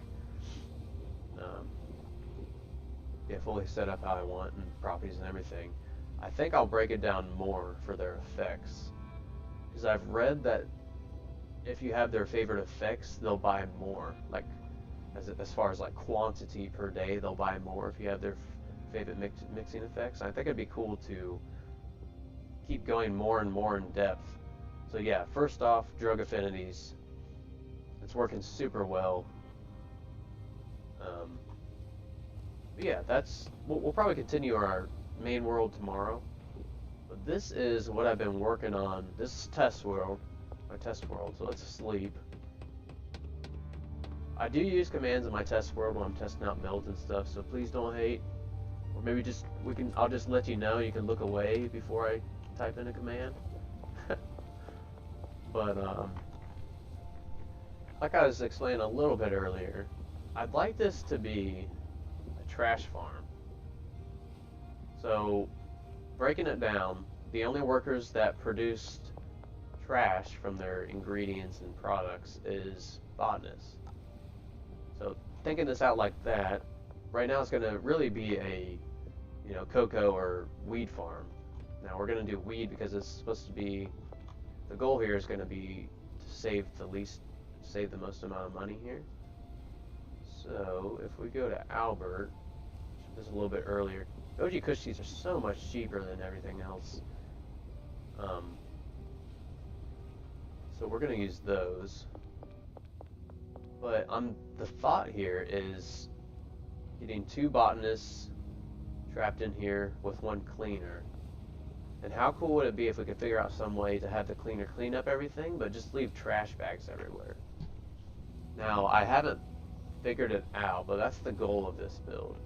yeah, fully set up how I want and properties and everything, I think I'll break it down more for their effects. Because I've read that if you have their favorite effects, they'll buy more. Like, as far as like quantity per day, they'll buy more if you have their favorite mixing effects. I think it'd be cool to keep going more and more in depth. So yeah, first off, drug affinities. It's working super well. But yeah, we'll probably continue our main world tomorrow. But this is what I've been working on. This is test world, my test world. So let's sleep. I do use commands in my test world when I'm testing out builds and stuff, so please don't hate. Or maybe I'll just let you know, you can look away before I type in a command. But, like I was explaining a little bit earlier, I'd like this to be a trash farm. So, breaking it down, the only workers that produced trash from their ingredients and products is botanists. So thinking this out like that, right now it's going to really be a, cocoa or weed farm. Now we're going to do weed because it's supposed to be, the goal here is going to be to save the most amount of money here. So if we go to Albert, just a little bit earlier, OG Kush seeds are so much cheaper than everything else. So we're going to use those. But the thought here is getting 2 botanists trapped in here with 1 cleaner. And how cool would it be if we could figure out some way to have the cleaner clean up everything, but just leave trash bags everywhere? Now, I haven't figured it out, but that's the goal of this build.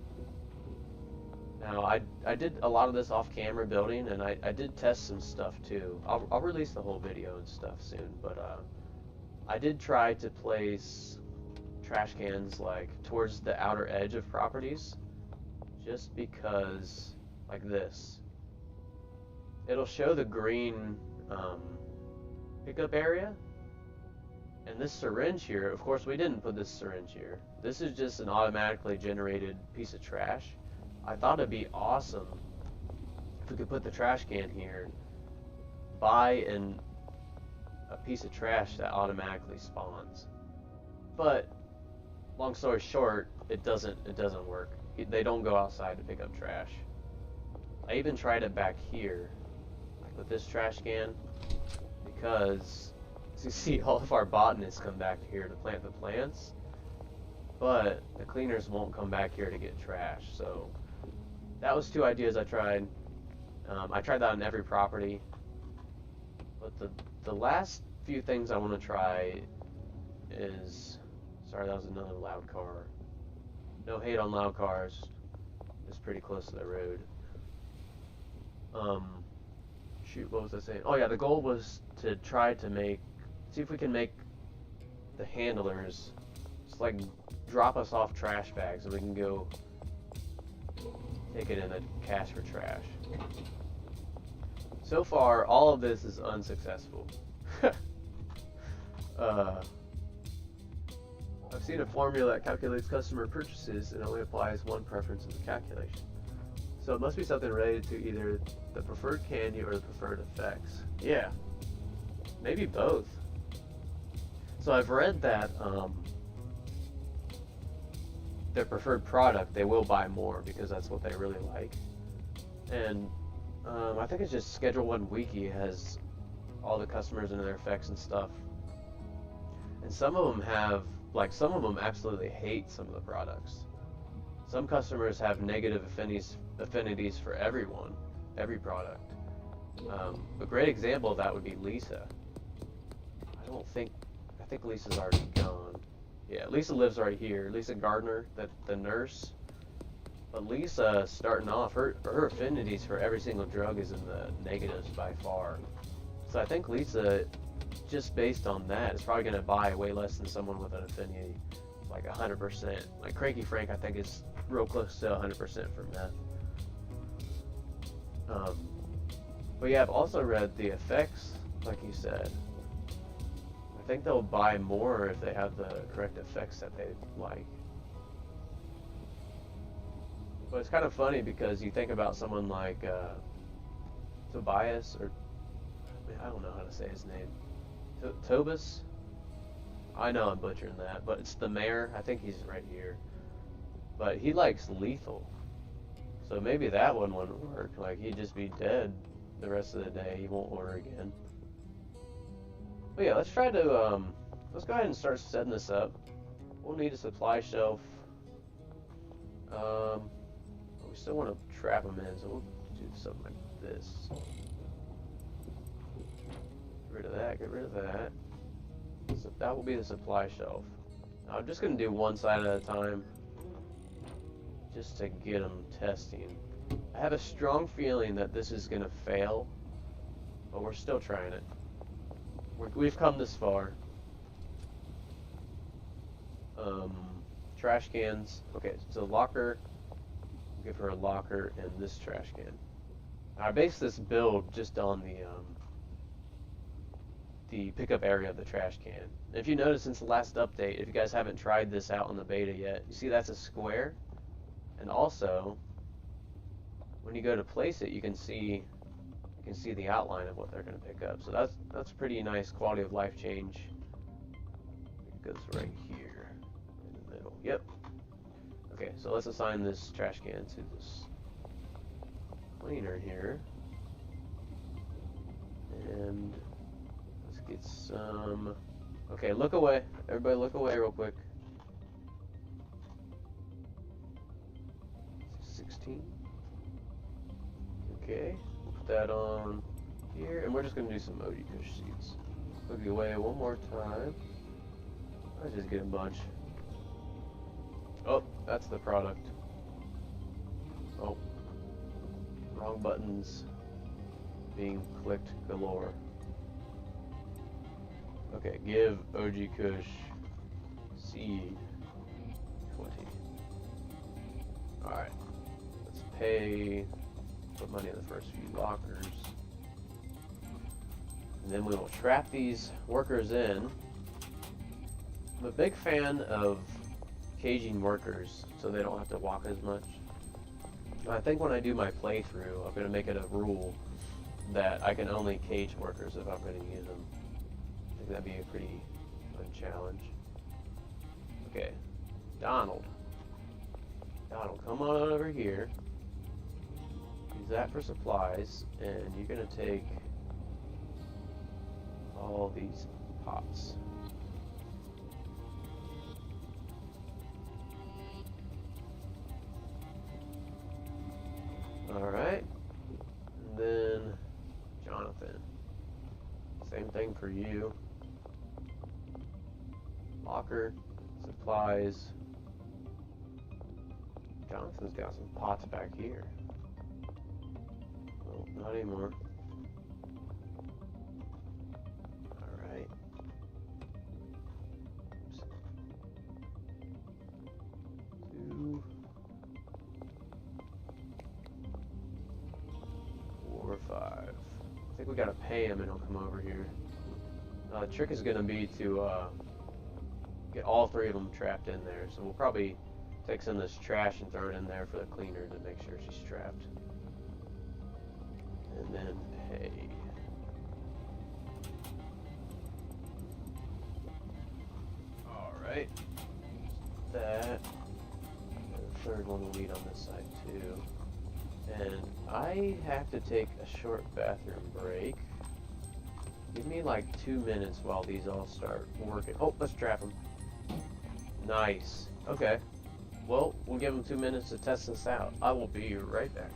Now, I did a lot of this off camera building, and I did test some stuff too. I'll release the whole video and stuff soon, but I did try to place trash cans like towards the outer edge of properties, just because, like this, it'll show the green pickup area. And this syringe here, of course we didn't put this syringe here. This is just an automatically generated piece of trash. I thought it'd be awesome if we could put the trash can here, buy a piece of trash that automatically spawns. But long story short, it doesn't work. They don't go outside to pick up trash. I even tried it back here with this trash can because, as you see, all of our botanists come back here to plant the plants, but the cleaners won't come back here to get trash. So that was 2 ideas I tried. I tried that on every property, but the last few things I want to try is, sorry, that was another loud car. No hate on loud cars. It's pretty close to the road. Shoot, what was I saying? Oh yeah, the goal was to try to see if we can make the handlers just like drop us off trash bags and we can go take it in the cash for trash. So far, all of this is unsuccessful. I've seen a formula that calculates customer purchases and only applies one preference in the calculation. So it must be something related to either the preferred candy or the preferred effects. Yeah, maybe both. So I've read that their preferred product, they will buy more because that's what they really like. And I think it's just Schedule 1 Wiki has all the customers and their effects and stuff. And some of them absolutely hate some of the products. Some customers have negative affinities for every product. A great example of that would be Lisa. I think Lisa's already gone. Yeah, Lisa lives right here. Lisa Gardner, the nurse. But Lisa, starting off, her affinities for every single drug is in the negatives by far. So I think Lisa, just based on that, is probably going to buy way less than someone with an affinity, like 100%. Like Cranky Frank, I think, is real close to 100% for meth. But yeah, I've also read the effects, like you said. I think they'll buy more if they have the correct effects that they like. But it's kind of funny because you think about someone like Tobias, or I don't know how to say his name. Tobus? I know I'm butchering that, but it's the mayor. I think he's right here. But he likes lethal. So maybe that one wouldn't work. Like, he'd just be dead the rest of the day. He won't order again. But yeah, let's try to, let's go ahead and start setting this up. We'll need a supply shelf. We still want to trap them in, so we'll do something like this. Get rid of that, get rid of that. So that will be the supply shelf. Now I'm just going to do one side at a time, just to get them testing. I have a strong feeling that this is going to fail, but we're still trying it. We've come this far. Trash cans. Okay, so locker. Give her a locker and this trash can. I based this build just on the pickup area of the trash can. And if you notice since the last update, if you guys haven't tried this out on the beta yet, you see that's a square. And also, when you go to place it, you can see the outline of what they're going to pick up. So that's pretty nice quality of life change. It goes right here in the middle. Yep. Okay, so let's assign this trash can to this cleaner here. And let's get some... Okay, look away. Everybody look away real quick. 16. Okay, put that on here, and we're just going to do some OG Kush seeds. Look away one more time. Let's just get a bunch. Oh, that's the product. Oh, wrong buttons being clicked galore. Okay, give OG Kush seed 20. Alright. pay, put money in the first few lockers. And then we will trap these workers in. I'm a big fan of caging workers so they don't have to walk as much. I think when I do my playthrough, I'm going to make it a rule that I can only cage workers if I'm going to use them. I think that'd be a pretty fun challenge. Okay, Donald. Donald, come on over here. Use that for supplies, and you're going to take all these pots. Alright, and then Jonathan, same thing for you. Locker, supplies. Jonathan's got some pots back here. Well, not anymore. Alright. 2, 4, 5. I think we gotta pay him and he'll come over here. The trick is gonna be to get all 3 of them trapped in there. So we'll probably take some of this trash and throw it in there for the cleaner to make sure she's trapped. And then pay. Alright. That. And the third one will lead on this side too. And I have to take a short bathroom break. Give me like 2 minutes while these all start working. Oh, let's trap them. Nice. Okay. Well, we'll give them 2 minutes to test this out. I will be right back.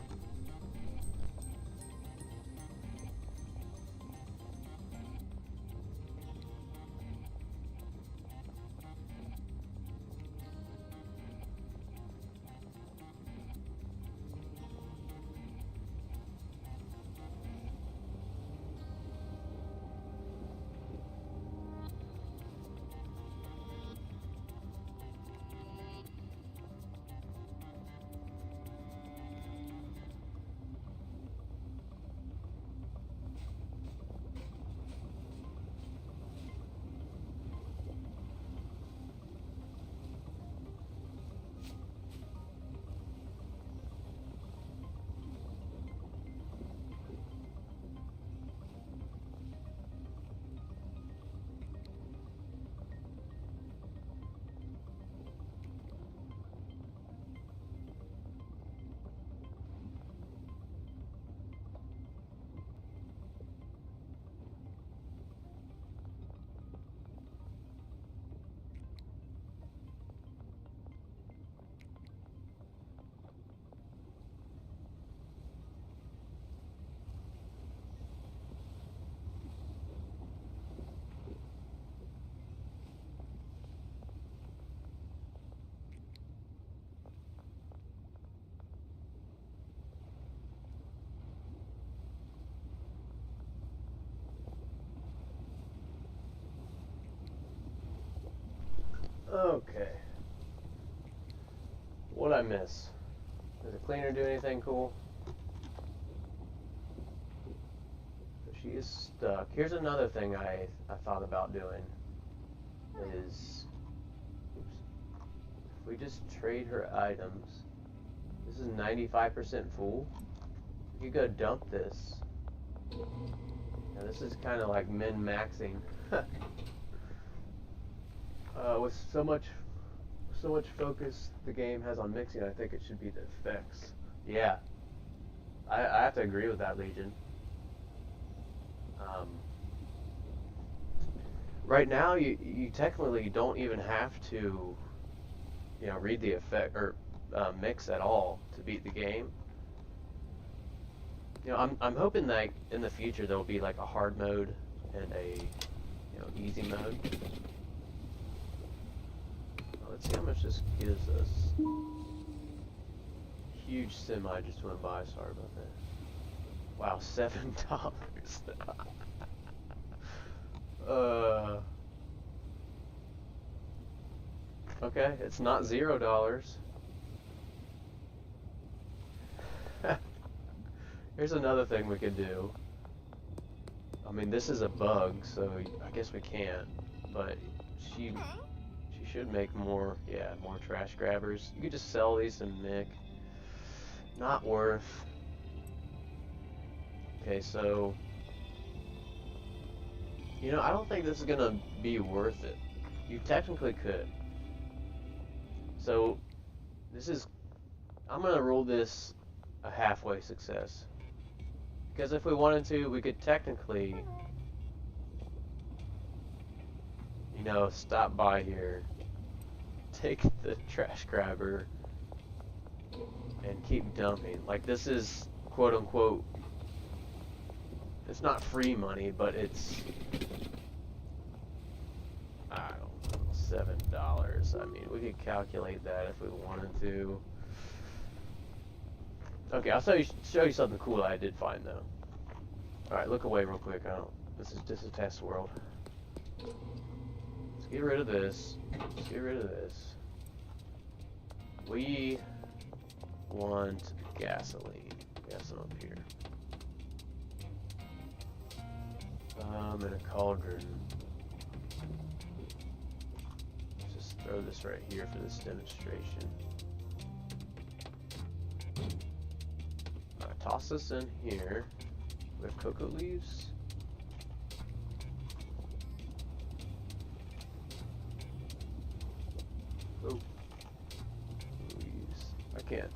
Okay. What'd I miss? Did the cleaner do anything cool? So she is stuck. Here's another thing I thought about doing is, oops, if we just trade her items, this is 95% full. You go dump this. Now this is kind of like min-maxing. With so much focus the game has on mixing, I think it should be the effects. Yeah, I have to agree with that, Legion. Right now, you technically don't even have to, read the effect or mix at all to beat the game. I'm hoping that in the future there'll be like a hard mode and a easy mode. Let's see how much this gives us. Huge semi just went by, sorry about that. Wow, $7. Okay, it's not $0. Here's another thing we could do. I mean, this is a bug, so I guess we can't. But she should make more, yeah, more trash grabbers. You could just sell these to Nick. Not worth. Okay, so you know, I don't think this is gonna be worth it. You technically could. So this is, I'm gonna rule this a halfway success. Because if we wanted to, we could technically, you know, stop by here, take the trash grabber, and keep dumping. Like, this is, quote unquote, it's not free money, but it's, I don't know, $7. I mean, we could calculate that if we wanted to. Okay, I'll show you something cool I did find though. All right, look away real quick. This is test world. Let's get rid of this. Let's get rid of this. We want gasoline. Got some up here. In a cauldron. Let's just throw this right here for this demonstration. Alright, toss this in here. We have cocoa leaves. Oh. Leaves. I can't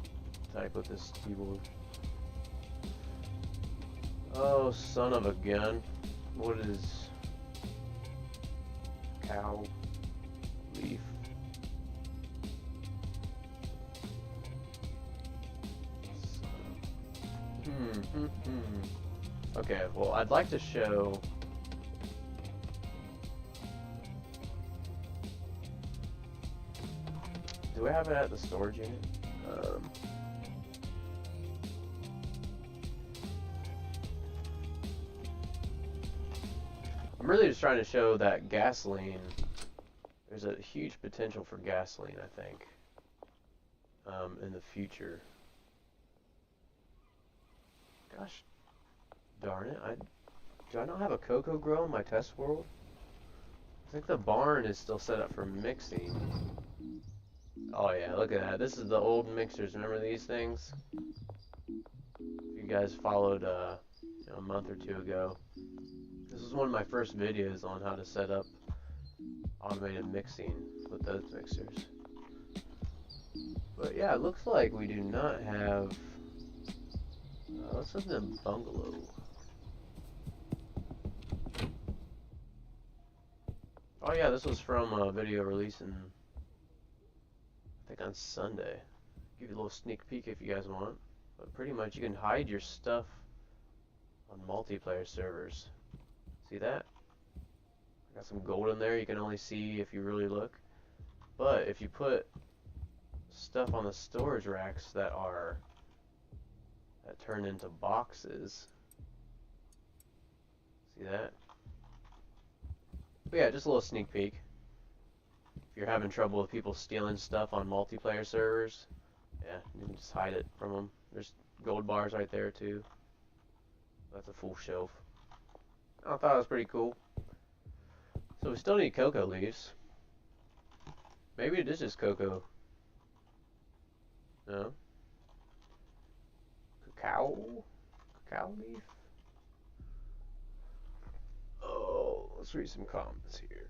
type with this keyboard. Oh, son of a gun. What is cow leaf? Okay, well, I'd like to show. Do we have it at the storage unit? I'm really just trying to show that gasoline, there's a huge potential for gasoline, I think, in the future. Gosh darn it, do I not have a cocoa grow in my test world? I think the barn is still set up for mixing. Oh yeah, look at that. This is the old mixers. Remember these things? If you guys followed you know, a month or two ago. This was one of my first videos on how to set up automated mixing with those mixers. But yeah, it looks like we do not have. Let's look at the bungalow. Oh yeah, this was from a video releasing, I think on Sunday. Give you a little sneak peek if you guys want. But pretty much you can hide your stuff on multiplayer servers. See that? Got some gold in there you can only see if you really look. But if you put stuff on the storage racks that turn into boxes. See that? But yeah, just a little sneak peek. If you're having trouble with people stealing stuff on multiplayer servers, yeah, you can just hide it from them. There's gold bars right there too. That's a full shelf. I thought it was pretty cool. So we still need cocoa leaves. Maybe it is just cocoa. No? Cacao? Cacao leaf? Oh, let's read some comments here.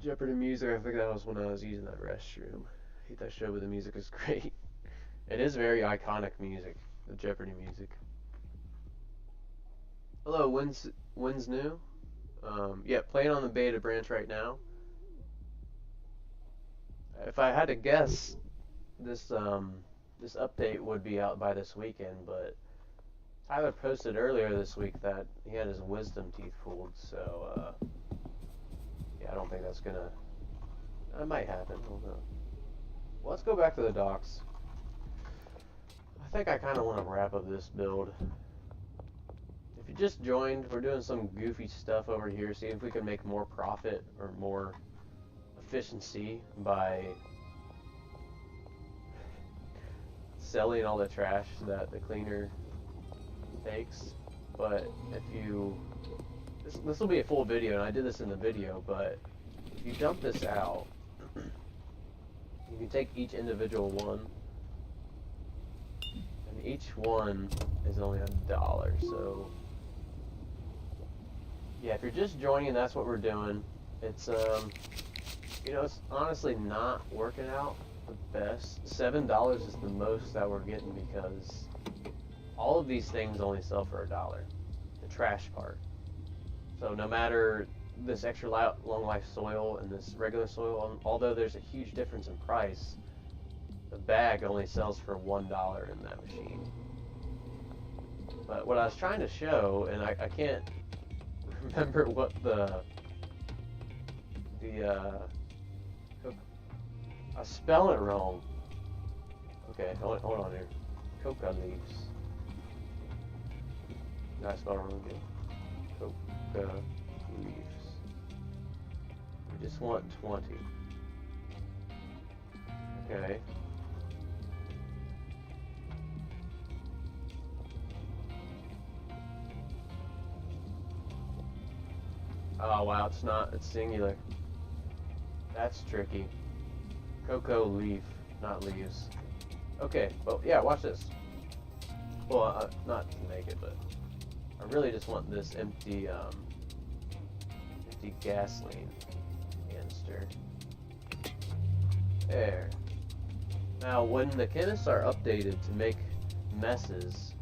Jeopardy music, I think that was when I was using that restroom. I hate that show, but the music is great. It is very iconic music, the Jeopardy music. Hello, when's new? Yeah, playing on the beta branch right now. If I had to guess, this update would be out by this weekend, but Tyler posted earlier this week that he had his wisdom teeth pulled, so yeah, I don't think that's gonna. That might happen. I don't know. Well, let's go back to the docks. I think I kind of want to wrap up this build. If you just joined, we're doing some goofy stuff over here, see if we can make more profit or more efficiency by selling all the trash that the cleaner takes, but if you, this will be a full video, and I did this in the video, but if you dump this out, you can take each individual one, and each one is only $1, so yeah, if you're just joining, that's what we're doing. It's you know, it's honestly not working out the best. $7 is the most that we're getting because all of these things only sell for $1, the trash part. So no matter this extra long life soil and this regular soil, although there's a huge difference in price, the bag only sells for $1 in that machine. But what I was trying to show, and I can't remember what I spell it wrong. Okay, hold on here. Coca leaves. Did I spell it wrong again? Coca leaves. We just want 20. Okay. Oh wow, it's not, it's singular. That's tricky. Cocoa leaf, not leaves. Okay, well, yeah, watch this. Well, not to make it, but I really just want this empty gasoline canister. There. Now, when the chemists are updated to make messes,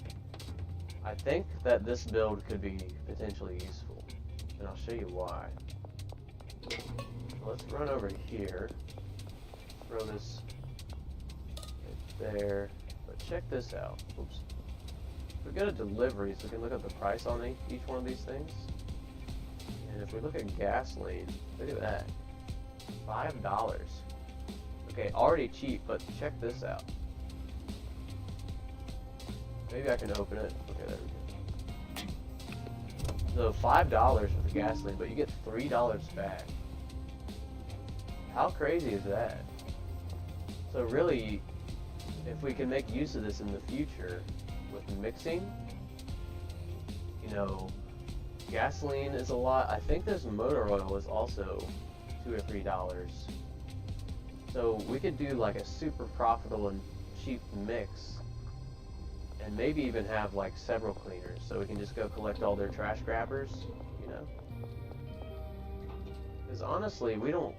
I think that this build could be potentially useful, and I'll show you why. Let's run over here. Throw this right there. But check this out. Oops. If we go to deliveries, we can look at the price on each one of these things. And if we look at gasoline, look at that. $5. Okay, already cheap, but check this out. Maybe I can open it. Okay, there we go. So $5 for the gasoline, but you get $3 back. How crazy is that? So really, if we can make use of this in the future with mixing, you know, gasoline is a lot. I think this motor oil is also $2 or $3. So we could do like a super profitable and cheap mix, and maybe even have like several cleaners, so we can just go collect all their trash grabbers, you know. Because honestly, we don't.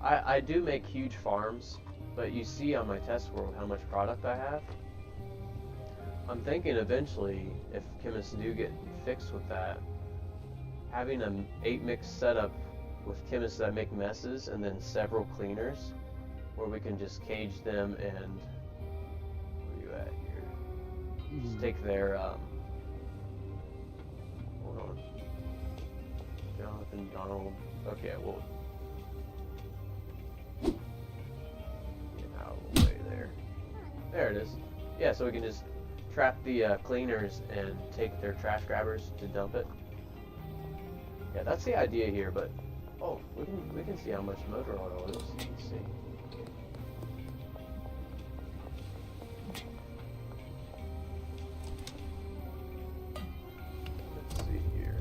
I do make huge farms, but you see on my test world how much product I have. I'm thinking eventually, if chemists do get fixed with that, having an 8-mix setup with chemists that make messes and then several cleaners, where we can just cage them and, where are you at here? Just take their, hold on. Jonathan Donald, okay, well, there it is. Yeah, so we can just trap the cleaners and take their trash grabbers to dump it. Yeah, that's the idea here, but oh, we can see how much motor oil is. Let's see. Let's see here.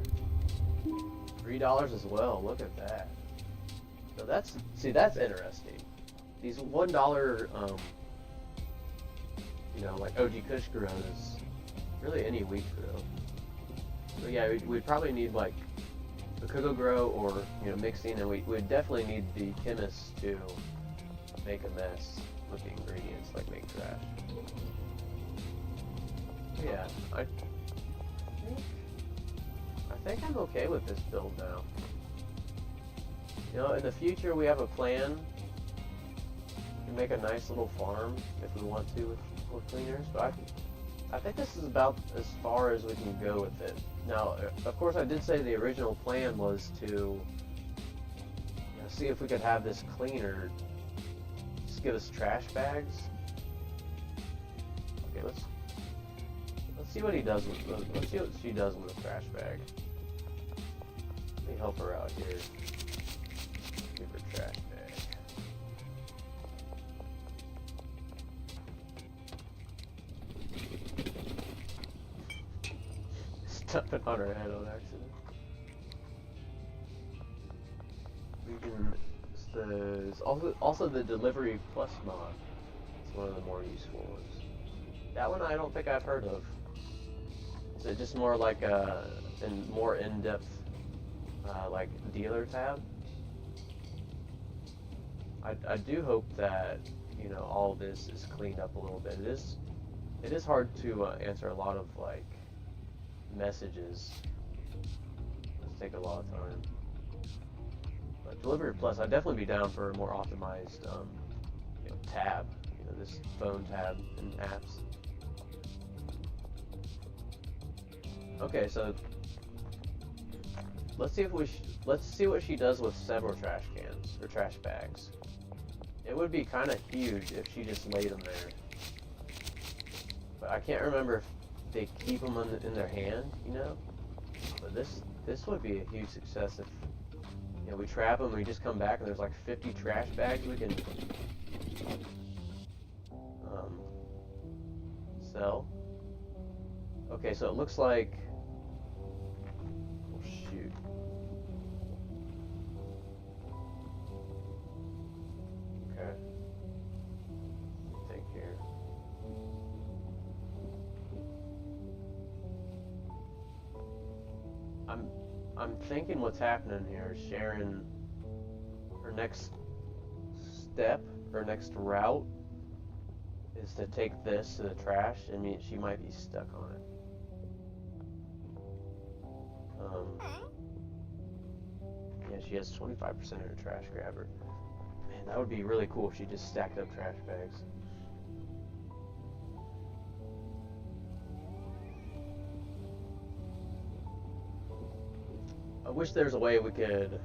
$3 as well. Look at that. So that's interesting. These $1 you know, like OG Kush grows, really any wheat grow. So yeah, we'd probably need like the cocoa grow or, you know, mixing, and we'd definitely need the chemists to make a mess with the ingredients, like make trash. Yeah, I think I'm okay with this build now. You know, in the future we have a plan to make a nice little farm if we want to with cleaners, but I think this is about as far as we can go with it. Now, of course, I did say the original plan was to, you know, see if we could have this cleaner just give us trash bags. Okay, let's see what he does with. Let's see what she does with a trash bag. Let me help her out here. Give her trash bag. on her head on accident. We can. There's also the Delivery Plus mod. It's one of the more useful ones. That one I don't think I've heard of. Is it just more like a more in-depth like dealer tab? I do hope that, you know, all this is cleaned up a little bit. It is hard to answer a lot of like messages. It's take a lot of time. But Delivery Plus, I'd definitely be down for a more optimized you know, tab. You know, this phone tab and apps. Okay, so let's see what she does with several trash cans or trash bags. It would be kind of huge if she just laid them there. But I can't remember if they keep them in their hand, you know. But this would be a huge success if, you know, we trap them, we just come back and there's like 50 trash bags we can sell. Okay, so it looks like, oh shoot. Okay. Think here. I'm thinking what's happening here is Sharon, her next step, her next route is to take this to the trash. I mean, she might be stuck on it. Yeah, she has 25% of her trash grabber. Man, that would be really cool if she just stacked up trash bags. I wish there was a way we could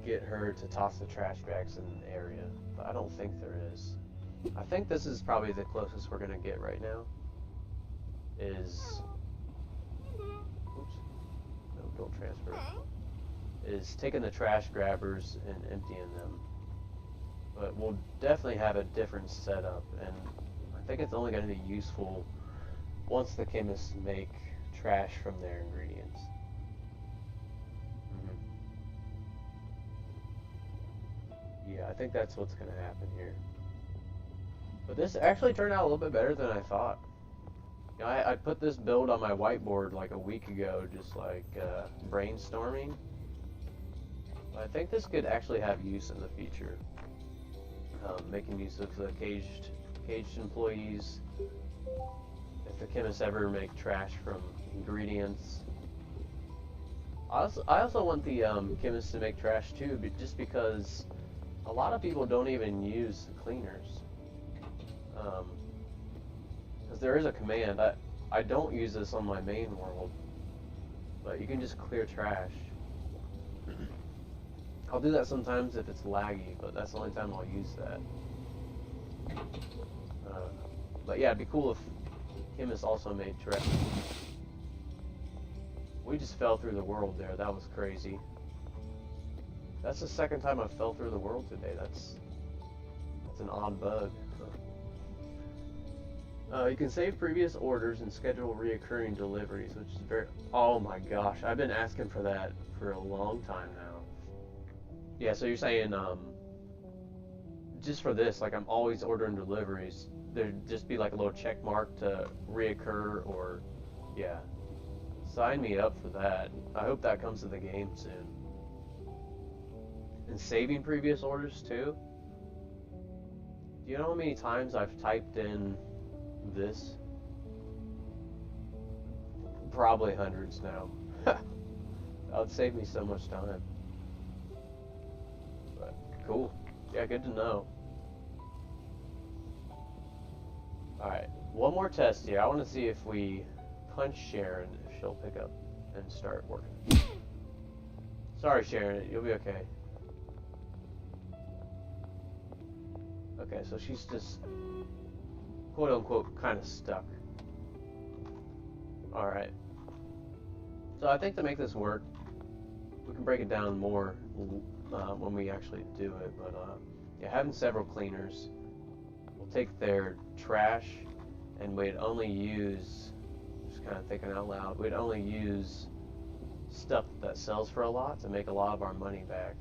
get her to toss the trash bags in the area, but I don't think there is. I think this is probably the closest we're gonna get right now. Is, oops, no, don't transfer. Is taking the trash grabbers and emptying them. But we'll definitely have a different setup, and I think it's only going to be useful once the chemists make trash from their ingredients. Yeah, I think that's what's going to happen here. But this actually turned out a little bit better than I thought. You know, I put this build on my whiteboard like a week ago, just like brainstorming. I think this could actually have use in the future. Making use of the caged employees. If the chemists ever make trash from ingredients. I also want the chemists to make trash too, but just because a lot of people don't even use the cleaners. Because there is a command. I don't use this on my main world, but you can just clear trash. I'll do that sometimes if it's laggy, but that's the only time I'll use that. But yeah, it'd be cool if chemists also made trash. We just fell through the world there. That was crazy. That's the second time I fell through the world today. That's an odd bug. You can save previous orders and schedule reoccurring deliveries, which is very... Oh my gosh, I've been asking for that for a long time now. Yeah, so you're saying, just for this, like I'm always ordering deliveries, there'd just be like a little check mark to reoccur, or, yeah. Sign me up for that. I hope that comes to the game soon. And saving previous orders too. Do you know how many times I've typed in this? Probably hundreds now. That would save me so much time. But cool. Yeah, good to know. Alright, one more test here. I want to see if we punch Sharon, if she'll pick up and start working. Sorry, Sharon, you'll be okay. Okay, so she's just quote unquote kind of stuck. Alright. So I think to make this work, we can break it down more when we actually do it. But yeah, having several cleaners, we'll take their trash and we'd only use, just kind of thinking out loud, we'd only use stuff that sells for a lot to make a lot of our money back.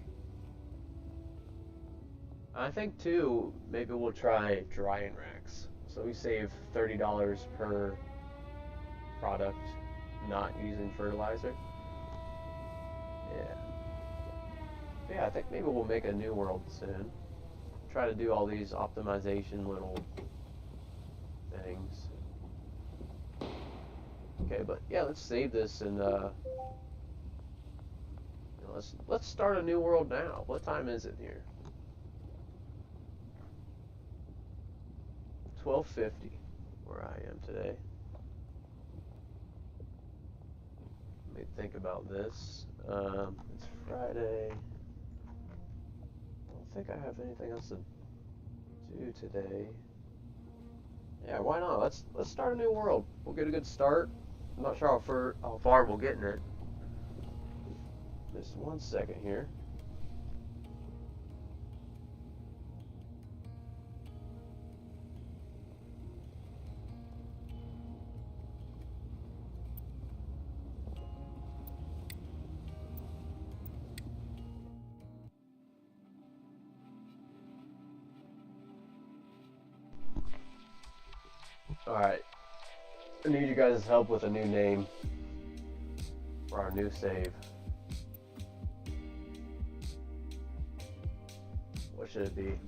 I think too, maybe we'll try drying racks. So we save $30 per product not using fertilizer. Yeah, I think maybe we'll make a new world soon. Try to do all these optimization little things. Okay, but yeah, let's save this and let's start a new world now. What time is it here? 12:50 where I am today. Let me think about this. It's Friday. I don't think I have anything else to do today. Yeah, why not? Let's start a new world. We'll get a good start. I'm not sure how far we'll get in it. Just 1 second here. Alright. I need you guys' help with a new name for our new save. What should it be?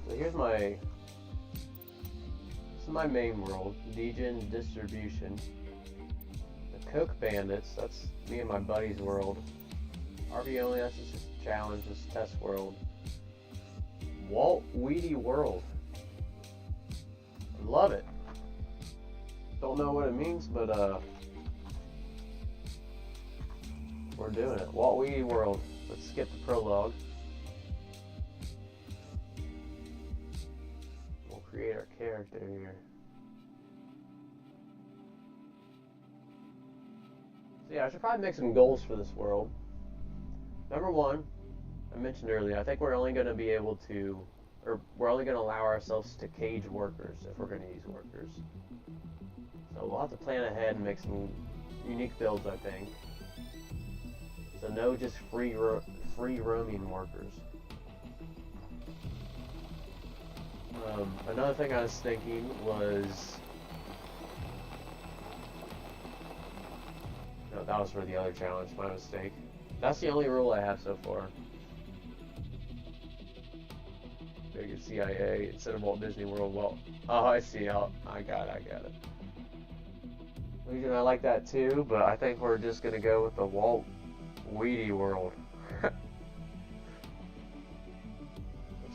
So here's this is my main world, Degen Distribution. The Coke Bandits, that's me and my buddy's world. RV Only, that's just a challenge, this test world. Walt Weedy World. I love it. Don't know what it means, but we're doing it. Walt Weedy World. Let's skip the prologue. We'll create our character here. So yeah, I should probably make some goals for this world. Number one, I mentioned earlier, I think we're only going to be able to, or we're only going to allow ourselves to cage workers if we're going to use workers. So we'll have to plan ahead and make some unique builds, I think. So no just free roaming workers. Another thing I was thinking was, no, that was for the other challenge, my mistake. That's the only rule I have so far. Big CIA instead of Walt Disney World. Well, oh, I see. I got it. Legion, I like that too, but I think we're just gonna go with the Walt Weedy World. Let's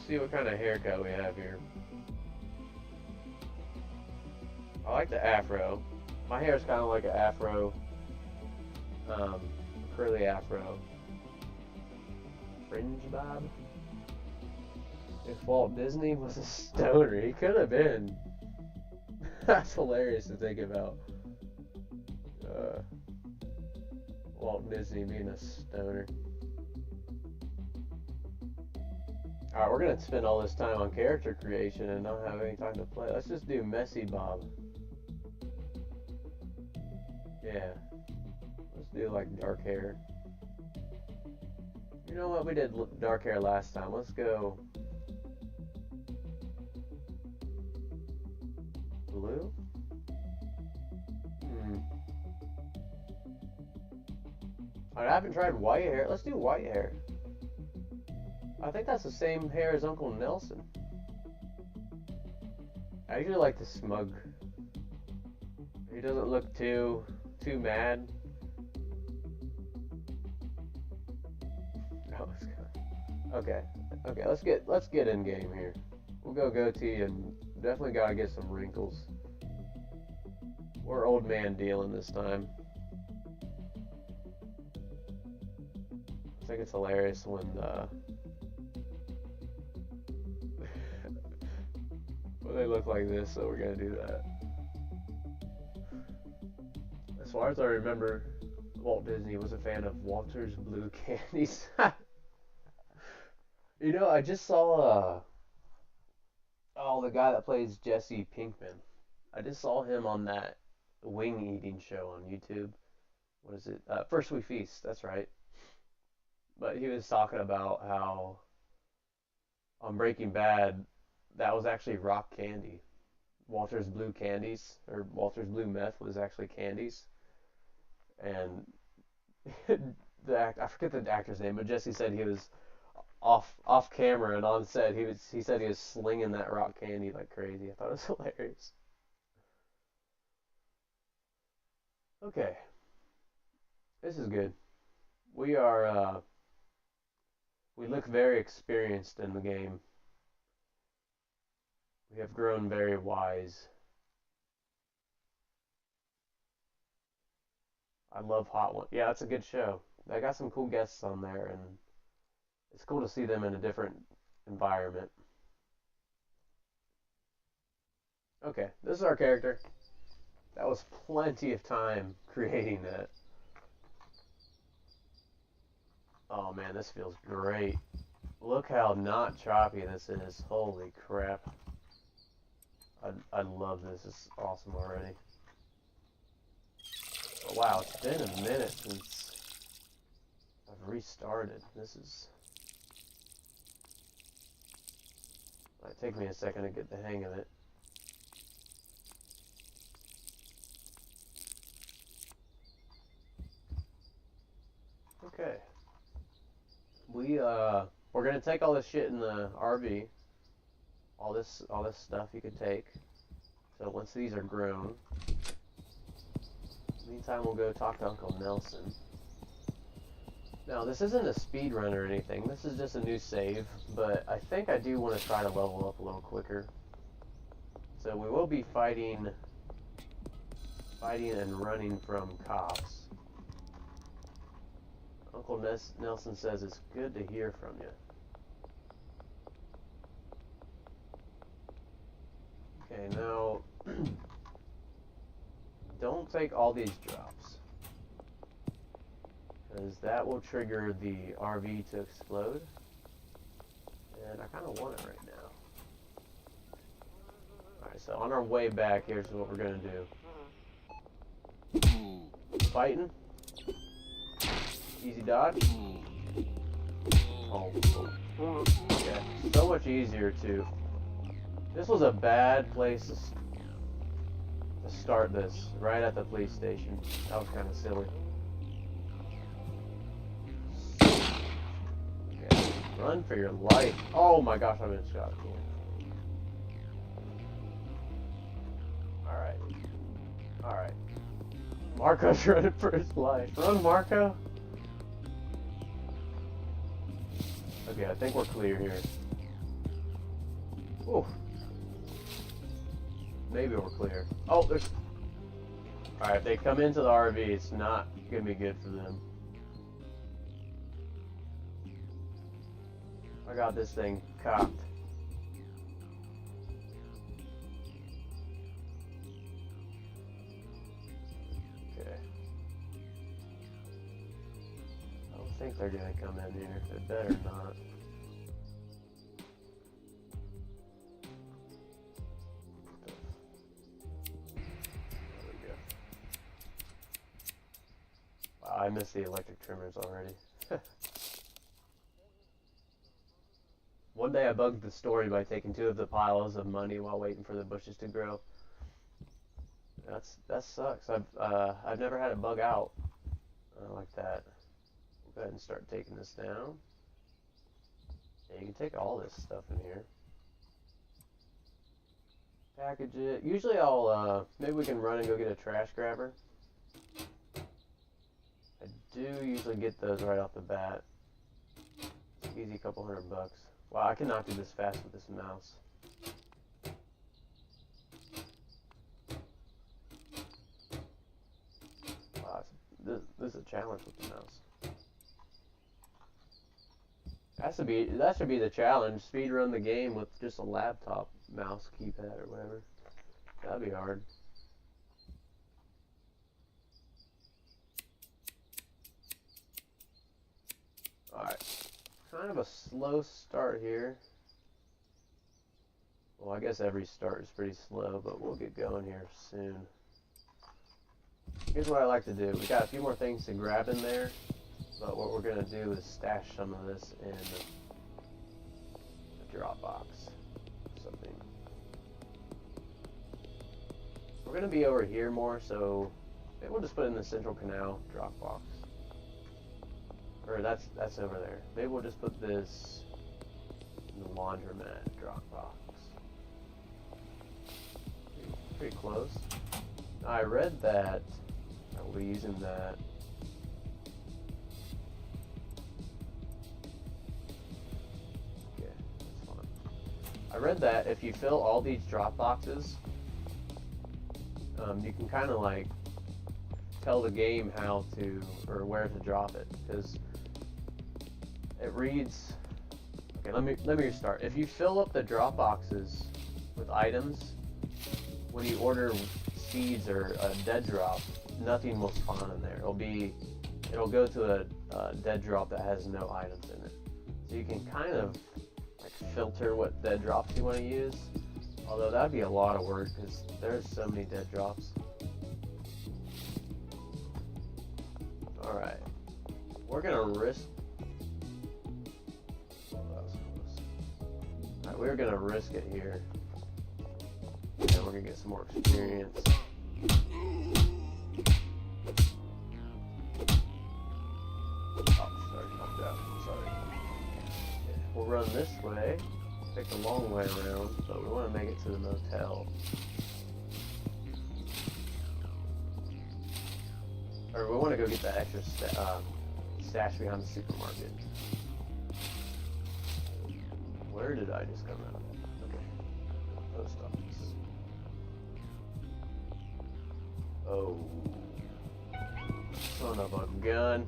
see what kind of haircut we have here. I like the afro. My hair is kind of like an afro. Curly afro. Fringe bob. If Walt Disney was a stoner, he could have been. That's hilarious to think about. Walt Disney being a stoner. Alright, we're gonna spend all this time on character creation and not have any time to play. Let's just do Messy Bob. Yeah. Let's do like dark hair. You know what? We did dark hair last time. Let's go blue? I haven't tried white hair. Let's do white hair. I think that's the same hair as Uncle Nelson. I usually like the smug. He doesn't look too mad. Oh, it's good. Okay. Let's get in game here. We'll go goatee and definitely gotta get some wrinkles. We're old man dealing this time. I think it's hilarious when when they look like this, so we're gonna do that. As far as I remember, Walt Disney was a fan of Walter's Blue Candies. You know, I just saw the guy that plays Jesse Pinkman. I just saw him on that wing eating show on YouTube. What is it? First We Feast. That's right. But he was talking about how on Breaking Bad, that was actually rock candy. Walter's Blue Candies, or Walter's Blue Meth was actually candies. And I forget the actor's name, but Jesse said he was off camera and on set. He said he was slinging that rock candy like crazy. I thought it was hilarious. Okay, this is good. We are we look very experienced in the game. We have grown very wise. I love Hot One. Yeah, it's a good show. They got some cool guests on there, and it's cool to see them in a different environment. Okay, this is our character. That was plenty of time creating that. Oh man, this feels great. Look how not choppy this is. Holy crap. I love this. It's awesome already. Oh, wow, it's been a minute since I've restarted. This is... Might take me a second to get the hang of it. Okay. We're gonna take all this shit in the RV. All this stuff you can take. So once these are grown, meantime we'll go talk to Uncle Nelson. Now this isn't a speed run or anything. This is just a new save, but I think I do want to try to level up a little quicker. So we will be fighting and running from cops. Uncle Nelson says it's good to hear from you. Okay, now don't take all these drops, because that will trigger the RV to explode, and I kind of want it right now. Alright, so on our way back, here's what we're going to do. Fighting. Easy dodge. Oh. Okay, so much easier too. This was a bad place to start this, right at the police station. That was kind of silly. Okay, run for your life. Oh my gosh, I've been shot. Alright. Alright. Marco's running for his life. Run, Marco! Okay, I think we're clear here. Ooh. Maybe we're clear. Oh, there's... Alright, if they come into the RV, it's not gonna be good for them. I got this thing cocked. Okay. I don't think they're gonna come in here. They better not. I missed the electric trimmers already. One day I bugged the story by taking 2 of the piles of money while waiting for the bushes to grow. That sucks. I've never had it bug out like that. Go ahead and start taking this down. Yeah, you can take all this stuff in here. Package it. Usually I'll maybe we can run and go get a trash grabber. I do usually get those right off the bat. Easy couple $100. Wow, I cannot do this fast with this mouse. Wow, this is a challenge with the mouse. That should be the challenge. Speed run the game with just a laptop mouse keypad or whatever. That'd be hard. Alright. Kind of a slow start here. Well, I guess every start is pretty slow, but we'll get going here soon. Here's what I like to do. We got a few more things to grab in there, but what we're going to do is stash some of this in the drop box. Something. We're going to be over here more, so maybe we'll just put it in the central canal drop box. Or that's over there. Maybe we'll just put this in the laundromat drop box. Pretty close. I read that I will be using that. Okay, that's fine. I read that if you fill all these drop boxes, you can kind of like tell the game how to or where to drop it, because it reads. Okay, let me restart. If you fill up the drop boxes with items, when you order seeds or a dead drop, nothing will spawn in there. It'll go to a dead drop that has no items in it. So you can kind of like filter what dead drops you want to use. Although that'd be a lot of work because there's so many dead drops. All right, we're gonna risk. Oh, that was close. All right, we're gonna risk it here. And we're gonna get some more experience. Oh, sorry, knocked out. Sorry. Yeah, we'll run this way. Take the long way around, but we want to make it to the motel. Or we want to go get that extra stash behind the supermarket. Where did I just come out? Okay. Post office. Oh. Son of a gun.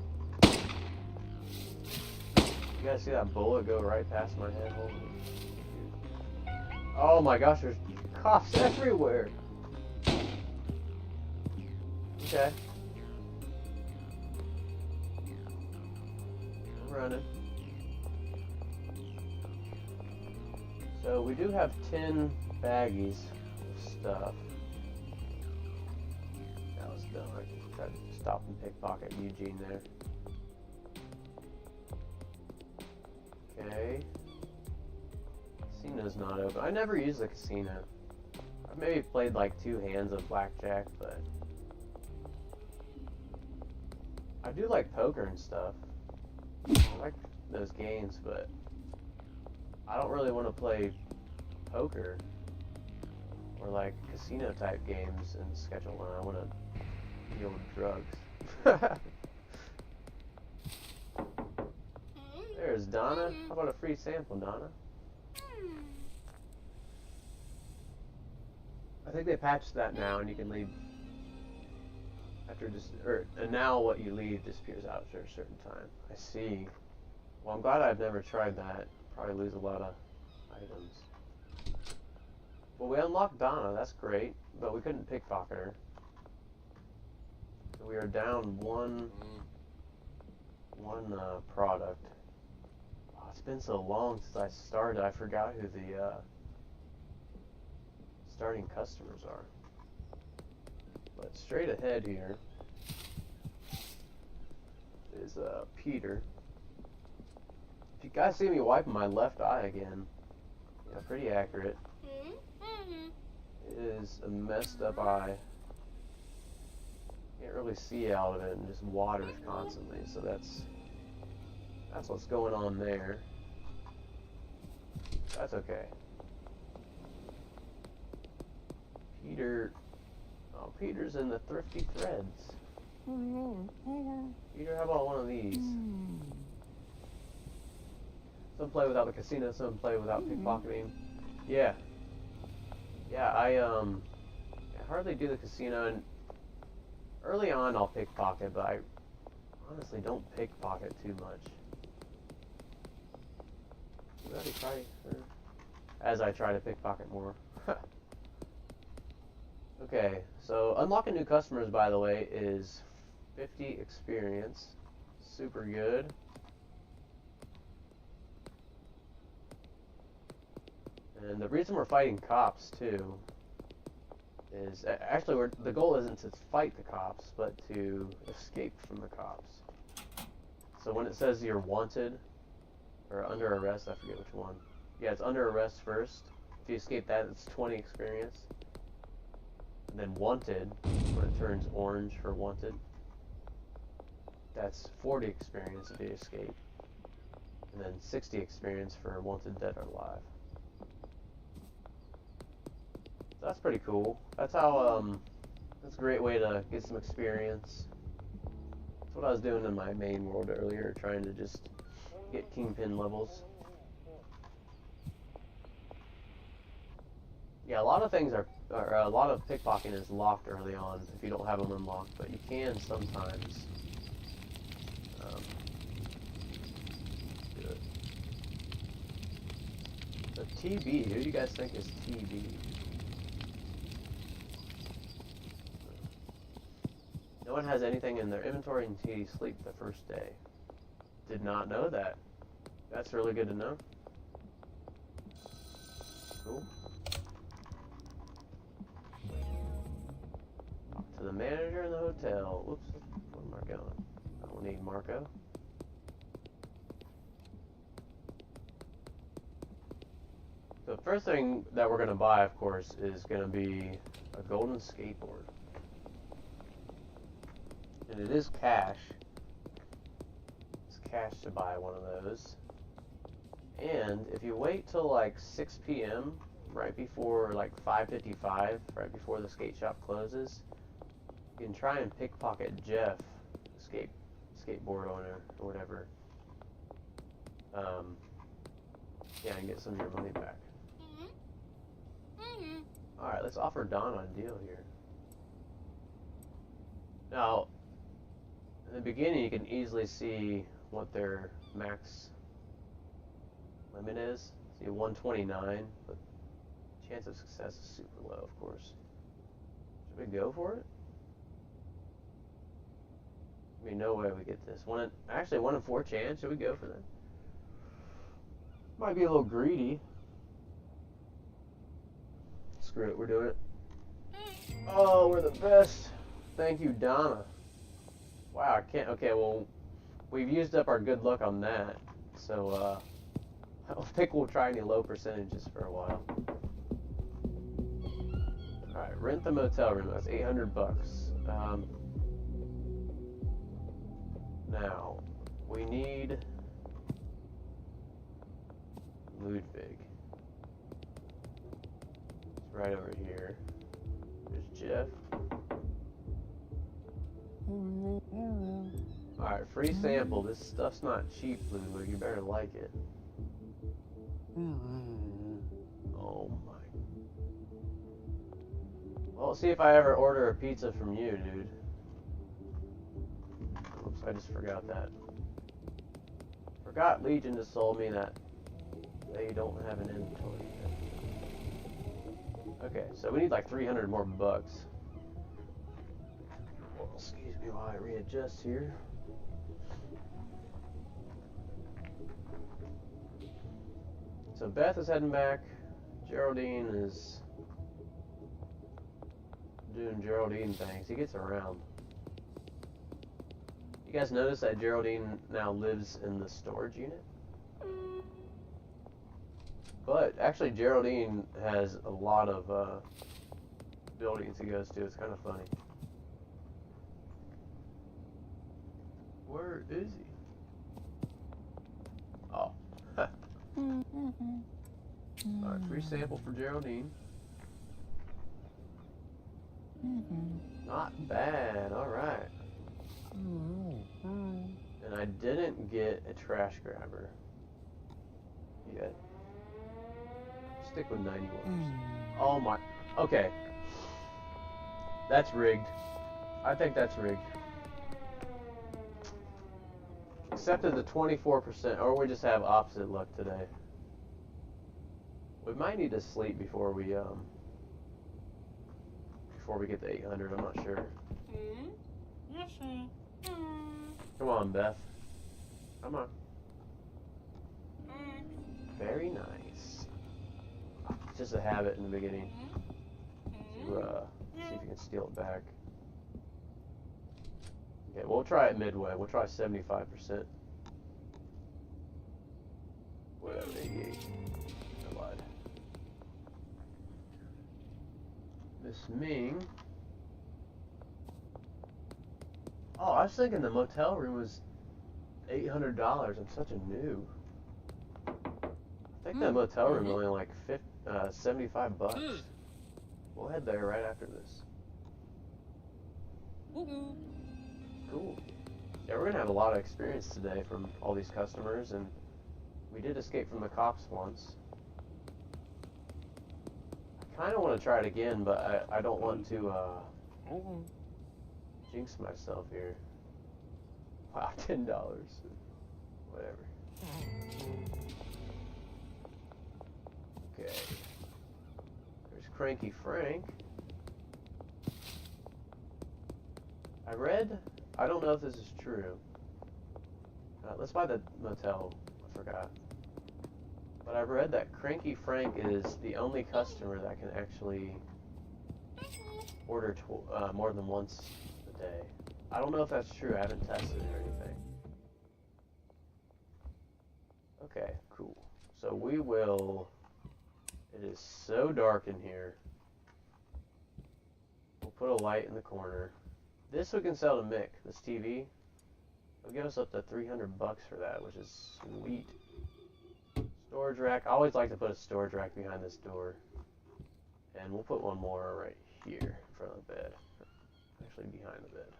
You guys see that bullet go right past my head? Holy shit. Oh my gosh, there's cops everywhere. Okay. I'm running. So we do have 10 baggies of stuff. That was dumb. I tried to stop and pickpocket Eugene there. Okay. Casino's not open. I never used the casino. I've maybe played like 2 hands of blackjack, but I do like poker and stuff. I like those games, but I don't really want to play poker or like casino type games in Schedule 1. I want to deal with drugs. There's Donna. How about a free sample, Donna? I think they patched that now, and you can leave after and now what you leave disappears after a certain time. I see. Well, I'm glad I've never tried that. Probably lose a lot of items. Well, we unlocked Donna. That's great, but we couldn't pickpocket her. So we are down one product. Oh, it's been so long since I started. I forgot who the starting customers are. But straight ahead here is Peter. If you guys see me wiping my left eye again, yeah, pretty accurate. It is a messed up eye. Can't really see out of it and just waters constantly, so that's what's going on there. That's okay. Peter's in the Thrifty Threads. Peter, how about one of these? Some play without the casino, some play without pickpocketing. Yeah. Yeah, I hardly do the casino, and early on I'll pickpocket, but I honestly don't pickpocket too much. As I try to pickpocket more. Okay, so unlocking new customers, by the way, is 50 experience. Super good. And the reason we're fighting cops too is actually the goal isn't to fight the cops, but to escape from the cops. So when it says you're wanted or under arrest, I forget which one. Yeah, it's under arrest first. If you escape that, it's 20 experience. And then wanted, when it turns orange for wanted, that's 40 experience if you escape. And then 60 experience for wanted dead or alive. So that's pretty cool. That's how, that's a great way to get some experience. That's what I was doing in my main world earlier, trying to just get kingpin levels. Yeah, a lot of things are a lot of pickpocketing is locked early on if you don't have them unlocked, but you can sometimes do it. So TB, who do you guys think is TB? No one has anything in their inventory until you sleep the first day. Did not know that. That's really good to know. Cool. Talk to the manager in the hotel. Whoops, where am I going? I don't need Marco. The first thing that we're going to buy, of course, is going to be a golden skateboard. And it is cash. It's cash to buy one of those. And if you wait till like 6 p.m., right before like 5:55, right before the skate shop closes, you can try and pickpocket Jeff, the skateboard owner or whatever. Yeah, and get some of your money back. Alright, let's offer Donna a deal here. Now, in the beginning, you can easily see what their max limit is. See, 129, but chance of success is super low, of course. Should we go for it? I mean, no way we get this. Actually, 1 in 4 chance. Should we go for that? Might be a little greedy. Screw it, we're doing it. Oh, we're the best. Thank you, Donna. Wow, I can't. Okay, well, we've used up our good luck on that. So, I don't think we'll try any low percentages for a while. Alright, rent the motel room. That's $800. Now, we need Ludwig. It's right over here. There's Jeff. Alright, free sample. This stuff's not cheap, Ludwig. You better like it. Oh my. Well, see if I ever order a pizza from you, dude. Oops, I just forgot that. Forgot Legion just told me that they don't have an inventory yet. Okay, so we need like 300 more bucks. Well, excuse me while I readjust here. So Beth is heading back. Geraldine is doing Geraldine things. He gets around. You guys notice that Geraldine now lives in the storage unit? But actually Geraldine has a lot of buildings he goes to. It's kind of funny. Where is he? Oh. Alright, free sample for Geraldine. Not bad, alright. And I didn't get a trash grabber yet. Stick with 91. Oh my, okay. That's rigged. I think that's rigged. Accepted the 24%, or we just have opposite luck today. We might need to sleep before we get the 800. I'm not sure. Come on, Beth. Come on. Very nice. It's just a habit in the beginning to see if you can steal it back. Okay, we'll try it midway. We'll try 75%. Whatever, 88. I lied. Miss Ming. Oh, I was thinking the motel room was $800. I'm such a noob. I think that motel room is only like 75 bucks. We'll head there right after this. Cool. Yeah, we're gonna have a lot of experience today from all these customers, and we did escape from the cops once. I kind of want to try it again, but I don't want to jinx myself here. Wow, $10. Whatever. Okay. There's Cranky Frank. I don't know if this is true. Let's buy the motel. I forgot. But I read that Cranky Frank is the only customer that can actually order more than once a day. I don't know if that's true. I haven't tested it or anything. Okay, cool. So we will... It is so dark in here. We'll put a light in the corner. This we can sell to Mick, this TV. It'll give us up to 300 bucks for that, which is sweet. Storage rack. I always like to put a storage rack behind this door. And we'll put one more right here in front of the bed. Actually behind the bed.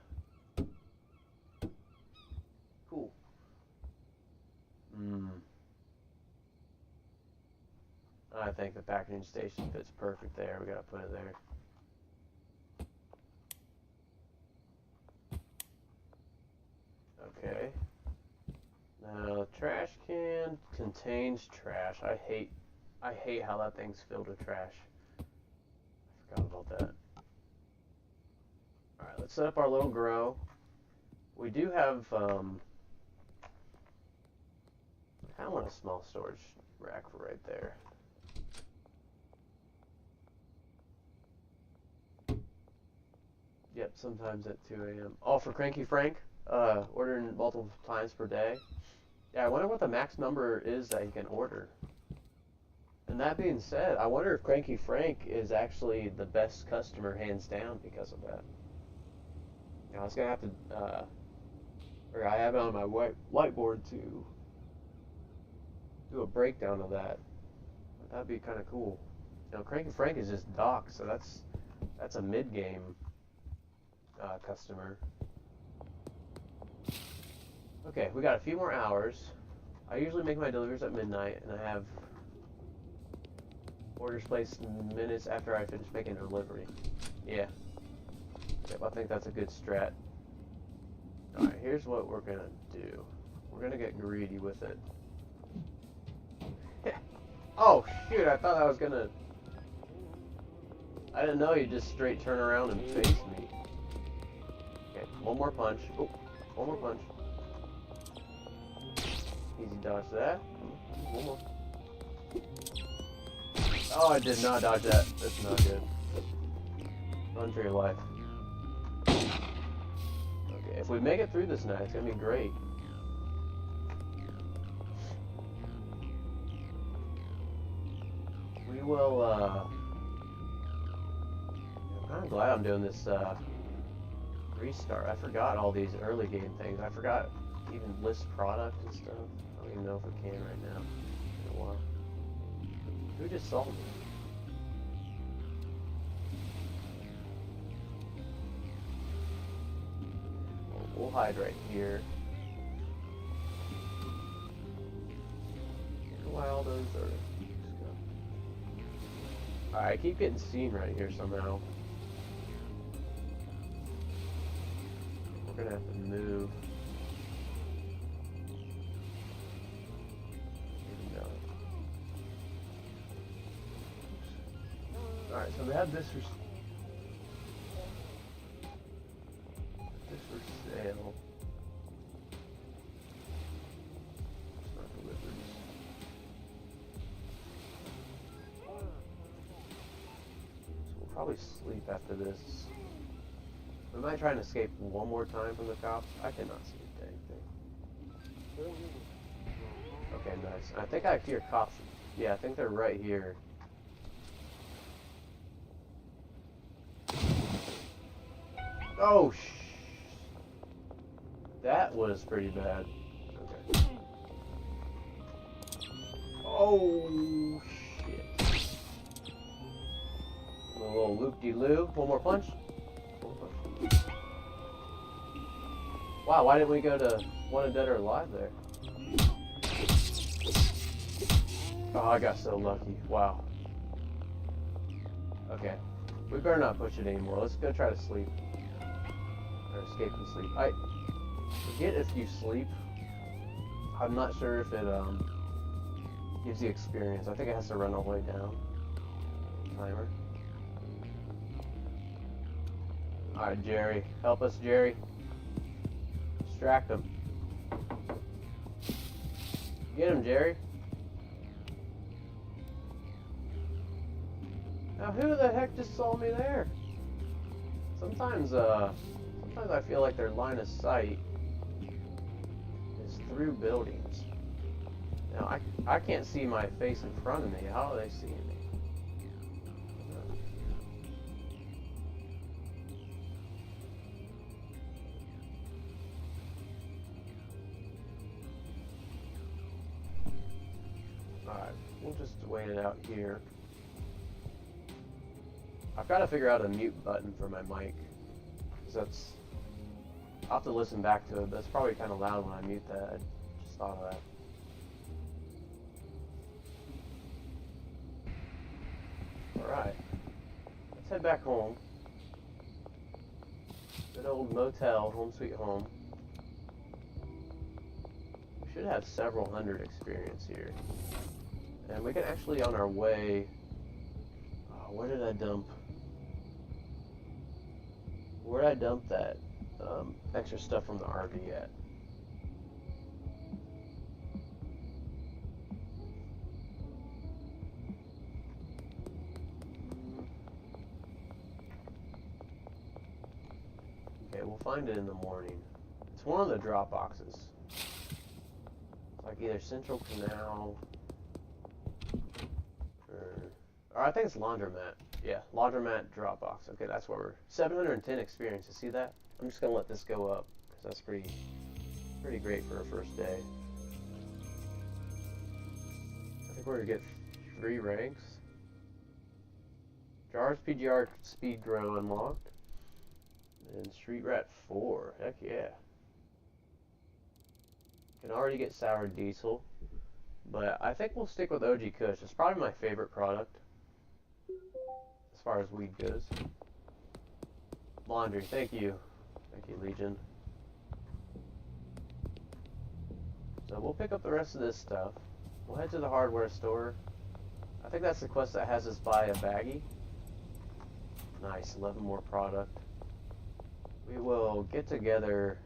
Cool. I think the packaging station fits perfect there. We gotta put it there. Okay. Now, the trash can contains trash. I hate how that thing's filled with trash. I forgot about that. Alright, let's set up our little grow. We do have, I kinda want a small storage rack for right there. Yep, sometimes at 2 a.m. Oh, for Cranky Frank? Ordering multiple times per day. Yeah, I wonder what the max number is that you can order. And that being said, I wonder if Cranky Frank is actually the best customer hands down because of that. Now, I was gonna have to, or I have it on my whiteboard to do a breakdown of that. But that'd be kind of cool. You know, Cranky Frank is just Doc, so that's a mid-game customer. Okay, we got a few more hours. I usually make my deliveries at midnight, and I have orders placed minutes after I finish making a delivery. Yeah. Yep, I think that's a good strat. Alright, here's what we're gonna do. We're gonna get greedy with it. Oh, shoot, I thought I was gonna... I didn't know you'd just straight turn around and face me. Okay, one more punch. Oh, one more punch. Easy dodge that. One more. Oh, I did not dodge that. That's not good. Run for your life. Okay, if we make it through this night, it's gonna be great. We will, I'm kind of glad I'm doing this, restart. I forgot all these early game things. I forgot even list product and stuff. I don't even know if we can right now. In a while. Who just saw me? We'll hide right here. Why all those are... Alright, I keep getting seen right here somehow. We're gonna have to move. Alright, so we have this for sale. It's not deliveries. Probably sleep after this. Am I trying to escape one more time from the cops? I cannot see a dang thing. Okay, nice. I think I hear cops. Yeah, I think they're right here. Oh, that was pretty bad. Okay. Oh, shit. A little loop-de-loo. One more punch. Wow, why didn't we go to Wanted Dead or Alive there? Oh, I got so lucky. Wow. Okay. We better not push it anymore. Let's go try to sleep. Or escape and sleep. I forget if you sleep. I'm not sure if it gives you experience. I think it has to run all the way down. Timer. Alright, Jerry. Help us, Jerry. Distract him. Get him, Jerry. Now, who the heck just saw me there? Sometimes I feel like their line of sight is through buildings. Now, I can't see my face in front of me. How are they seeing me? Alright, we'll just wait it out here. I've got to figure out a mute button for my mic. Because I'll have to listen back to it, but it's probably kind of loud when I mute that. I just thought of that. Alright. Let's head back home. Good old motel, home sweet home. We should have several hundred experience here. And we can actually, on our way... Oh, where did I dump? Where did I dump that extra stuff from the RV at? Okay, we'll find it in the morning. It's one of the drop boxes. It's like either Central Canal or I think it's Laundromat. Yeah, Laundromat Dropbox. Okay, that's where we're 710 experience. You see that? I'm just gonna let this go up because that's pretty great for a first day. I think we're gonna get 3 ranks. Jars PGR Speed Grow unlocked. And Street Rat 4. Heck yeah. Can already get Sour Diesel. But I think we'll stick with OG Kush. It's probably my favorite product. As far as weed goes. Laundry, thank you. Thank you, Legion. So we'll pick up the rest of this stuff. We'll head to the hardware store. I think that's the quest that has us buy a baggie. Nice, 11 more product. We will get together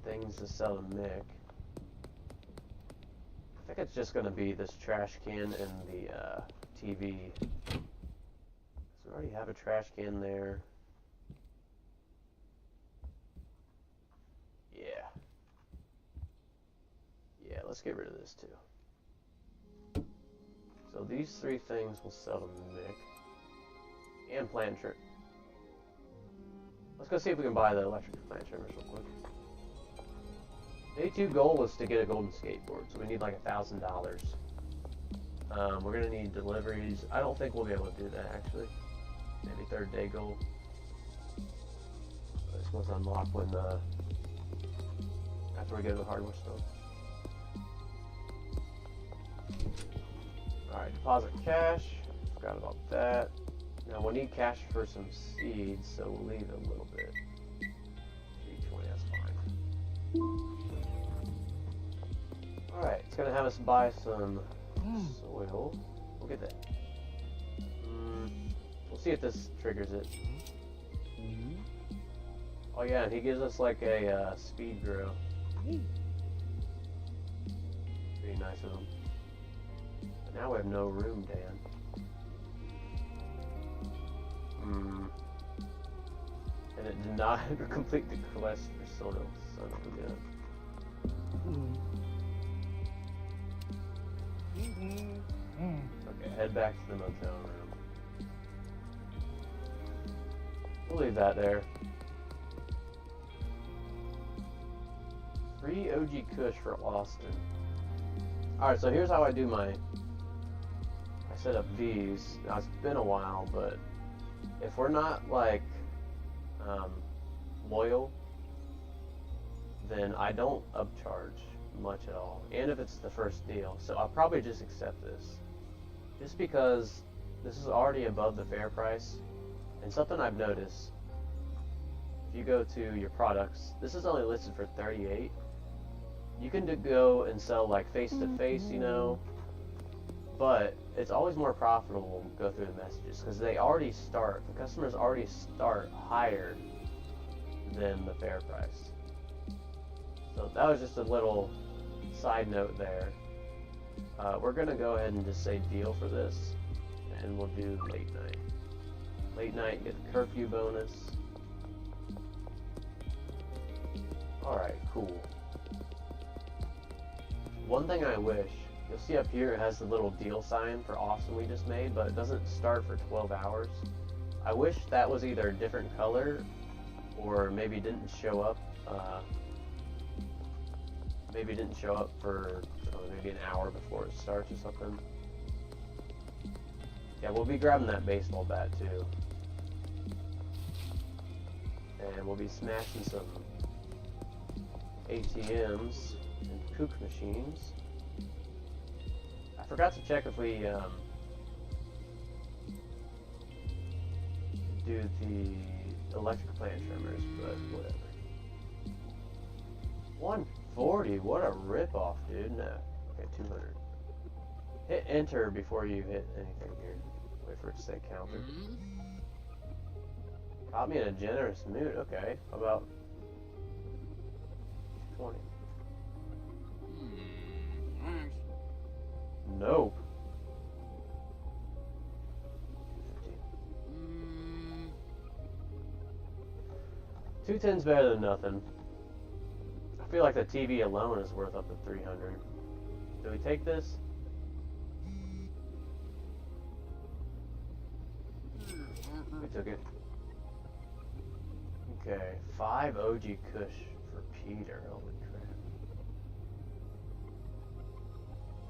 things to sell to Mick. I think it's just going to be this trash can and the TV. So we already have a trash can there. Yeah. Yeah, let's get rid of this too. So these 3 things will sell to Mick. And plant trim. Let's go see if we can buy the electric plant trimmers real quick. Day 2 goal was to get a golden skateboard, so we need like $1,000. We're gonna need deliveries. I don't think we'll be able to do that actually. Maybe 3rd day goal. This was unlocked when after we go to the hardware store. Alright, deposit cash. Forgot about that. Now we'll need cash for some seeds, so we'll leave a little bit. 320, that's fine. Alright, it's gonna have us buy some soil. We'll get that. We'll see if this triggers it. Oh yeah, and he gives us like a speed grow. Pretty nice of him. But now we have no room, Dan. And it did not complete the quest for Soil, son of a gun. Okay, head back to the motel room. We'll leave that there. Free OG Kush for Austin. Alright, so here's how I do I set up these. Now, it's been a while, but if we're not, like, loyal, then I don't upcharge much at all. And if it's the first deal. So I'll probably just accept this. Just because this is already above the fair price. And something I've noticed, if you go to your products, this is only listed for 38. You can go and sell like face to face, you know, but it's always more profitable to go through the messages because the customers already start higher than the fair price. So that was just a little side note there. We're gonna go ahead and just say deal for this, and we'll do late night. Late night, get the curfew bonus. Alright, cool. One thing I wish, you'll see up here it has the little deal sign for Austin we just made, but it doesn't start for 12 hours. I wish that was either a different color or maybe didn't show up. Maybe didn't show up for maybe an hour before it starts or something. Yeah, we'll be grabbing that baseball bat too. And we'll be smashing some ATMs and kook machines. I forgot to check if we do the electric plant trimmers, but whatever. 140, what a ripoff, dude. No. Okay, 200. Hit enter before you hit anything here. Wait for it to say counter. Caught me in a generous mood. Okay, how about 20? Nope. 15. 210's better than nothing. I feel like the TV alone is worth up to 300. Do we take this? We took it. Okay, 5 OG Kush for Peter. Holy crap.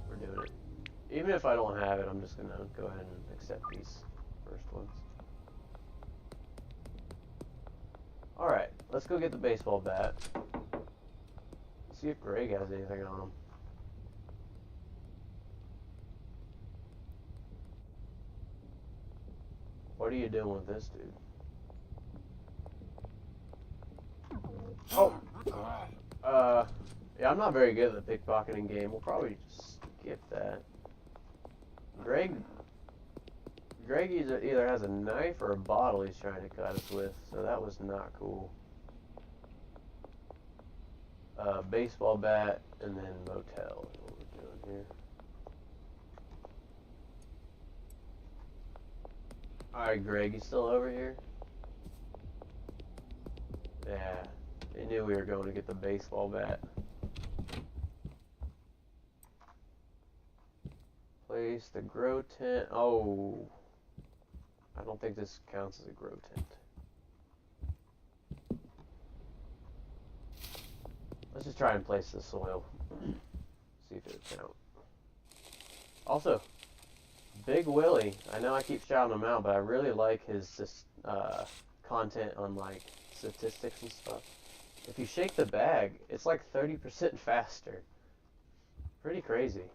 We're doing it. Even if I don't have it, I'm just gonna go ahead and accept these first ones. Alright, let's go get the baseball bat. See if Greg has anything on him. What are you doing with this dude? Oh! Yeah, I'm not very good at the pickpocketing game. We'll probably just skip that. Greg either has a knife or a bottle he's trying to cut us with, so that was not cool. Baseball bat, and then motel is what we're doing here. Alright, Greg, you still over here? Yeah, they knew we were going to get the baseball bat. Place the grow tent. Oh, I don't think this counts as a grow tent. Let's just try and place the soil. See if it'll count. Also, Big Willie. I know I keep shouting him out, but I really like his content on like statistics and stuff. If you shake the bag, it's like 30% faster. Pretty crazy.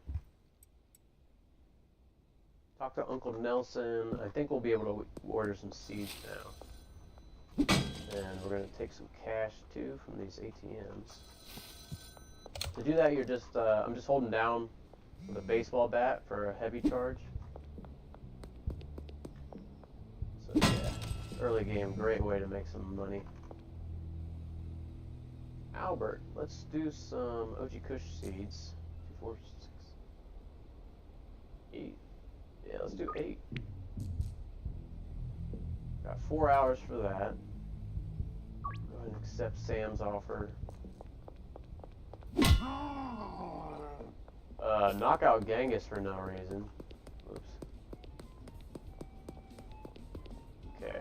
Talk to Uncle Nelson. I think we'll be able to order some seeds now. And we're going to take some cash too from these ATMs. To do that, you're just, I'm just holding down with a baseball bat for a heavy charge. So yeah, early game, great way to make some money. Albert, let's do some OG Kush seeds. 2, 4, 6, 8. Yeah, let's do 8. Got Got 4 hours for that. Go ahead and accept Sam's offer. Knock out Genghis for no reason. Oops. Okay.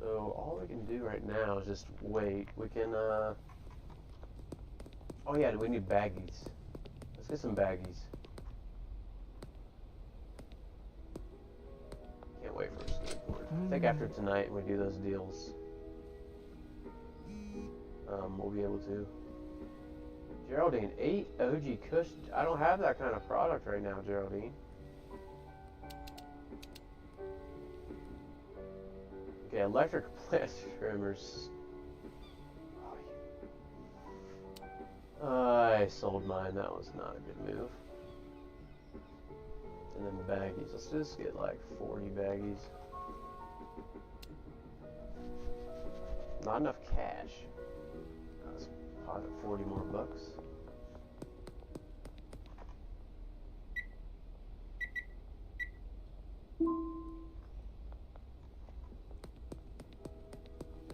So all we can do right now is just wait. We can, oh yeah, we need baggies. Let's get some baggies. Can't wait for a skateboard. I think after tonight we do those deals. We'll be able to. Geraldine, 8 OG Kush. I don't have that kind of product right now, Geraldine. Okay, electric plant trimmers. I sold mine. That was not a good move. And then the baggies. Let's just get like 40 baggies. Not enough cash. Let's deposit 40 more bucks.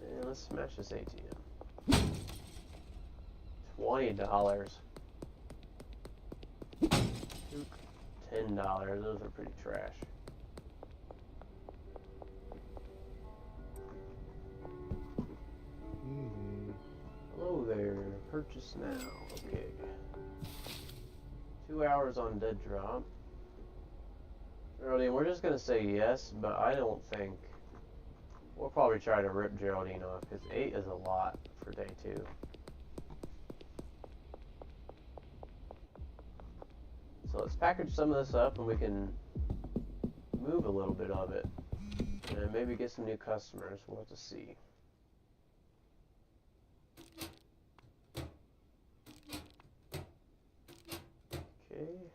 And let's smash this ATM. $20. $10. Those are pretty trash. Hello there. Purchase now. Okay. 2 hours on dead drop. Geraldine, we're just gonna say yes, but I don't think we'll probably try to rip Geraldine off because 8 is a lot for day 2. So let's package some of this up and we can move a little bit of it and maybe get some new customers. We'll have to see. Okay.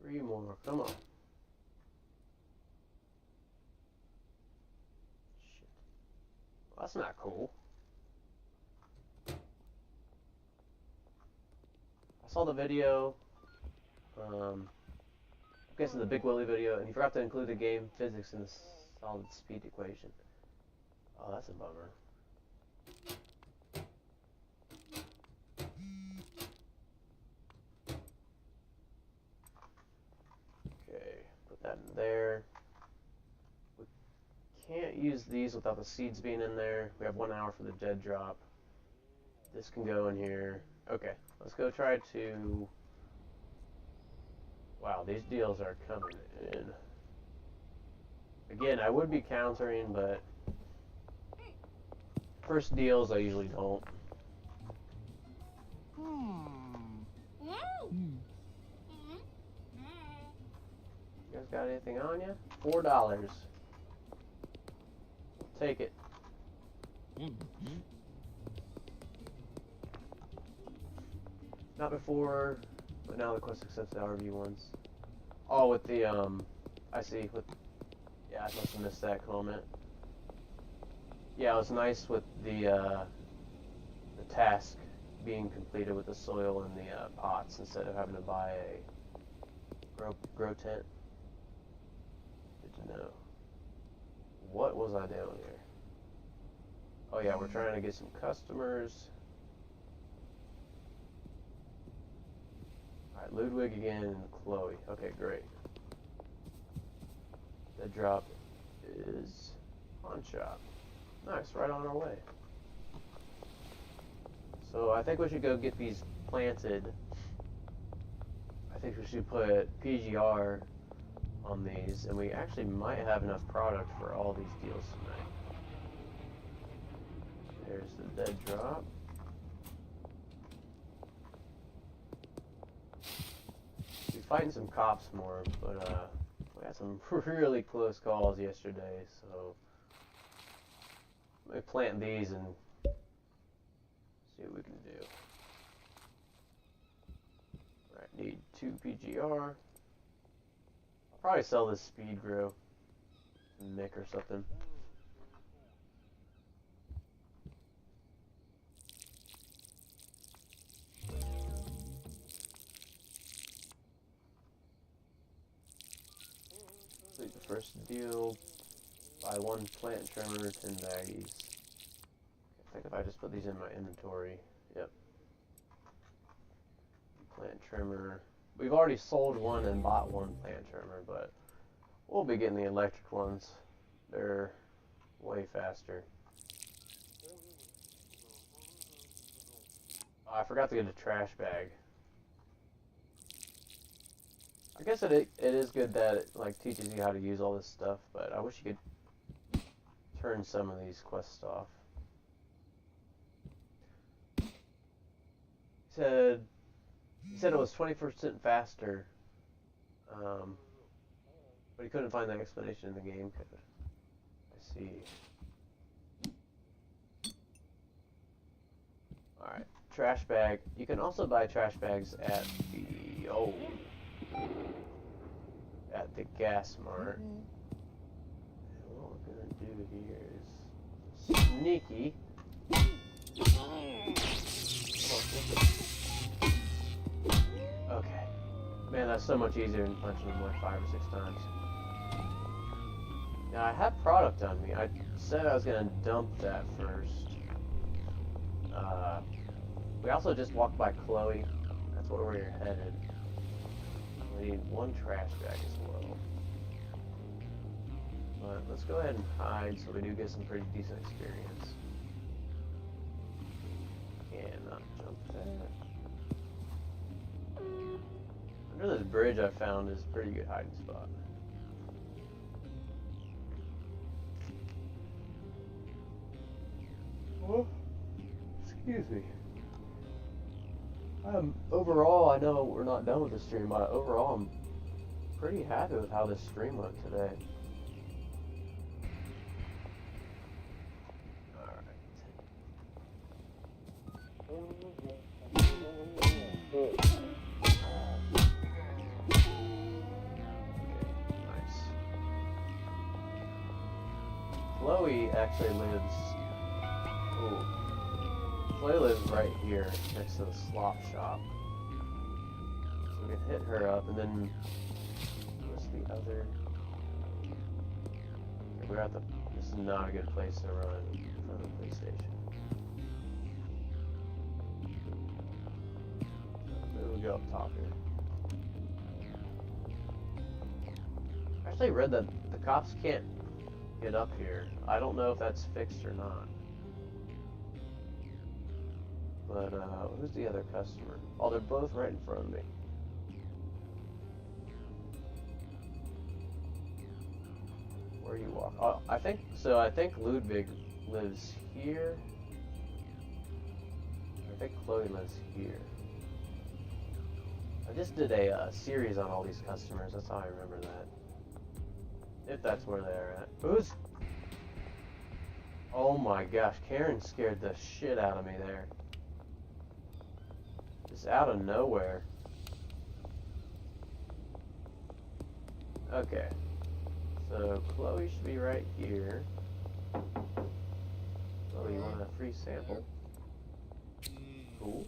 Three more, come on. Shit. Well, that's not cool. I saw the video, I'm guessing the Big Willie video, and he forgot to include the game physics in the solid speed equation. Oh, that's a bummer. Okay, put that in there. We can't use these without the seeds being in there. We have 1 hour for the dead drop. This can go in here. Okay, let's go try to... Wow, these deals are coming in. Again, I would be countering, but first deals I usually don't. You guys got anything on you? $4. Take it. Not before, but now the quest accepts the RV ones. Oh, with the I see. With yeah, I must have missed that comment. Yeah, it was nice with the task being completed with the soil and the pots instead of having to buy a grow tent. Good to know. What was I doing here? Oh yeah, we're trying to get some customers. Alright, Ludwig again and Chloe. Okay, great. The drop is pawn shop. Nice, right on our way. So I think we should go get these planted. I think we should put PGR on these, and we actually might have enough product for all these deals tonight. There's the dead drop. We're fighting some cops more, but we had some really close calls yesterday, so let me plant these and see what we can do. Alright, need 2 PGR. I'll probably sell this speed grow to Nick or something. steel, buy 1 plant trimmer, 10 baggies. I think if I just put these in my inventory, yep. Plant trimmer. We've already sold 1 and bought 1 plant trimmer, but we'll be getting the electric ones. They're way faster. Oh, I forgot to get a trash bag. I guess it is good that it like teaches you how to use all this stuff, but I wish you could turn some of these quests off. He said it was 20% faster, but he couldn't find that explanation in the game code. I see. Alright, trash bag. You can also buy trash bags at the gas mart. And what we're gonna do here is sneaky. Okay. Man, that's so much easier than punching them like 5 or 6 times. Now I have product on me. I said I was gonna dump that first. We also just walked by Chloe. That's where we're headed. We need 1 trash bag as well. But let's go ahead and hide so we do get some pretty decent experience. Cannot jump that. Under this bridge I found is a pretty good hiding spot. Oh, excuse me. Overall, I know we're not done with the stream, but overall I'm pretty happy with how this stream went today. Chloe actually lives. Ooh. Chloe lives right here next to the slop shop. So we can hit her up, and then what's the other? Okay, we're at the. This is not a good place to run in front of the police station. Maybe we'll go up top here. I actually read that the cops can't get up here. I don't know if that's fixed or not. But, who's the other customer? Oh, they're both right in front of me. Where you walk? Oh, I think Ludwig lives here. I think Chloe lives here. I just did a series on all these customers. That's how I remember that. If that's where they're at. Who's? Oh my gosh, Karen scared the shit out of me there. Just out of nowhere. Okay. So Chloe should be right here. Chloe, you want a free sample? Cool.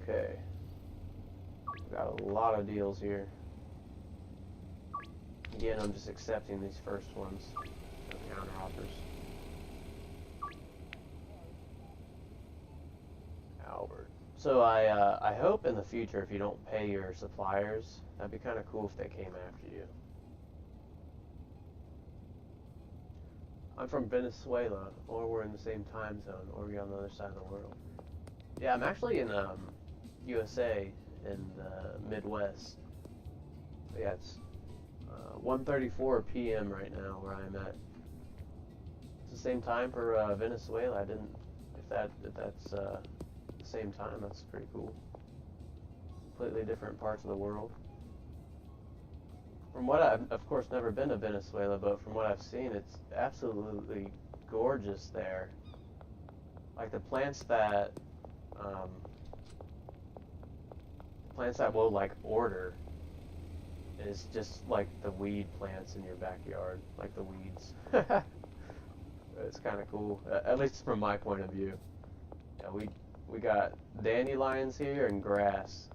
Okay. Got a lot of deals here. Again, I'm just accepting these first ones. No counter offers. Albert. So I hope in the future, if you don't pay your suppliers, that'd be kind of cool if they came after you. I'm from Venezuela, or we're in the same time zone, or we're on the other side of the world. Yeah, I'm actually in USA, in the Midwest. But yeah, it's 1:34 p.m. right now where I'm at. It's the same time for Venezuela. I didn't. If that's the same time, that's pretty cool. Completely different parts of the world. From what I've, of course, never been to Venezuela, but from what I've seen, it's absolutely gorgeous there. Like the plants that will like order is just like the weed plants in your backyard, like the weeds. It's kind of cool, at least from my point of view. Yeah, we got dandelions here and grass,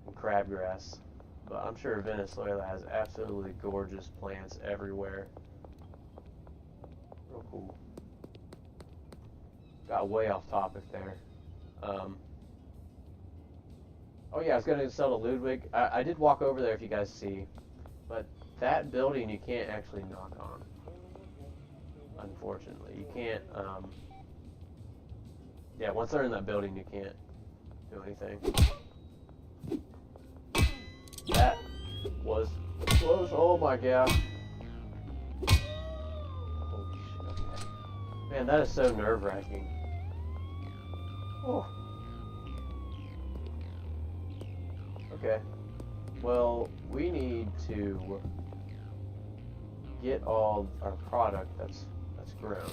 and crabgrass. But I'm sure Venezuela has absolutely gorgeous plants everywhere. Real cool. Got way off topic there. Oh yeah, I was going to sell to Ludwig. I did walk over there if you guys see. But that building you can't actually knock on. Unfortunately. You can't, yeah, once they're in that building you can't do anything. That was close. Oh my gosh. Holy shit, okay. Man, that is so nerve-wracking. Oh. Okay. Well, we need to get all our product that's grown.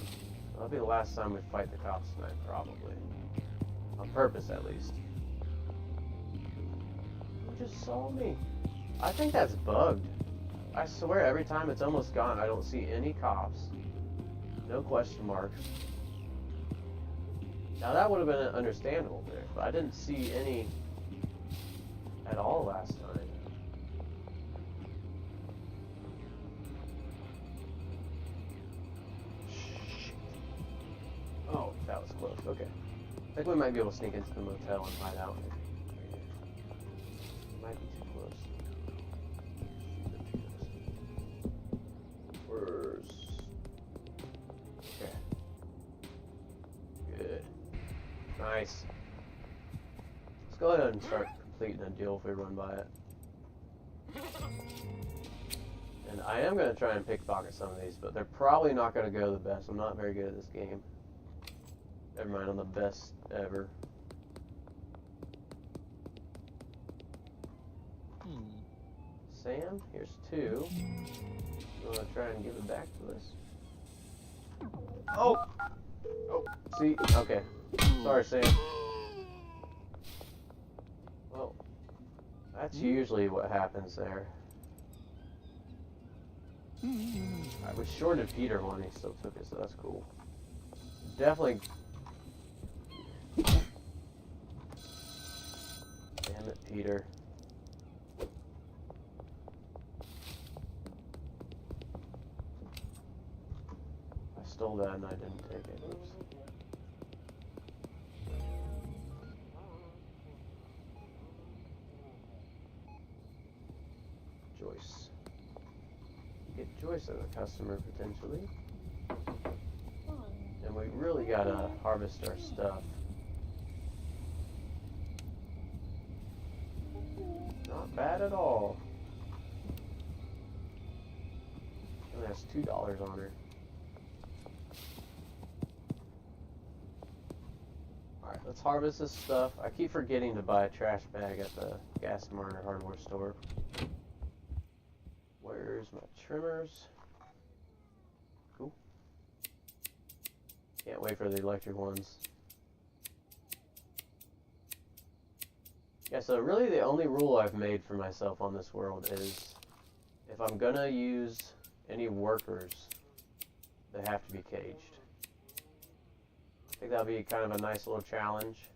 That'll be the last time we fight the cops tonight, probably. On purpose, at least. Who just saw me? I think that's bugged. I swear, every time it's almost gone, I don't see any cops. No question marks. Now that would have been understandable there, but I didn't see any at all last time. Shit. Oh, that was close. Okay. I think we might be able to sneak into the motel and hide out. Might be too close. Where's... Okay. Good. Nice. Let's go ahead and start completing a deal if we run by it. And I am going to try and pickpocket some of these, but they're probably not going to go the best. I'm not very good at this game. Never mind, I'm the best ever. Sam, here's 2. You want to try and give it back to us? Oh! Oh, see? Okay. Sorry, Sam. Well, that's usually what happens there. I was shorted Peter one, he still took it, so that's cool. Definitely. Damn it, Peter. I stole that and I didn't take it. Oops. Joyce. Get Joyce as a customer potentially. And we really gotta harvest our stuff. Not bad at all. And that's $2 on her. Alright, let's harvest this stuff. I keep forgetting to buy a trash bag at the Gas Mart or hardware store. Where's my trimmers? Cool. Can't wait for the electric ones. Yeah, so really the only rule I've made for myself on this world is if I'm gonna use any workers, they have to be caged. I think that'll be kind of a nice little challenge.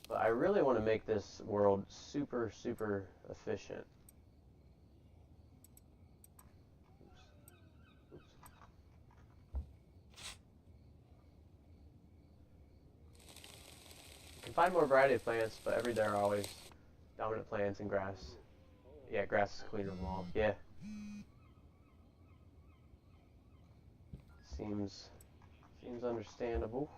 But I really want to make this world super, super efficient. Find more variety of plants, but every day are always dominant plants and grass. Yeah, grass is queen of them all. Yeah. Seems understandable.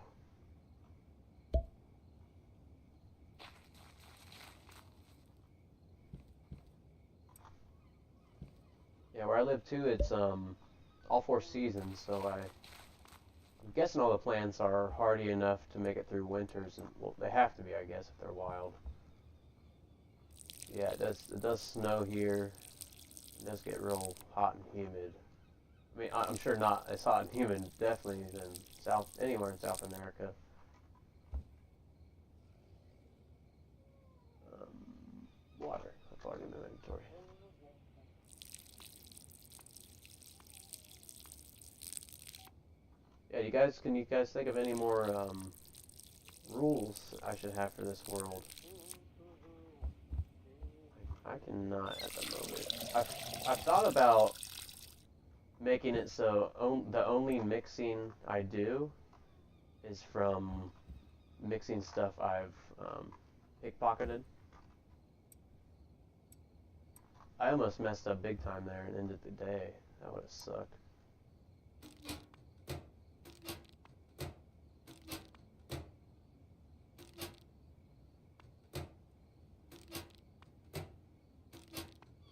Yeah, where I live too, it's all 4 seasons, so I'm guessing all the plants are hardy enough to make it through winters, and well, they have to be, I guess, if they're wild. Yeah, it does snow here. It does get real hot and humid. I mean, I'm sure not as hot and humid, definitely, than anywhere in South America. Water. That's already in the inventory. Yeah, can you guys think of any more rules I should have for this world? I cannot at the moment. I've thought about making it so the only mixing I do is from mixing stuff I've pickpocketed. I almost messed up big time there and ended the day. That would have sucked.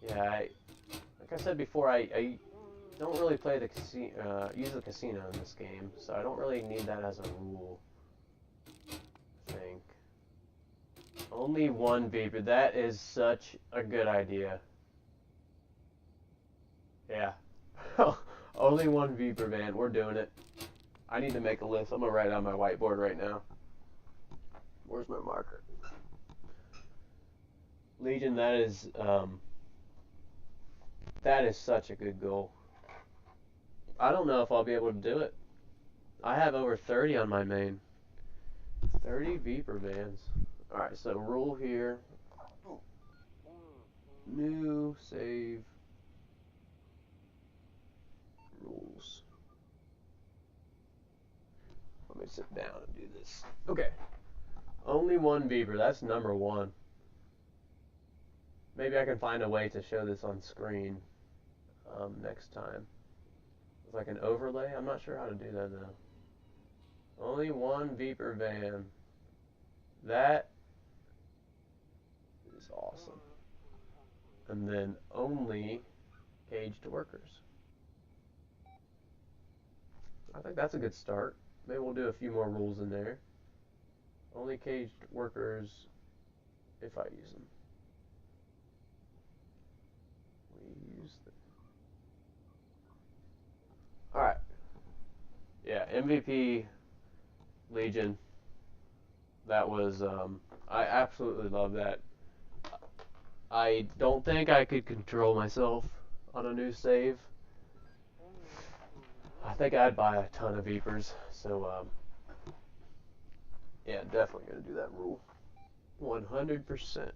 Yeah, like I said before, I don't really play the use the casino in this game, so I don't really need that as a rule. I think. Only one beeper. That is such a good idea. Yeah. Only one beeper, man. We're doing it. I need to make a list. I'm gonna write it on my whiteboard right now. Where's my marker? Legion, that is such a good goal. I don't know if I'll be able to do it. I have over 30 on my main. 30 Viper bands. Alright, so rule here. New, save, rules. Let me sit down and do this. Okay. Only one Viper, that's number one. Maybe I can find a way to show this on screen next time. It's like an overlay. I'm not sure how to do that though. Only one Viper van. That is awesome. And then only caged workers. I think that's a good start. Maybe we'll do a few more rules in there. Only caged workers if I use them. We use them. Alright. Yeah, MVP Legion. That was, I absolutely love that. I don't think I could control myself on a new save. I think I'd buy a ton of Vipers, so, yeah, definitely gonna do that rule. 100%.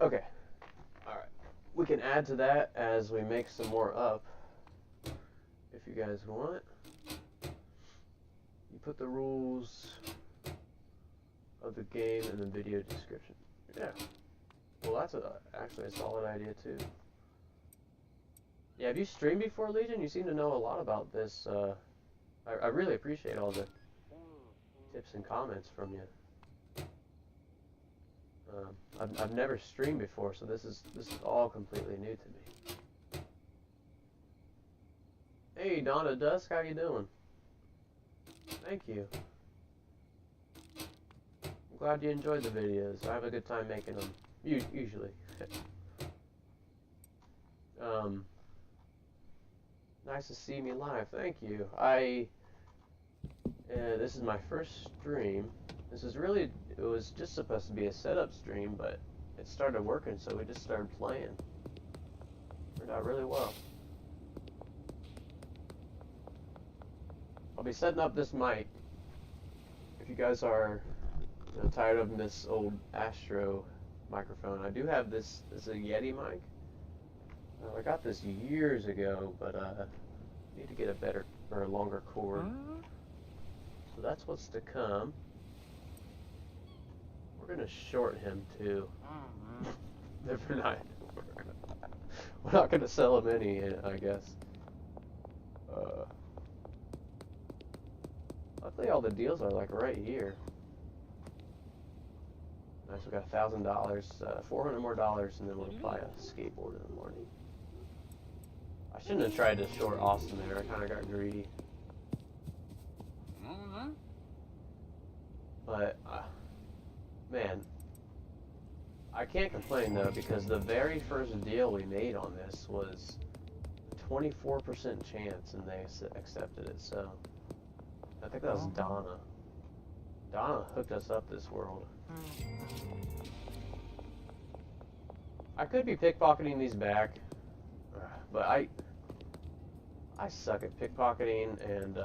Okay. Alright. We can add to that as we make some more up. If you guys want. You put the rules of the game in the video description. Yeah. Well, that's actually a solid idea too. Yeah, have you streamed before, Legion? You seem to know a lot about this. I really appreciate all the tips and comments from you. I've never streamed before, so this is all completely new to me. Hey, Donna Dusk, how you doing? Thank you. I'm glad you enjoyed the videos. I have a good time making them, usually. Nice to see me live. Thank you. This is my first stream. This is really, it was just supposed to be a setup stream, but it started working, so we just started playing. Turned out really well. I'll be setting up this mic. If you guys are tired of this old Astro microphone, I do have this is a Yeti mic. I got this years ago, but need to get a better or a longer cord. So that's what's to come. We're gonna short him too. Never mind. We're not gonna sell him any, I guess. Luckily, all the deals are like right here. Nice, we got $1,000, $400 more, and then we'll buy a skateboard in the morning. I shouldn't have tried to short Austin there. I kind of got greedy. But, man, I can't complain though, because the very first deal we made on this was a 24% chance, and they accepted it. So I think that was Donna. Donna hooked us up this world. I could be pickpocketing these back, but I suck at pickpocketing, and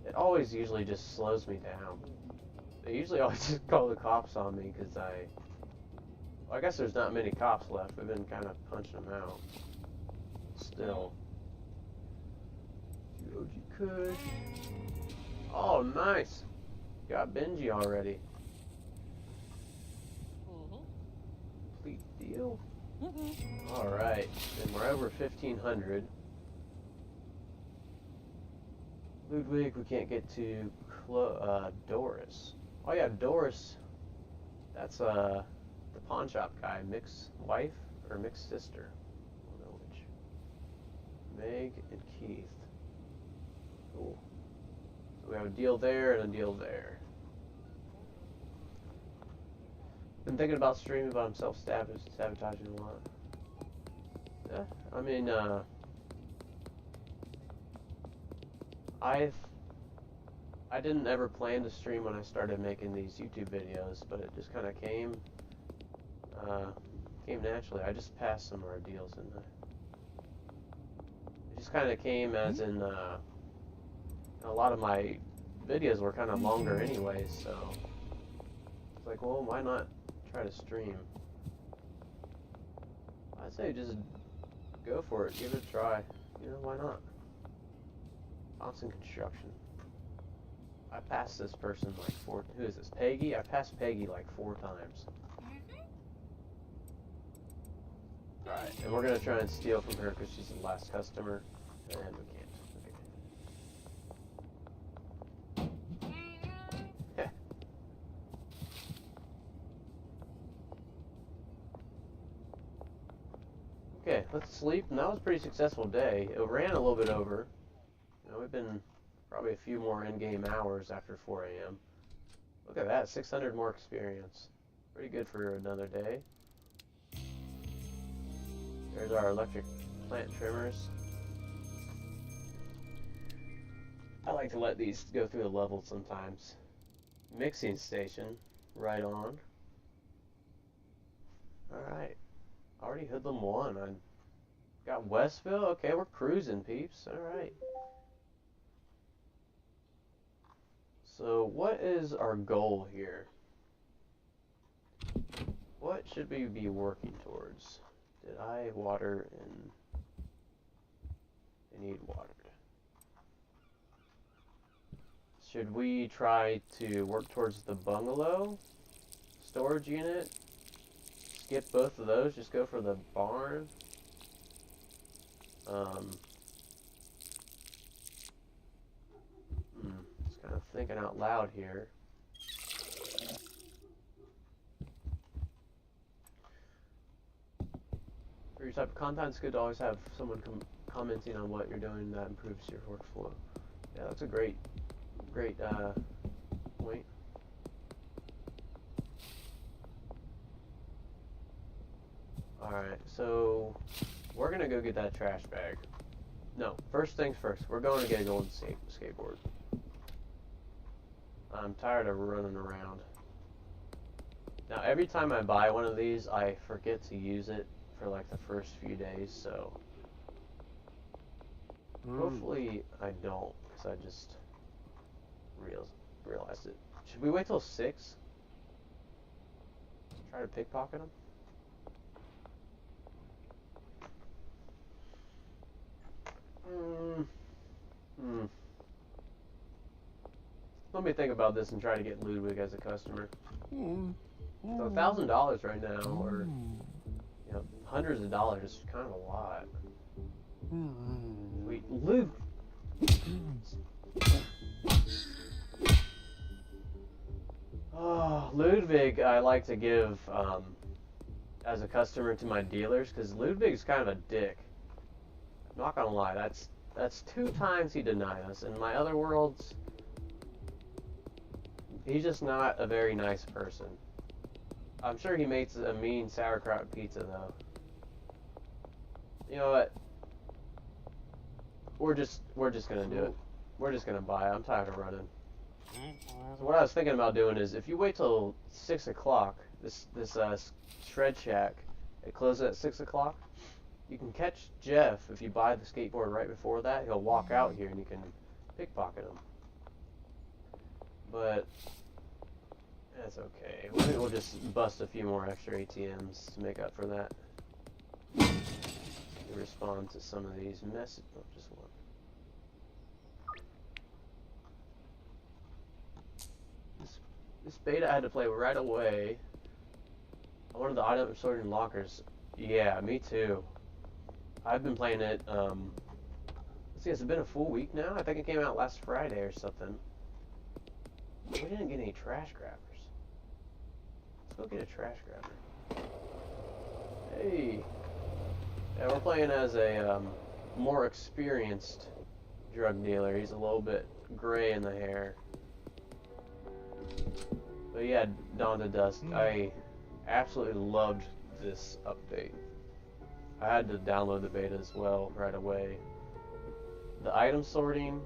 it always usually just slows me down. They usually always just call the cops on me because I guess there's not many cops left. We've been kind of punching them out. Still. OG Kush. Oh, nice. Got Benji already. Complete deal. Alright, and we're over 1,500. Ludwig, we can't get to Doris. Oh yeah, Doris. That's the pawn shop guy. Mick's wife or Mick's sister. I don't know which. Meg and Keith. Cool. So we have a deal there and a deal there. Been thinking about streaming, but I'm self-sabotaging a lot. Yeah, I mean, I didn't ever plan to stream when I started making these YouTube videos, but it just kind of came naturally. I just passed some ordeals, and it just kind of came as in a lot of my videos were kind of longer anyways, so it's like, well, why not try to stream? I'd say just go for it, give it a try. You know, why not? Thompson Construction. I passed this person like who is this, Peggy? I passed Peggy like 4 times. Alright, and we're gonna try and steal from her because she's the last customer, and we can't. Okay. Okay, let's sleep. And that was a pretty successful day. It ran a little bit over. You know, we've been probably a few more in-game hours after 4 a.m. Look at that, 600 more experience. Pretty good for another day. There's our electric plant trimmers. I like to let these go through the level sometimes. Mixing station, right on. Alright. Already hoodlum 1. I got Westville. Okay, we're cruising, peeps. Alright. So, what is our goal here? What should we be working towards? Did I water and I need watered? Should we try to work towards the bungalow storage unit? Skip both of those, just go for the barn. Just kind of thinking out loud here. For your type of content, it's good to always have someone commenting on what you're doing that improves your workflow. Yeah, that's a great point. Alright, so we're gonna go get that trash bag. No, first things first, we're going to get a golden skateboard. I'm tired of running around. Now, every time I buy one of these, I forget to use it for like the first few days, so hopefully I don't, because I just realized it. Should we wait till 6? Try to pickpocket them? Let me think about this and try to get Ludwig as a customer. So $1,000 right now, or hundreds of dollars, is kind of a lot. Sweet Ludwig. Oh, Ludwig, I like to give as a customer to my dealers, because Ludwig's kind of a dick. I'm not gonna lie, that's 2 times he denied us. In my other worlds, he's just not a very nice person. I'm sure he makes a mean sauerkraut pizza, though. You know what? We're just gonna do it. We're just gonna buy it. I'm tired of running. So what I was thinking about doing is, if you wait till 6 o'clock, this Shred Shack. It closes at 6 o'clock. You can catch Jeff if you buy the skateboard right before that. He'll walk out here and you can pickpocket him. But that's okay. We'll just bust a few more extra ATMs to make up for that. Respond to some of these messages. Oh, just one. This beta I had to play right away. I wanted the item sorting lockers. Yeah, me too. I've been playing it, let's see, it's been a full week now? I think it came out last Friday or something. We didn't get any trash grabbers. Let's go get a trash grabber. Hey! Yeah, we're playing as a, more experienced drug dealer. He's a little bit gray in the hair. But yeah, Dawn to Dusk. I absolutely loved this update. I had to download the beta as well right away. The item sorting,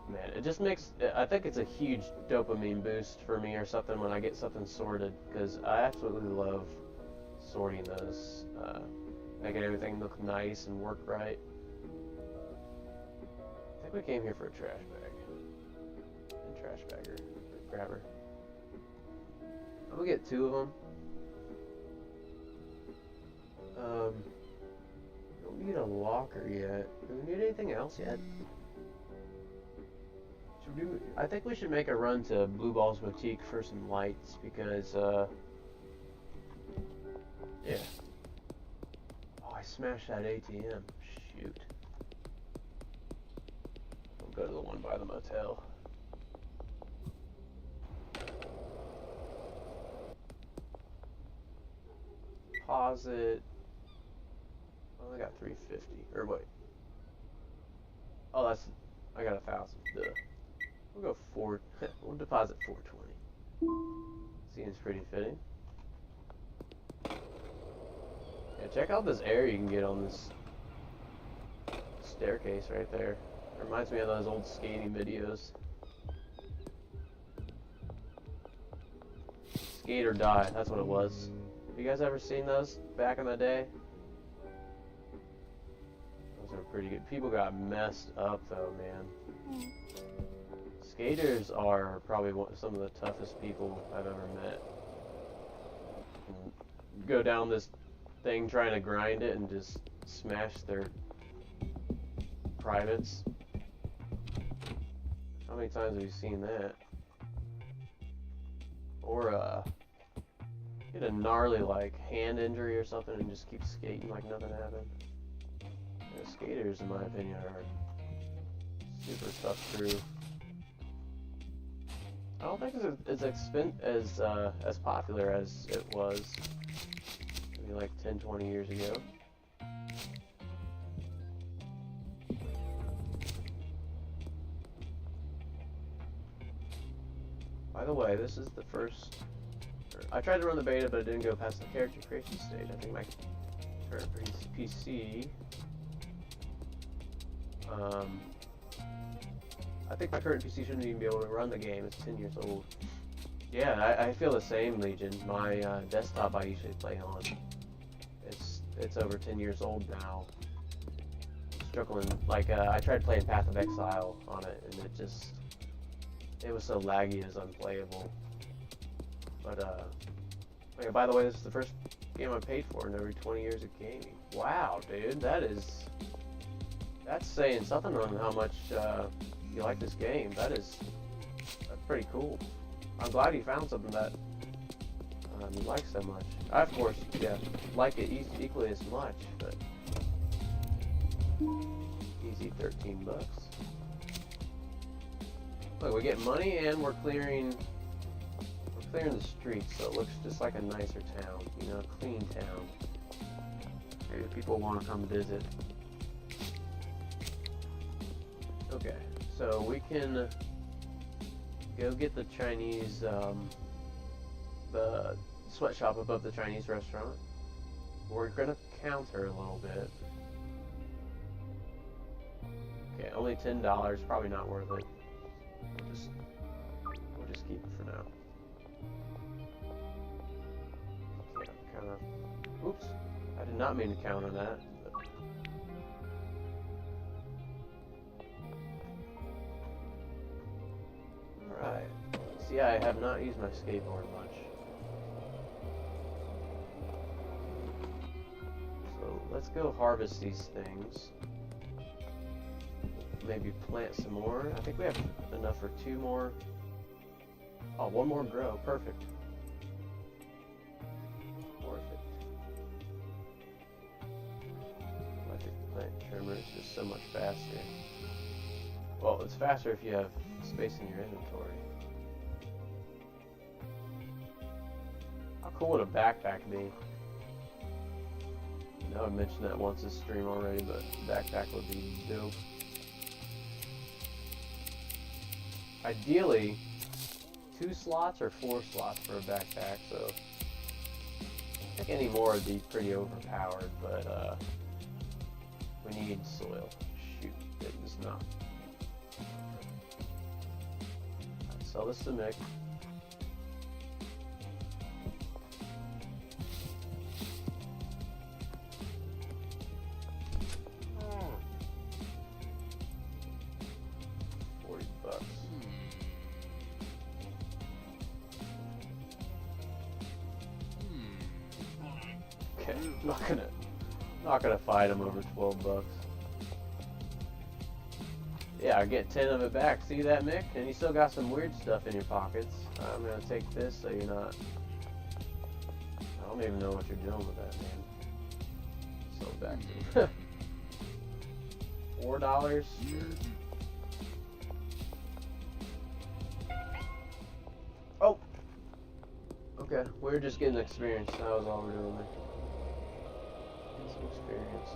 man, it just makes, I think it's a huge dopamine boost for me or something when I get something sorted, because I absolutely love sorting those, making everything look nice and work right. I think we came here for a trash bag. And trash bagger, grabber. I'm gonna get 2 of them. Don't need a locker yet. Do we need anything else yet? I think we should make a run to Blue Ball's Boutique for some lights because, yeah. Oh, I smashed that ATM. Shoot. We'll go to the one by the motel. Deposit. I only got 350. Or wait. Oh, that's. I got 1,000. Duh. We'll go 4. We'll deposit 420. Seems pretty fitting. Yeah, check out this air you can get on this staircase right there. It reminds me of those old skating videos. Skate or Die, that's what it was. Have you guys ever seen those back in the day? Those are pretty good. People got messed up though, man. Skaters are probably some of the toughest people I've ever met. Go down this thing trying to grind it and just smash their privates. How many times have you seen that? Or get a gnarly like hand injury or something and just keep skating like nothing happened. Yeah, skaters, in my opinion, are super tough crew. I don't think it's as popular as it was maybe like 10-20 years ago. By the way, this is the first. I tried to run the beta, but it didn't go past the character creation stage. I think my current PC. I think my current PC shouldn't even be able to run the game. It's 10 years old. Yeah, I feel the same, Legion. My desktop I usually play on, it's over 10 years old now. Struggling, like I tried playing Path of Exile on it, and it was so laggy it was unplayable. But yeah, by the way, this is the first game I paid for in over 20 years of gaming. Wow, dude, that's saying something on how much you like this game. That's pretty cool. I'm glad you found something that you like so much. I, of course, yeah, like it equally as much, but easy 13 bucks. Look, we get money and we're clearing the streets, so it looks just like a nicer town, you know, a clean town. Maybe people want to come visit. Okay, so we can go get the Chinese, the sweatshop above the Chinese restaurant. We're gonna counter a little bit. Okay, only $10, probably not worth it. We'll just keep it for now. Yeah, kind of. Oops. I did not mean to count on that. Alright. See, I have not used my skateboard much. So let's go harvest these things. Maybe plant some more. I think we have enough for 2 more. Oh, 1 more grow. Perfect. Perfect. Electric plant trimmer is just so much faster. Well, it's faster if you have space in your inventory. How cool would a backpack be? I know I mentioned that once this stream already, but backpack would be dope. Ideally, 2 slots or 4 slots for a backpack, so I think any more would be pretty overpowered, but we need soil. Shoot, it is not. Right, sell this to Mick. Not gonna fight him over 12 bucks. Yeah, I get 10 of it back. See that, Mick? And you still got some weird stuff in your pockets. I'm gonna take this so you're not. I don't even know what you're doing with that, man. So back to $4. Sure. Oh. Okay, we're just getting experience. That was all we're doing there. Experience.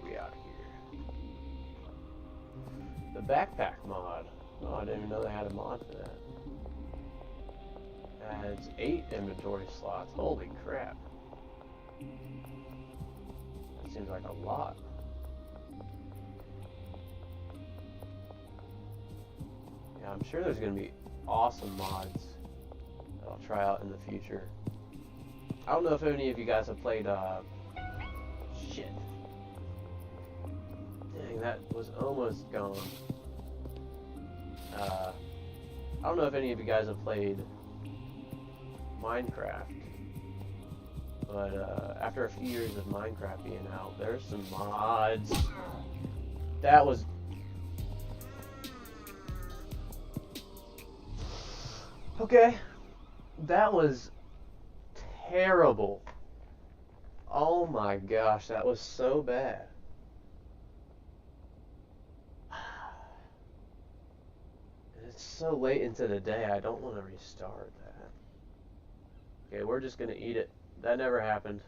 We out here. The backpack mod. Oh, I didn't even know they had a mod for that. Adds 8 inventory slots. Holy crap. That seems like a lot. I'm sure there's going to be awesome mods that I'll try out in the future. I don't know if any of you guys have played, shit. Dang, that was almost gone. I don't know if any of you guys have played Minecraft, but after a few years of Minecraft being out, there's some mods. That was... Okay, that was terrible. Oh my gosh, that was so bad. And it's so late into the day, I don't want to restart that. Okay, we're just going to eat it. That never happened.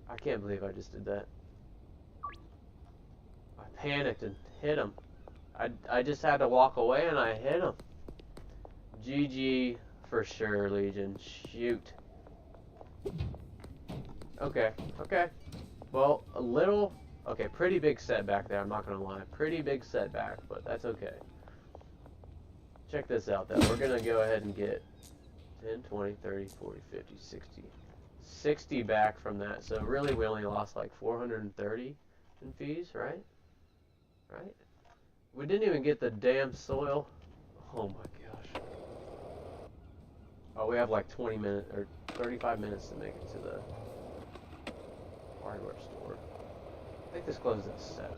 I can't believe I just did that. I panicked and hit him. I just had to walk away and I hit him. GG for sure, Legion. Shoot. Okay, okay. Well, a little... Okay, pretty big setback there, I'm not gonna lie. Pretty big setback, but that's okay. Check this out, though. We're gonna go ahead and get 10, 20, 30, 40, 50, 60. 60 back from that. So really, we only lost like 430 in fees, right? Right? We didn't even get the damn soil. Oh my gosh. Oh, we have like 20 minutes or 35 minutes to make it to the hardware store. I think this closes at 7.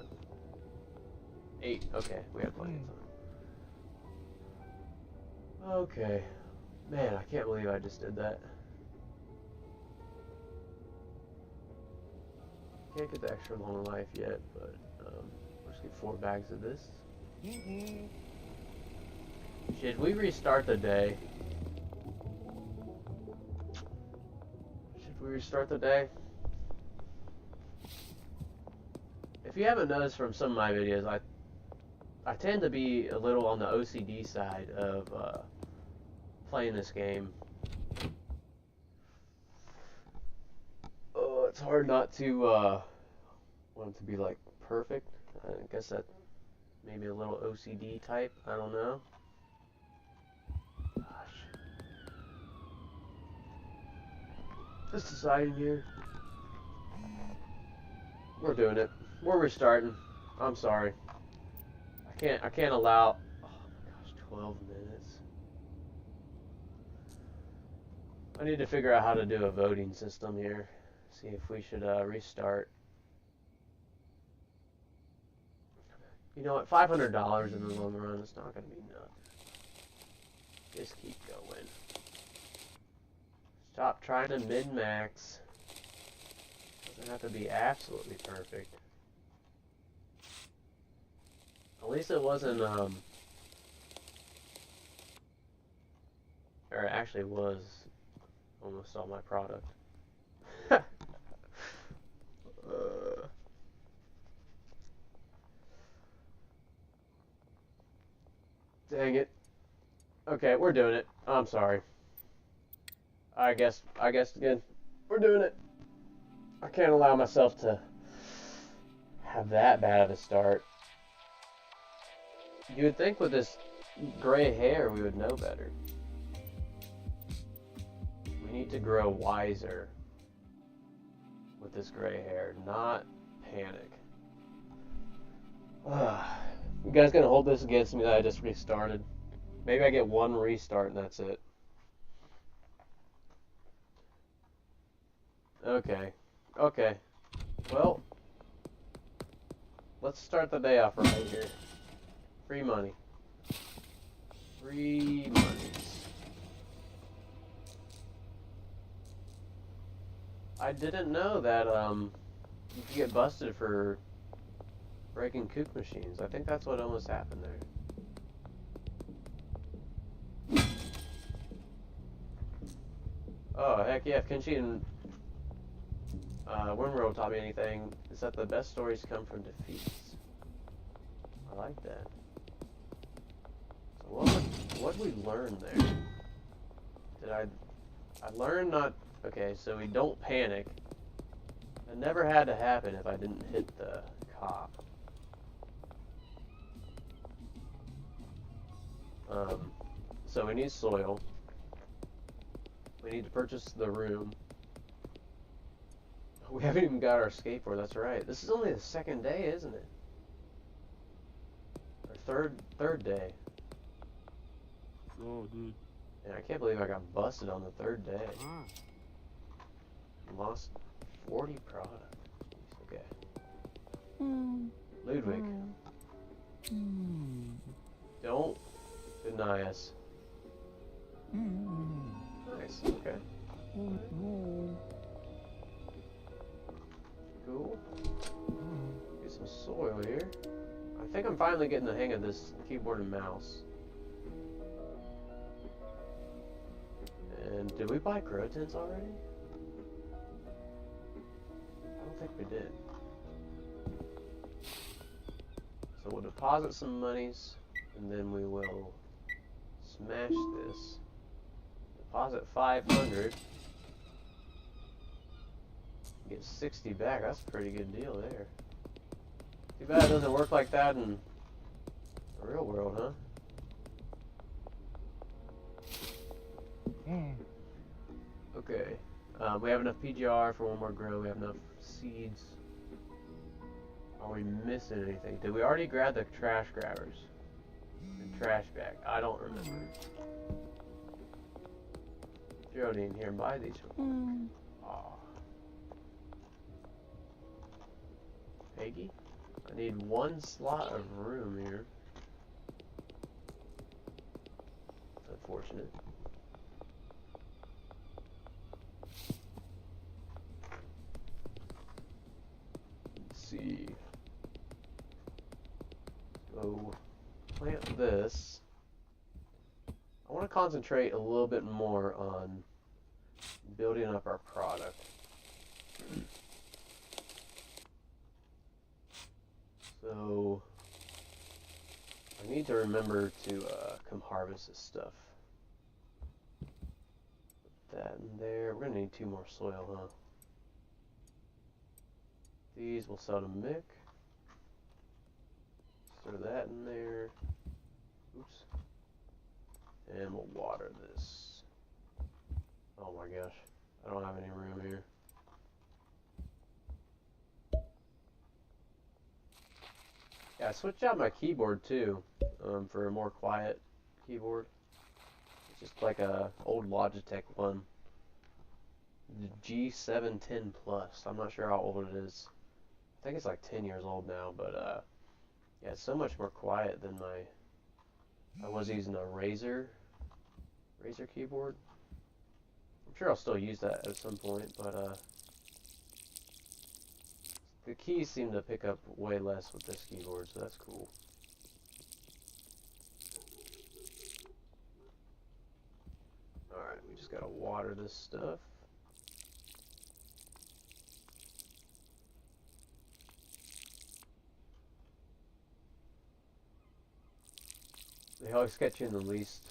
8. Okay, we have plenty of time. Okay. Man, I can't believe I just did that. Can't get the extra long life yet, but let's get 4 bags of this. Should we restart the day? Should we restart the day? If you haven't noticed from some of my videos, I tend to be a little on the OCD side of playing this game. Oh, it's hard not to want it to be like perfect. I guess that maybe a little OCD type. I don't know. Gosh, just deciding here. We're doing it. We're restarting. I'm sorry. I can't allow. Oh my gosh, 12 minutes. I need to figure out how to do a voting system here. See if we should restart. You know what? $500 in the long run, it's not going to be enough. Just keep going. Stop trying to min-max. Doesn't have to be absolutely perfect. At least it wasn't, or it actually was almost all my product. Dang it. Okay, we're doing it. I'm sorry. I guess again, we're doing it. I can't allow myself to have that bad of a start. You would think with this gray hair we would know better. We need to grow wiser with this gray hair, not panic. You guys gonna hold this against me that I just restarted? Maybe I get one restart and that's it. Okay. Okay. Well, let's start the day off right here. Free money. Free monies. I didn't know that you could get busted for breaking kook machines. I think that's what almost happened there. Oh, heck yeah, if Kenshi and Wormworld taught me anything, is that the best stories come from defeats. I like that. So what did we learn there? I learned not... Okay, so we don't panic. It never had to happen if I didn't hit the cop. So we need soil. We need to purchase the room. We haven't even got our skateboard, that's right. This is only the second day, isn't it? Or third day. Oh, dude. And I can't believe I got busted on the third day. Lost 40 product. Okay. Ludwig. Don't deny us. Nice, okay. Cool. Get some soil here. I think I'm finally getting the hang of this keyboard and mouse. And did we buy grow tents already? I don't think we did. So we'll deposit some monies, and then we will smash this. Deposit 500. Get 60 back. That's a pretty good deal there. Too bad it doesn't work like that in the real world, huh? Okay. We have enough PGR for one more grow. We have enough seeds. Are we missing anything? Did we already grab the trash grabbers? The trash bag. I don't remember. Throw it in here and buy these. Aw. Peggy? I need one slot of room here. That's unfortunate. Let's see. Go plant this. I want to concentrate a little bit more on building up our product. So I need to remember to come harvest this stuff. Put that in there. We're gonna need 2 more soil, huh? These we'll sell to Mick. Throw that in there. Oops. And we'll water this. Oh my gosh. I don't have any room here. Yeah, I switched out my keyboard too, for a more quiet keyboard. It's just like a old Logitech one. The G710 Plus. I'm not sure how old it is. I think it's like 10 years old now, but yeah, it's so much more quiet than I was using a Razer keyboard. I'm sure I'll still use that at some point, but the keys seem to pick up way less with this keyboard, so that's cool. Alright, we just gotta water this stuff. They always catch you in the least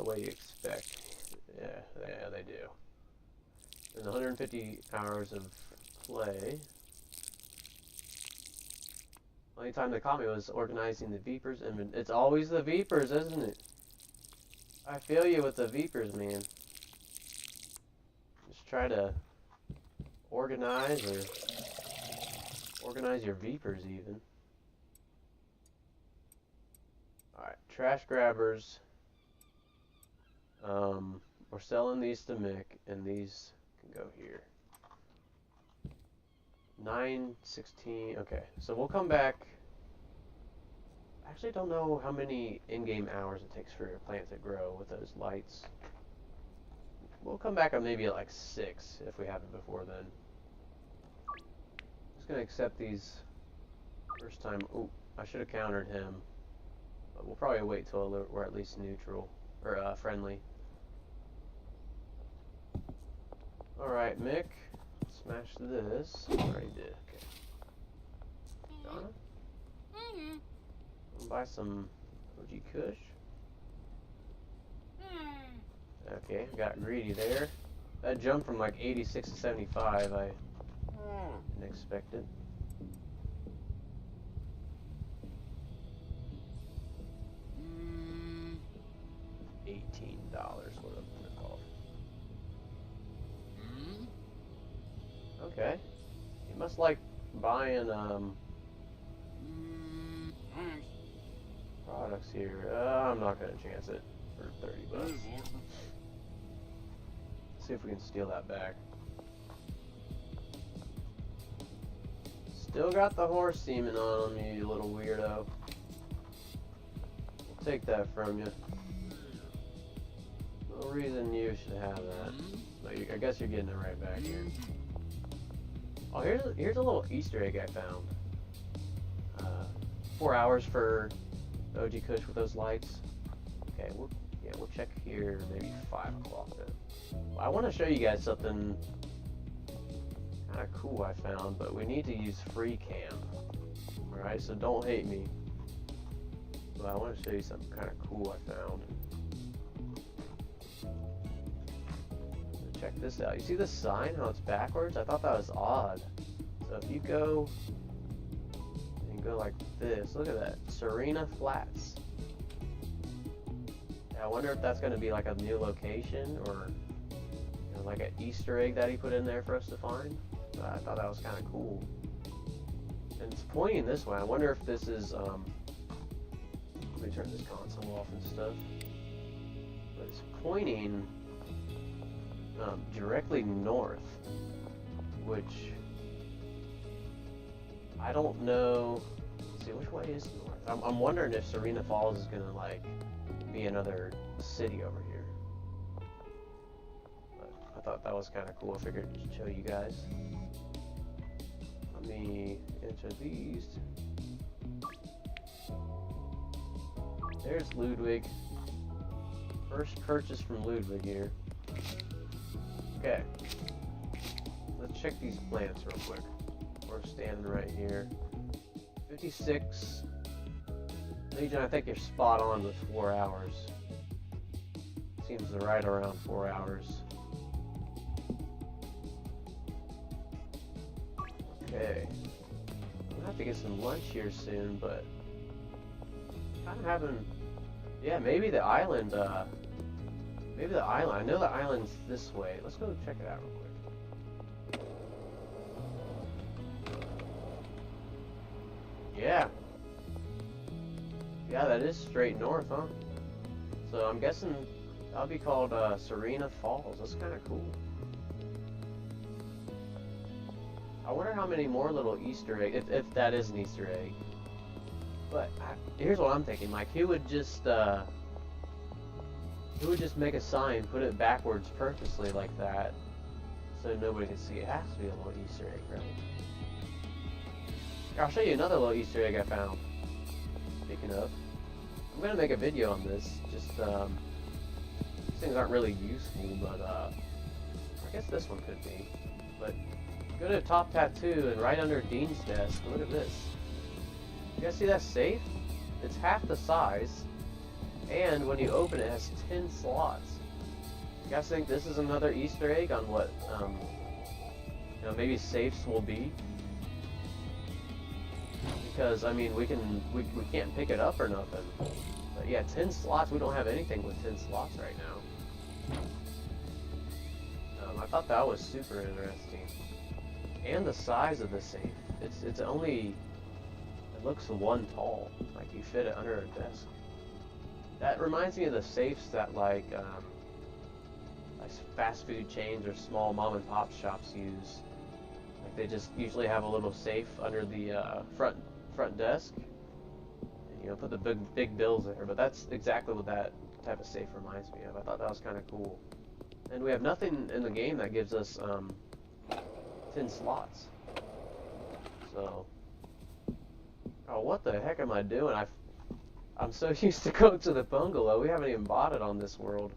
way you expect. Yeah, they do. And 150 hours of play. Only time they caught me was organizing the Vapors, and it's always the Vapors, isn't it? I feel you with the Vapors, man. Just try to organize your Vapors even. Alright, trash grabbers. We're selling these to Mick, and these can go here. 9:16. Okay, so we'll come back. I actually don't know how many in-game hours it takes for your plant to grow with those lights. We'll come back on maybe at like 6 if we have it before then. Just gonna accept these first time. Oh, I should have countered him. But we'll probably wait till we're at least neutral or friendly. Alright, Mick. Smash this. Already did. Okay. Donna? Buy some OG Kush. Okay, got greedy there. That jump from like 86 to 75, I didn't expect it. $18 would have called. Okay. You must like buying products here. I'm not gonna chance it for 30 bucks. See if we can steal that back. Still got the horse semen on him, you little weirdo. We'll take that from you. No reason you should have that. But I guess you're getting it right back here. Oh, here's a little Easter egg I found. 4 hours for OG Kush with those lights. Okay, we'll check here maybe 5 o'clock then. Well, I want to show you guys something kind of cool I found, but we need to use free cam. Alright, so don't hate me. But I want to show you something kind of cool I found. So check this out. You see the sign, how it's backwards? I thought that was odd. So if you go like this, look at that, Serena Flats. I wonder if that's going to be like a new location or like an Easter egg that he put in there for us to find. I thought that was kind of cool. And it's pointing this way. I wonder if this is, let me turn this console off and stuff. But it's pointing directly north, which I don't know. Let's see, which way is north? I'm wondering if Serena Falls is going to like be another city over here. But I thought that was kind of cool. I figured I'd show you guys. Let me enter these. There's Ludwig. First purchase from Ludwig here. Okay. Let's check these plants real quick. We're standing right here. 56. Legion, I think you're spot on with 4 hours. Seems right around 4 hours. Okay. I'm gonna have to get some lunch here soon, but kind of having, yeah, maybe the island. Maybe the island. I know the island's this way. Let's go check it out real quick. Yeah. Yeah, that is straight north, huh? So I'm guessing that'll be called Serena Falls. That's kind of cool. I wonder how many more little Easter eggs, if that is an Easter egg. But here's what I'm thinking, Mike. He would just make a sign, put it backwards purposely like that, so nobody can see. It has to be a little Easter egg, right? Here, I'll show you another little Easter egg I found. Speaking of, I'm gonna make a video on this. Just these things aren't really useful, but I guess this one could be. But go to Top Tattoo and right under Dean's desk, look at this. You guys see that safe? It's half the size, and when you open it, it has 10 slots. You guys think this is another Easter egg on what, you know, maybe safes will be? Because, I mean, we can't pick it up or nothing. But yeah, 10 slots, we don't have anything with 10 slots right now. I thought that was super interesting. And the size of the safe. It's only, it looks one tall. Like you fit it under a desk. That reminds me of the safes that like fast food chains or small mom and pop shops use. Like they just usually have a little safe under the front desk. And, you know, put the big bills there. But that's exactly what that type of safe reminds me of. I thought that was kind of cool. And we have nothing in the game that gives us 10 slots. So, oh, what the heck am I doing? I'm so used to going to the bungalow. We haven't even bought it on this world.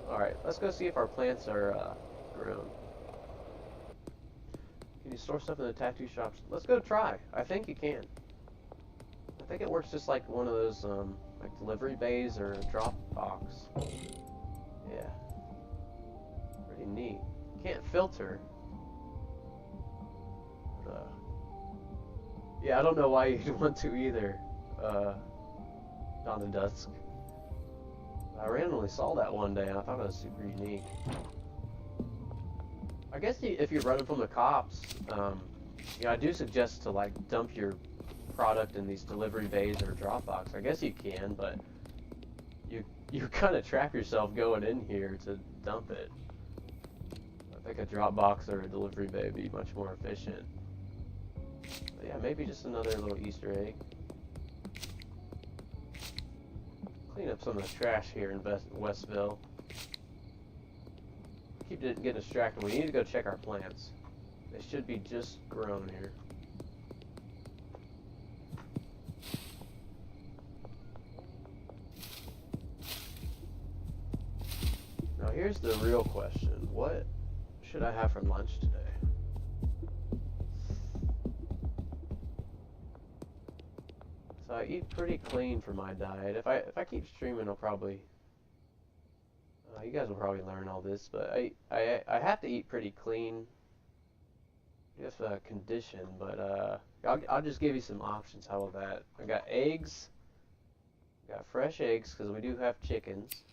All right, let's go see if our plants are grown. Can you store stuff in the tattoo shops? Let's go try. I think you can. I think it works just like one of those like delivery bays or a drop box. Yeah. Pretty neat. Can't filter. But, yeah, I don't know why you'd want to either. Dawn of Dusk. I randomly saw that one day and I thought it was super unique. I guess if you're running from the cops, you know, I do suggest to like dump your product in these delivery bays or Dropbox. I guess you can, but you kind of trap yourself going in here to dump it. I think a Dropbox or a delivery bay would be much more efficient. But yeah, maybe just another little Easter egg. Clean up some of the trash here in Westville. Keep getting distracted. We need to go check our plants. They should be just grown here. Now here's the real question. What should I have for lunch today? So I eat pretty clean for my diet. If I keep streaming, I'll probably you guys will probably learn all this, but I have to eat pretty clean. Just a condition, but I'll just give you some options. How about that? I got eggs. Got fresh eggs because we do have chickens.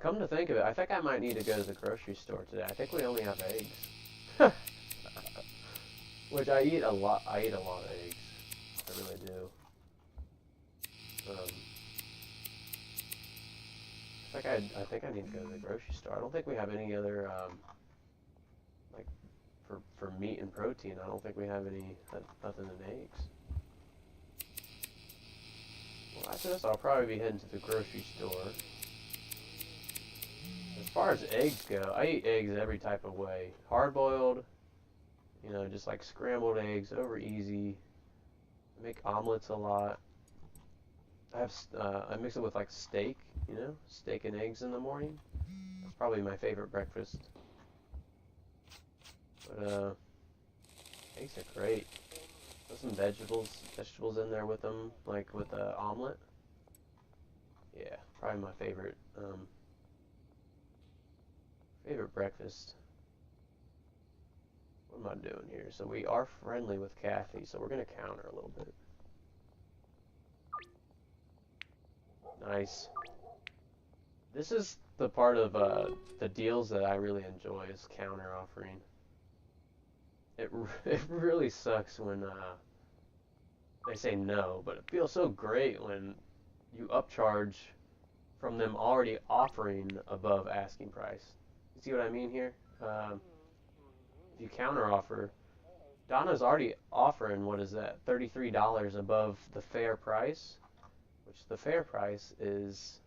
Come to think of it, I think I might need to go to the grocery store today. I think we only have eggs. Which I eat a lot. I eat a lot of eggs. I really do. I think I need to go to the grocery store. I don't think we have any other like for meat and protein. I don't think we have any nothing in eggs. Well, after this, I'll probably be heading to the grocery store. As far as eggs go, I eat eggs every type of way. Hard-boiled, you know, just like scrambled eggs, over easy. I make omelets a lot. I mix it with like steak, you know, steak and eggs in the morning. That's probably my favorite breakfast. But eggs are great. Put some vegetables in there with them, like with the omelet. Yeah, probably my favorite favorite breakfast. What am I doing here? So we are friendly with Kathy, so we're gonna counter a little bit. Nice. This is the part of the deals that I really enjoy is counter offering. It really sucks when they say no, but it feels so great when you upcharge from them already offering above asking price. You see what I mean here? If you counter offer, Donna's already offering, what is that, $33 above the fair price, which the fair price is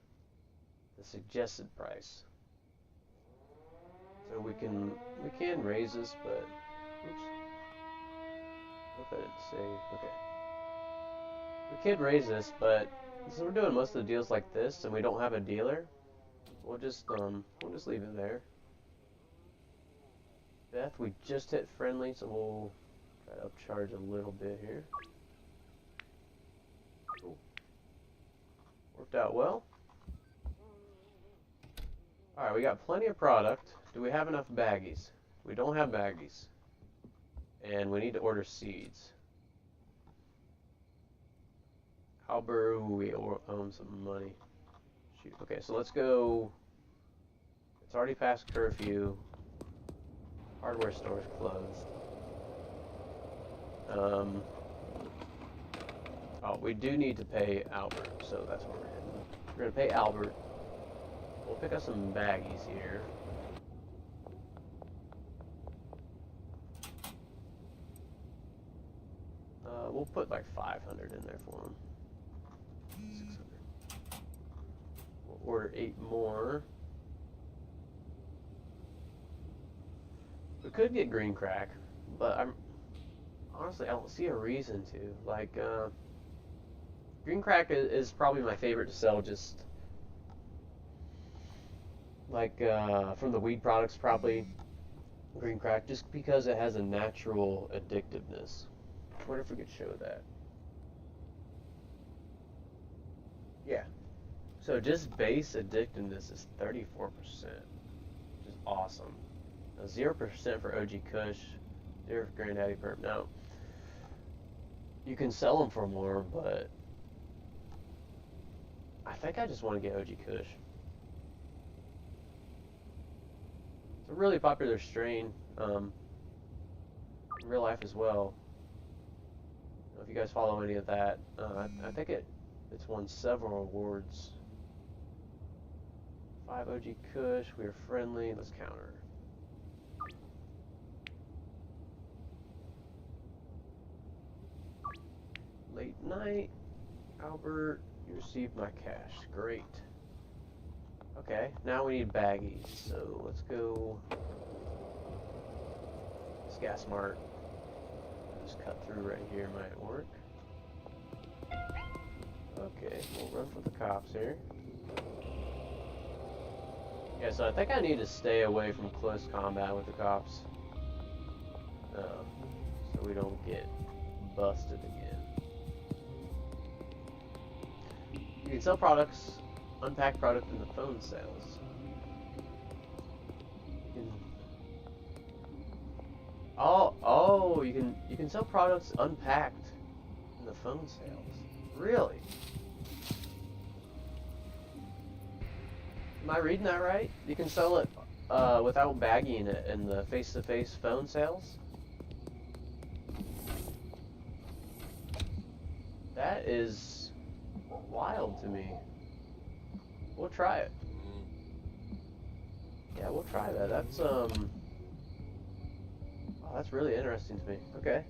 the suggested price. So we can raise this, but oops. I hope I didn't save. Okay. We could raise this, but since we're doing most of the deals like this and we don't have a dealer, we'll just leave it there. Beth, we just hit friendly, so we'll try to upcharge a little bit here. Cool. Worked out well. Alright, we got plenty of product. Do we have enough baggies? We don't have baggies. And we need to order seeds. Albert, we owe some money. Shoot. Okay, so let's go. It's already past curfew. Hardware store is closed. Oh, we do need to pay Albert, so that's what we're heading. We're gonna pay Albert. We'll pick up some baggies here. We'll put like 500 in there for him. 600. We'll order 8 more. We could get green crack, but honestly I don't see a reason to. Like, green crack is probably my favorite to sell. Just like from the weed products, probably green crack, just because it has a natural addictiveness. I wonder if we could show that. Yeah. So just base addictiveness is 34%, which is awesome. Now 0% for OG Kush, 0 for Granddaddy Perp. Now, you can sell them for more, but I think I just want to get OG Kush. It's a really popular strain in real life as well. If you guys follow any of that, I think it's won several awards. 5 OG Kush, we are friendly, let's counter. Late night, Albert, you received my cash, great. Okay, now we need baggies, so let's go Gas Mart. Just cut through right here might work. Okay, we'll run for the cops here. Yeah, so I think I need to stay away from close combat with the cops. So we don't get busted again. You can sell products, unpack product in the phone sales. You can sell products unpacked in the phone sales. Really? Am I reading that right? You can sell it without bagging it in the face-to-face phone sales? That is wild to me. We'll try it. Yeah, we'll try that. That's oh, that's really interesting to me. Okay.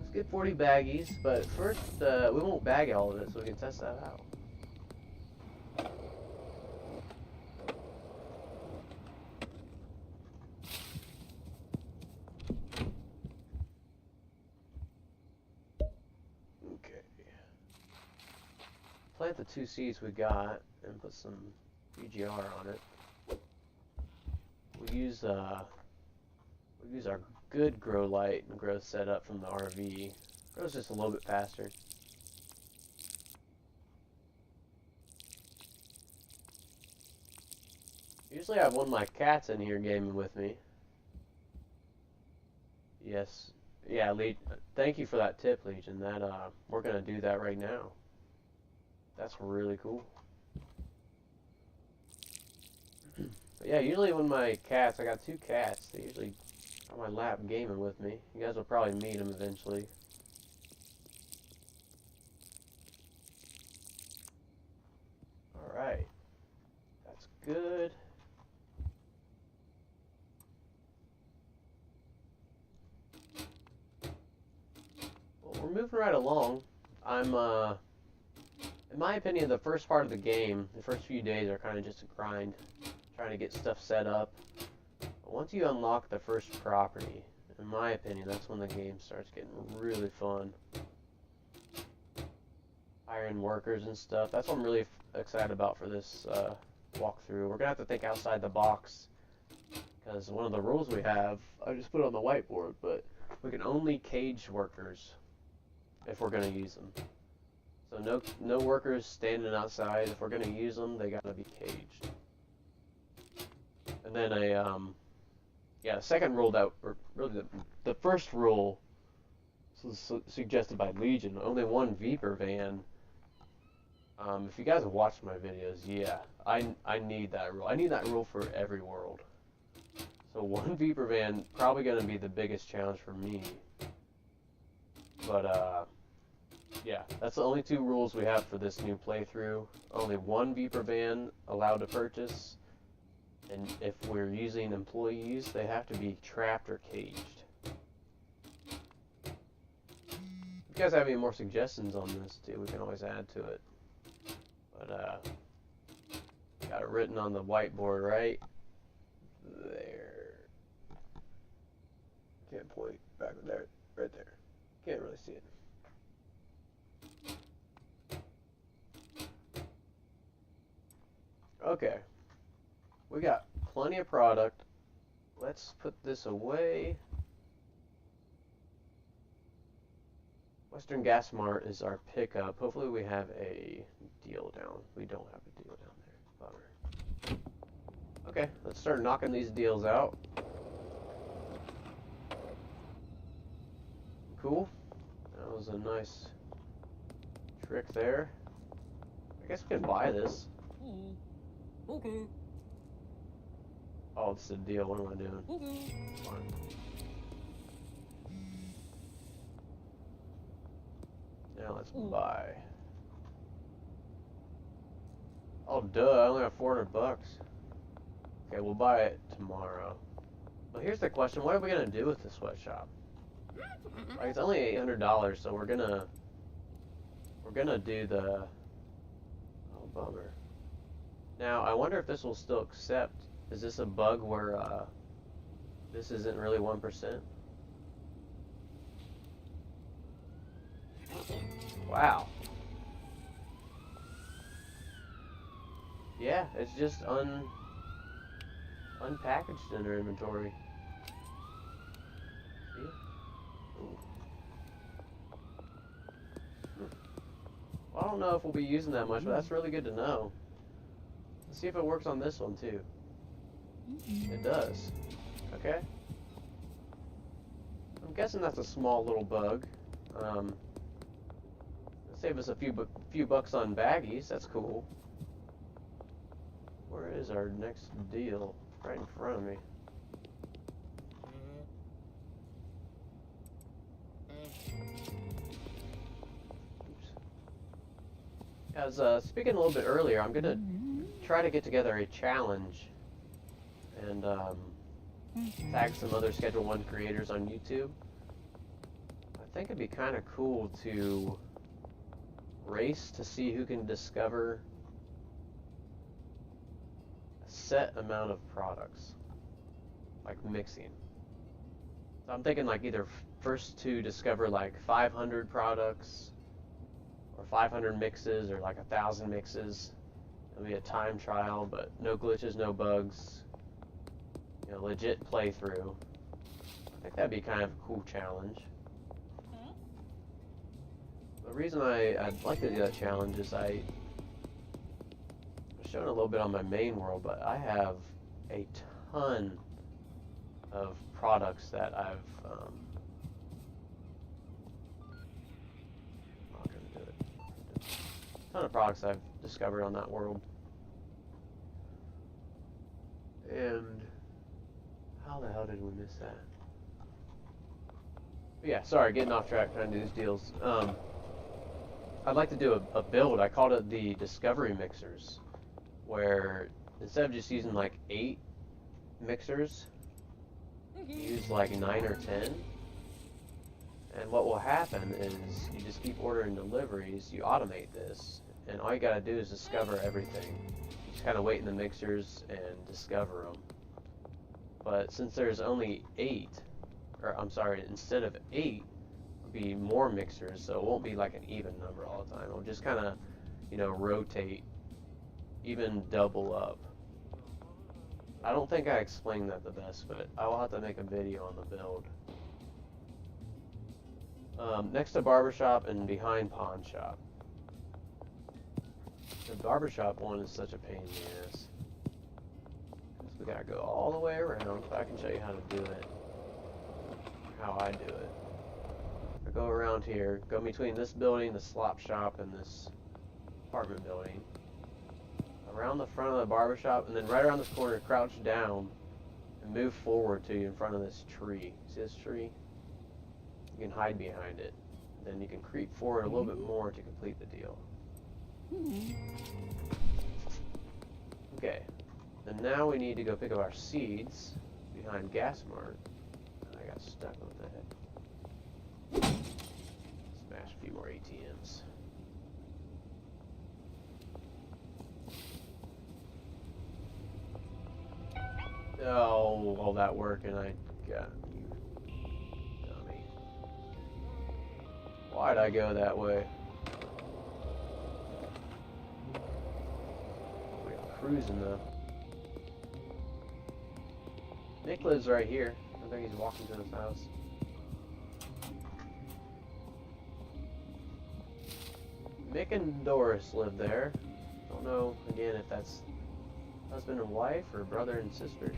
Let's get 40 baggies, but first we won't bag all of it so we can test that out. Okay. Plant the 2 seeds we got and put some PGR on it. We'll use our good grow light and grow setup from the RV. Grows just a little bit faster. Usually I have one of my cats in here gaming with me. Yes. Yeah, thank you for that tip, Legion. That we're gonna do that right now. That's really cool. But yeah, usually when my cats, I got two cats, they usually on my lap gaming with me. You guys will probably meet them eventually. Alright. That's good. Well, we're moving right along. I'm, in my opinion, the first part of the game, the first few days are kind of just a grind. Trying to get stuff set up. But once you unlock the first property, in my opinion, that's when the game starts getting really fun. Hiring workers and stuff. That's what I'm really excited about for this walkthrough. We're gonna have to think outside the box because one of the rules we have, I just put it on the whiteboard, but we can only cage workers if we're gonna use them. So no workers standing outside. If we're gonna use them, they gotta be caged. And then the second rule that, or really the first rule suggested by Legion, only one Viper van. If you guys have watched my videos, yeah, I need that rule. I need that rule for every world. So one Viper van, probably going to be the biggest challenge for me. But, yeah, that's the only two rules we have for this new playthrough. Only one Viper van allowed to purchase. And if we're using employees, they have to be trapped or caged. If you guys have any more suggestions on this, too, we can always add to it. But, got it written on the whiteboard right there. Can't point back there, right there. Can't really see it. Okay. We got plenty of product. Let's put this away. Western Gas Mart is our pickup. Hopefully we have a deal down. We don't have a deal down there. Bummer. Okay, let's start knocking these deals out. Cool. That was a nice trick there. I guess we can buy this. Okay. Oh, it's a deal. What am I doing? Fine. Now let's buy. Oh, duh. I only have 400 bucks. Okay, we'll buy it tomorrow. But here's the question. What are we going to do with the sweatshop? Like, it's only $800, so we're gonna do the... Oh, bummer. Now, I wonder if this will still accept... Is this a bug where this isn't really 1%? Wow. Yeah, it's just unpackaged in our inventory. See? Ooh. Well, I don't know if we'll be using that much, but that's really good to know. Let's see if it works on this one too. It does. Okay. I'm guessing that's a small little bug. It'll save us a few bucks on baggies. That's cool. Where is our next deal? Right in front of me. Oops. As speaking a little bit earlier, I'm gonna try to get together a challenge and tag some other Schedule 1 creators on YouTube. I think it'd be kind of cool to race to see who can discover a set amount of products, like mixing. So I'm thinking like either first to discover like 500 products or 500 mixes or like 1,000 mixes. It'll be a time trial, but no glitches, no bugs. You know, legit playthrough. I think that'd be kind of a cool challenge. The reason I'd like to do that challenge is I was showing a little bit on my main world, but I have a ton of products that I've not gonna do it. A ton of products I've discovered on that world. And how the hell did we miss that? But yeah, sorry, getting off track trying to do these deals. I'd like to do a build. I called it the Discovery Mixers, where instead of just using like 8 mixers, you use like 9 or 10. And what will happen is you just keep ordering deliveries, you automate this, and all you gotta do is discover everything. You just kind of wait in the mixers and discover them. But since there's only 8, or I'm sorry, instead of 8, it'll be more mixers, so it won't be like an even number all the time. It'll just kind of, you know, rotate, even double up. I don't think I explained that the best, but I will have to make a video on the build. Next to barbershop and behind pawn shop. The barbershop one is such a pain in the ass. We gotta go all the way around. I can show you how to do it. How I do it. I go around here, go between this building, the slop shop, and this apartment building. Around the front of the barbershop, and then right around this corner, crouch down and move forward to you in front of this tree. See this tree? You can hide behind it. Then you can creep forward a little bit more to complete the deal. Okay. And now we need to go pick up our seeds behind Gas Mart. I got stuck. What the heck? Smash a few more ATMs. Oh, all that work and I got you. Dummy. Why'd I go that way? We're cruising though. Nick lives right here. I think he's walking to his house. Mick and Doris live there. Don't know, again, if that's husband and wife or brother and sister.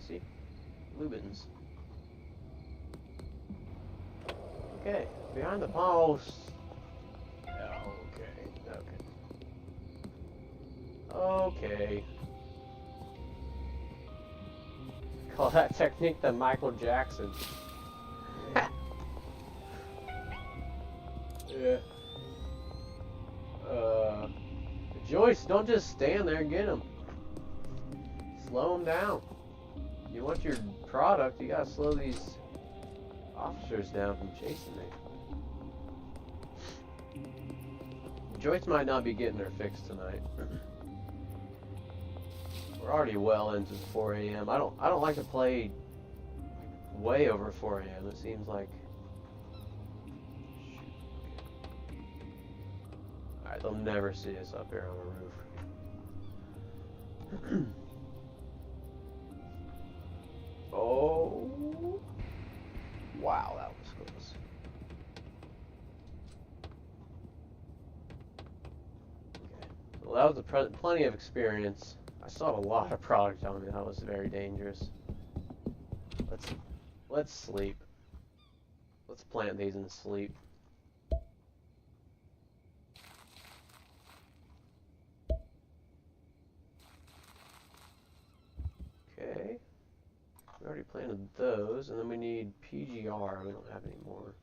See? Lubins. Okay, behind the post. Okay. Call that technique the Michael Jackson. Yeah. Joyce, don't just stand there, get him. Slow him down. You want your product, you gotta slow these officers down from chasing me. Joyce might not be getting her fix tonight. We're already well into 4 a.m. I don't like to play way over 4 a.m. It seems like. Alright, they'll never see us up here on the roof. Oh. Wow, that was close. Okay. Well, that was plenty of experience. I saw a lot of product on me. That was very dangerous. Let's sleep. Let's plant these and sleep. Okay. We already planted those, and then we need PGR. We don't have any more.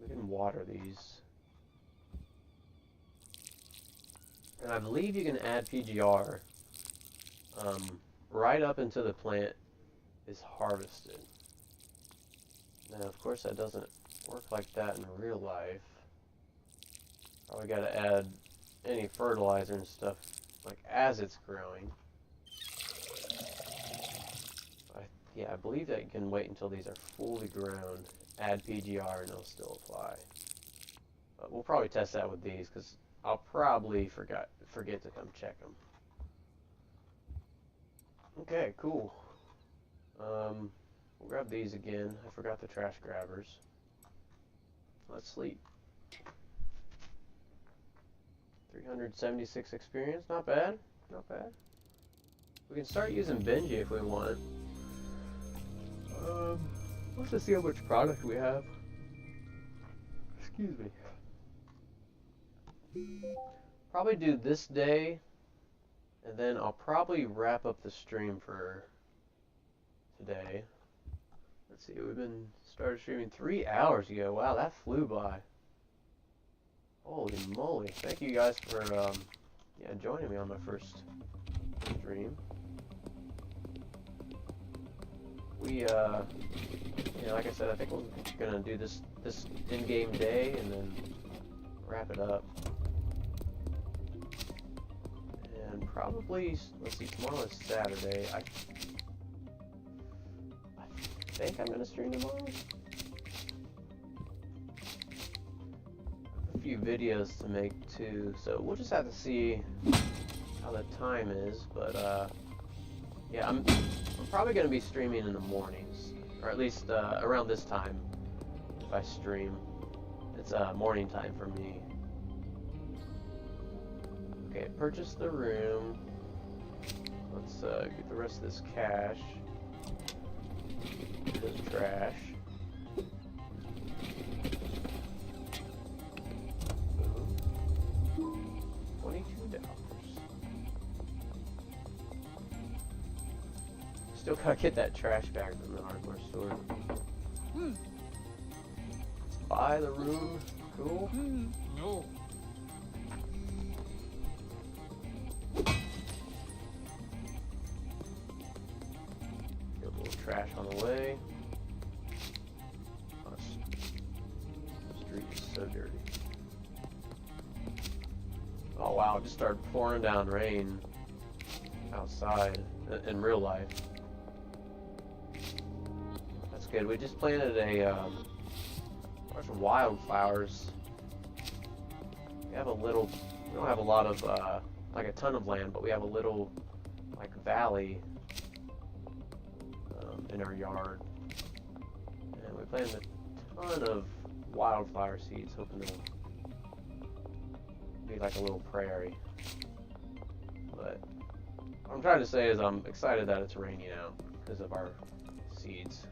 We can water these. And I believe you can add PGR right up until the plant is harvested. Now, of course, that doesn't work like that in real life. Probably got to add any fertilizer and stuff like as it's growing. Yeah, I believe that you can wait until these are fully grown, add PGR, and it'll still apply. But we'll probably test that with these because I'll probably forget to come check them. Okay, cool. We'll grab these again. I forgot the trash grabbers. Let's sleep. 376 experience, not bad, not bad. We can start using Benji if we want. Let's just see how much product we have. Excuse me. Probably do this day, and then I'll probably wrap up the stream for today. Let's see, started streaming 3 hours ago. Wow, that flew by. Holy moly. Thank you guys for joining me on my first stream. We like I said, I think we're gonna do this in-game day and then wrap it up. And probably, let's see, tomorrow is Saturday. I think I'm gonna stream tomorrow. A few videos to make too, so we'll just have to see how the time is. But yeah, I'm probably gonna be streaming in the mornings, or at least around this time. If I stream, it's morning time for me. Okay, purchase the room. Let's get the rest of this cash. This trash. $22. Still gotta get that trash bag from the hardware store. Let's buy the room. Cool. No. Get a little trash on the way. Oh, the street is so dirty. Oh wow, it just started pouring down rain outside in real life. That's good. We just planted a bunch of wildflowers. We have a little, we don't have a lot of, like a ton of land, but we have a little, like, valley in our yard. And we planted a ton of wildflower seeds, hoping to be like a little prairie. But what I'm trying to say is I'm excited that it's raining out because of our seeds.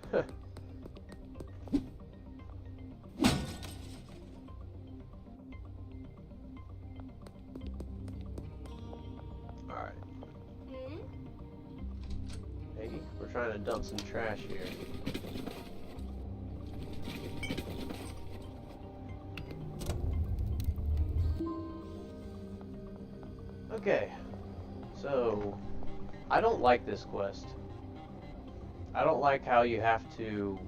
Alright. Hey, we're trying to dump some trash here. Okay, so I don't like this quest. I don't like how you have to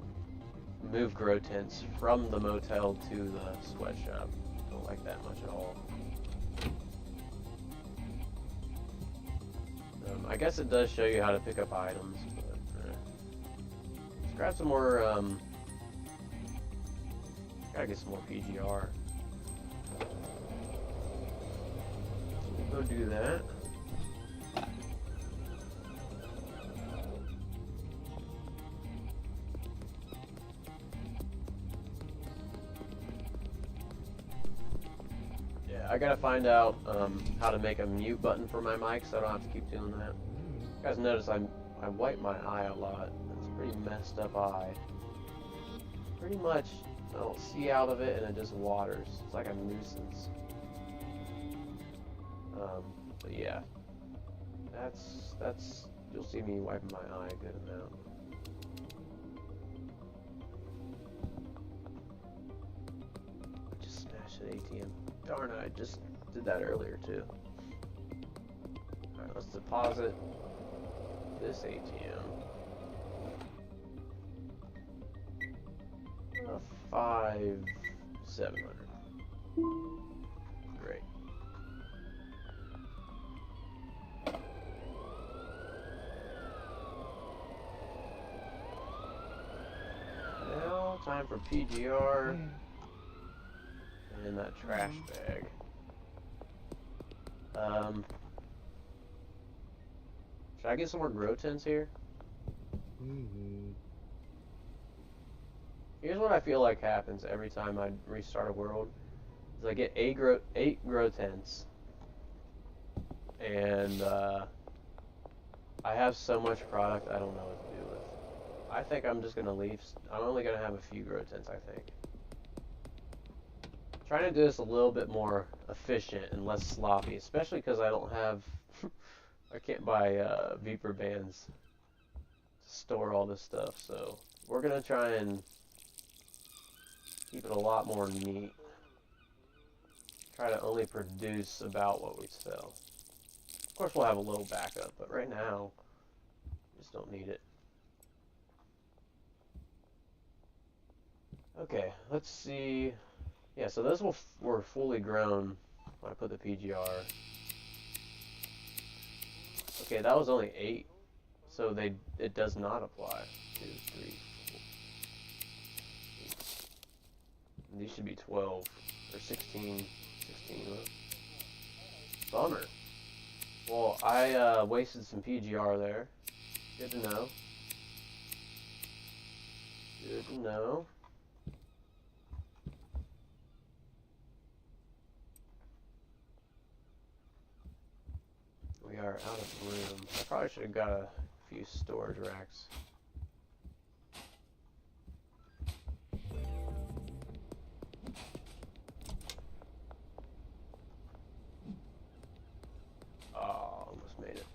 move grow tents from the motel to the sweatshop. I don't like that much at all. I guess it does show you how to pick up items, but let's grab some more, gotta get some more PGR. Go do that. Yeah, I gotta find out how to make a mute button for my mic so I don't have to keep doing that. You guys notice I wipe my eye a lot. It's a pretty messed up eye. Pretty much I don't see out of it and it just waters. It's like a nuisance. But yeah, that's you'll see me wiping my eye a good amount. I just smashed an ATM. Darn it, I just did that earlier too. Alright, let's deposit this ATM. 5,700. Great. Now, time for PGR and that trash bag. Should I get some more grow tents here? Here's what I feel like happens every time I restart a world. Is I get 8 grow tents, and I have so much product, I don't know what to do with. I think I'm just gonna leave. I'm only gonna have a few grow tents, I think. Trying to do this a little bit more efficient and less sloppy, especially because I don't have, I can't buy Viper bands to store all this stuff. So we're gonna try and keep it a lot more neat. Try to only produce about what we sell. Of course, we'll have a little backup, but right now, we just don't need it. Okay, let's see. Yeah, so those were fully grown when I put the PGR. Okay, that was only 8, so it does not apply. 2, 3, 4, 8. And these should be 12 or 16. 16. Bummer. Well, I wasted some PGR there. Good to know. Good to know. We are out of room. I probably should have got a few storage racks. Oh, almost made it.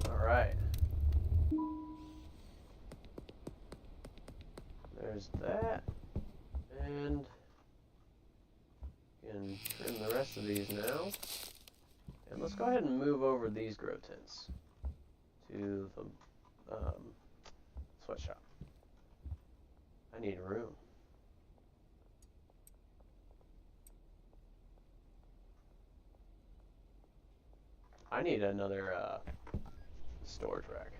Alright. There's that. And you can trim the rest of these now. And let's go ahead and move over these grow tents to the sweatshop. I need room. I need another storage rack.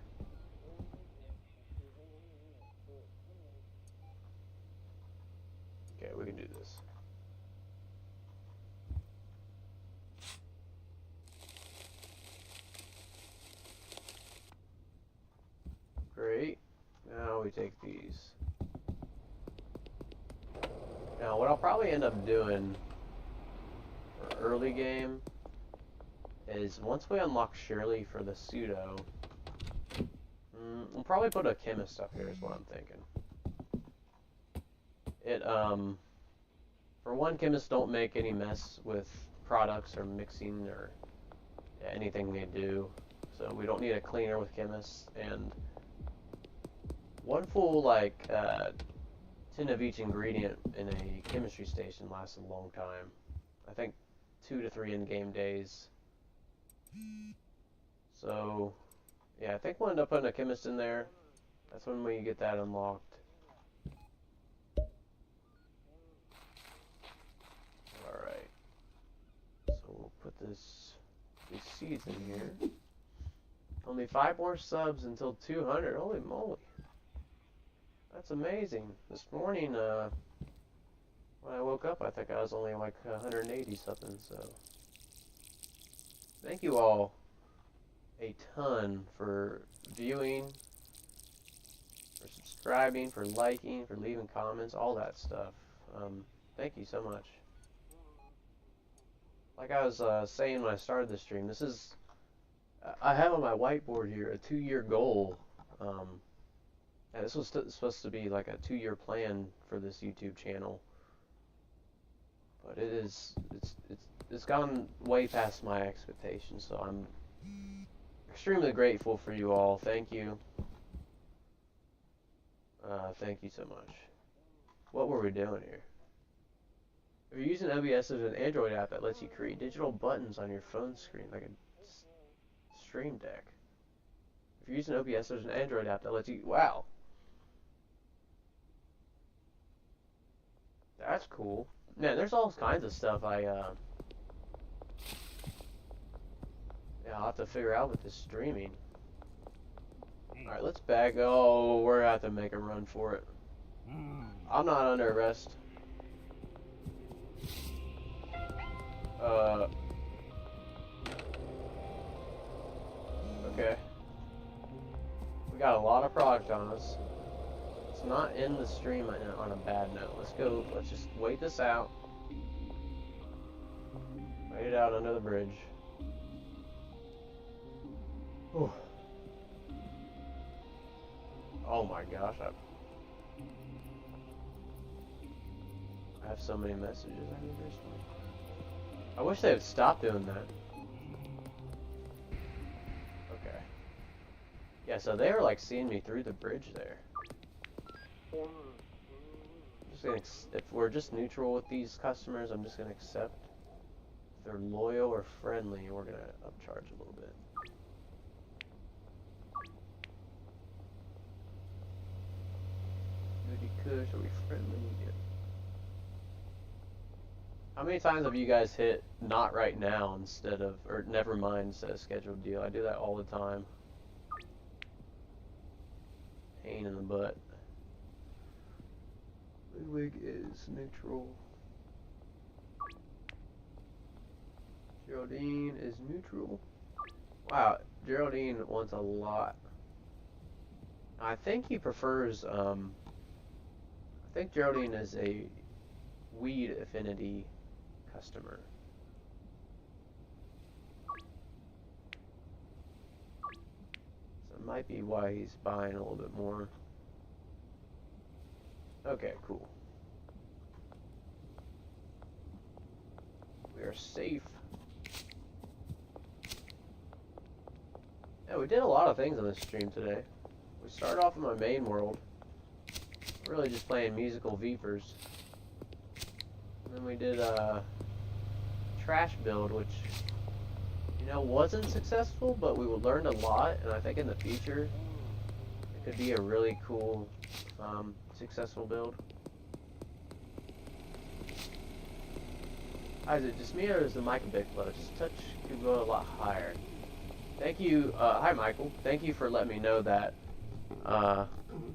Okay, we can do this. Great. Now we take these. Now what I'll probably end up doing for early game is once we unlock Shirley for the pseudo, we'll probably put a chemist up here is what I'm thinking. It for one, chemists don't make any mess with products or mixing or anything they do, so we don't need a cleaner with chemists. And one full tin of each ingredient in a chemistry station lasts a long time. I think 2 to 3 in-game days. So yeah, I think we'll end up putting a chemist in there. That's when we get that unlocked. Alright. So we'll put these seeds in here. Only 5 more subs until 200. Holy moly. That's amazing. This morning, when I woke up, I think I was only like 180 something, so. Thank you all a ton for viewing, for subscribing, for liking, for leaving comments, all that stuff. Thank you so much. Like I was saying when I started the stream, this is, I have on my whiteboard here a 2-year goal. Yeah, this was supposed to be like a 2-year plan for this YouTube channel, but it's gone way past my expectations. So I'm extremely grateful for you all. Thank you. Thank you so much. What were we doing here? If you're using OBS, there's an Android app that lets you create digital buttons on your phone screen, like a Stream Deck. If you're using OBS, there's an Android app that lets you. Wow. That's cool. Man, there's all kinds of stuff yeah, I'll have to figure out with this streaming. Alright, let's back. Oh, we're gonna have to make a run for it. I'm not under arrest. Okay. We got a lot of product on us. Let's not end the stream on a bad note. Let's just wait this out. Wait it out under the bridge. Whew. Oh my gosh, I have so many messages I need to respond. I wish they would stop doing that. Okay. Yeah, so they were like seeing me through the bridge there. Just gonna if we're just neutral with these customers, I'm just gonna accept. If they're loyal or friendly, we're gonna upcharge a little bit. Goody Kush, are we friendly? Yeah. How many times have you guys hit not right now instead of, or never mind instead of scheduled deal? I do that all the time. Pain in the butt. Ludwig is neutral. Geraldine is neutral. Wow, Geraldine wants a lot. I think he prefers, I think Geraldine is a weed affinity customer. So it might be why he's buying a little bit more. Okay, cool. We are safe. Yeah, we did a lot of things on this stream today. We started off in my main world. Really just playing musical Vapors. And then we did a trash build, which, you know, wasn't successful, but we learned a lot, and I think in the future it could be a really cool, successful build. Is it just me or is the mic a bit close? Touch could go a lot higher. Thank you, hi Michael. Thank you for letting me know that. I'm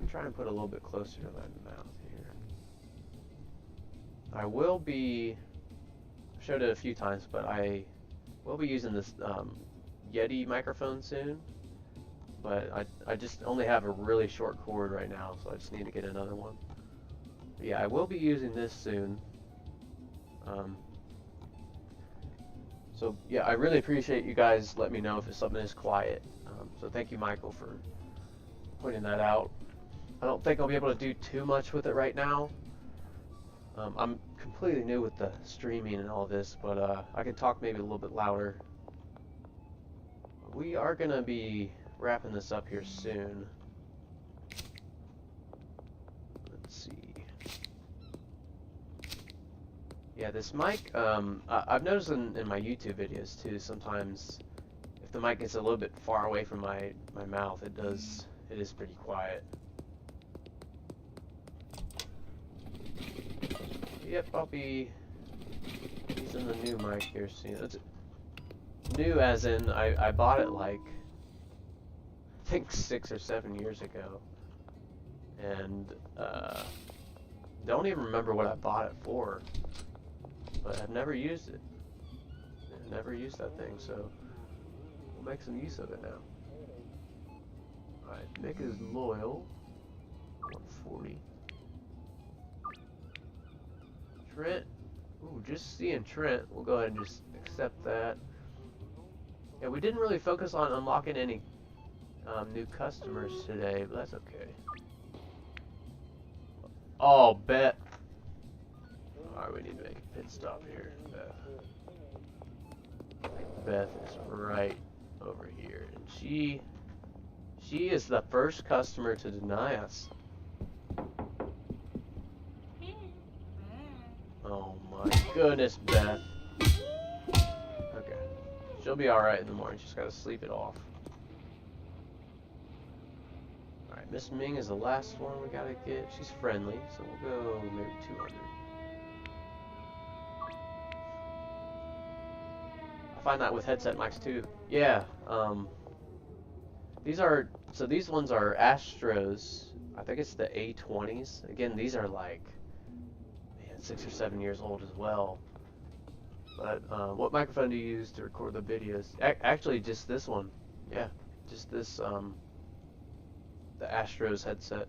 trying to put a little bit closer to my mouth here. I will be, I've showed it a few times, but I will be using this Yeti microphone soon. But I just only have a really short cord right now, so I just need to get another one. But yeah, I will be using this soon. So yeah, I really appreciate you guys letting me know if something is quiet. So thank you, Michael, for pointing that out. I don't think I'll be able to do too much with it right now. I'm completely new with the streaming and all this, but I could talk maybe a little bit louder. We are gonna be wrapping this up here soon. Let's see. Yeah, this mic, I've noticed in my YouTube videos too, sometimes if the mic gets a little bit far away from my mouth, it is pretty quiet. Yep, I'll be using the new mic here soon. It's new as in, I bought it like, I think 6 or 7 years ago. And, don't even remember what I bought it for. But I've never used it. I've never used that thing, so we'll make some use of it now. Alright, Mick is loyal. 140. Trent. Ooh, just seeing Trent. We'll go ahead and just accept that. Yeah, we didn't really focus on unlocking any new customers today, but that's okay. Oh, bet. Alright, we need to make a pit stop here, Beth. Beth is right over here, and she is the first customer to deny us. Oh my goodness, Beth. Okay. She'll be alright in the morning, she's gotta sleep it off. Alright, Miss Ming is the last one we gotta get. She's friendly, so we'll go maybe 200. Find that with headset mics too. Yeah, these ones are Astros. I think it's the A20s. Again, these are like, man, 6 or 7 years old as well. But what microphone do you use to record the videos? Actually, just this one. Yeah, just this, the Astros headset.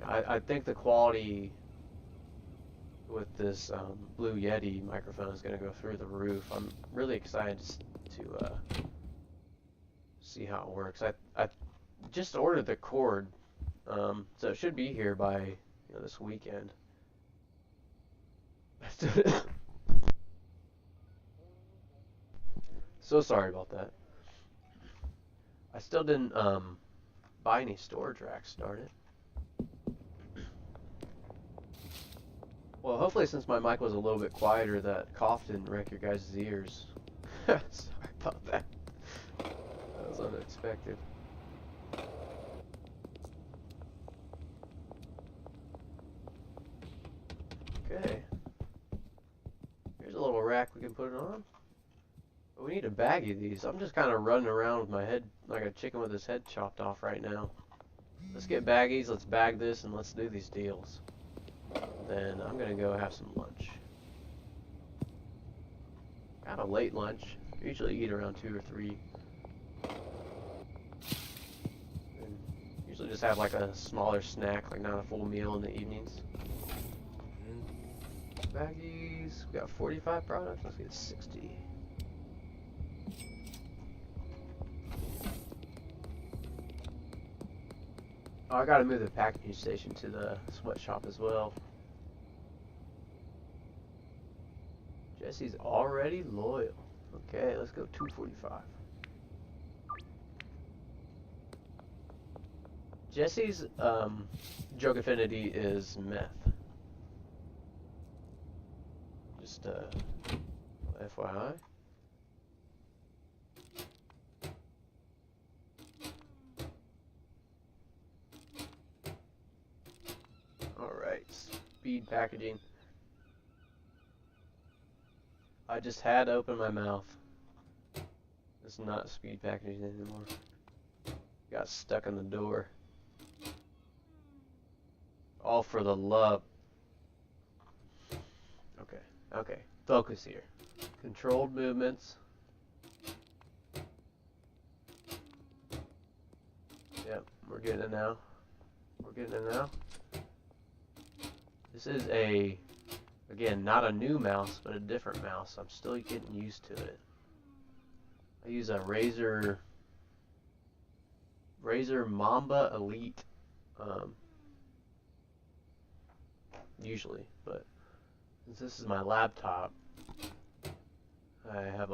I think the quality with this Blue Yeti microphone is going to go through the roof. I'm really excited to see how it works. I just ordered the cord, so it should be here by this weekend. So sorry about that. I still didn't buy any storage racks, darn it. Well, hopefully since my mic was a little bit quieter, that cough didn't wreck your guys' ears. Sorry about that. That was unexpected. Okay. Here's a little rack we can put it on. But we need a baggie of these. I'm just kind of running around with my head like a chicken with his head chopped off right now. Let's get baggies, let's bag this, and let's do these deals. Then I'm gonna go have some lunch. Got a late lunch. Usually eat around 2 or 3. And usually just have like a smaller snack, like not a full meal in the evenings. Baggies, we got 45 products, let's get 60. Oh, I gotta move the packaging station to the sweatshop as well. Jesse's already loyal. Okay, let's go 245. Jesse's drug affinity is meth. Just FYI. Alright, speed packaging. I just had to open my mouth. It's not speed packaging anymore. Got stuck in the door. All for the love. Okay, okay. Focus here. Controlled movements. Yep, we're getting it now. We're getting it now. This is again, not a new mouse, but a different mouse. I'm still getting used to it. I use a Razer Mamba Elite, usually, but since this is my laptop, I have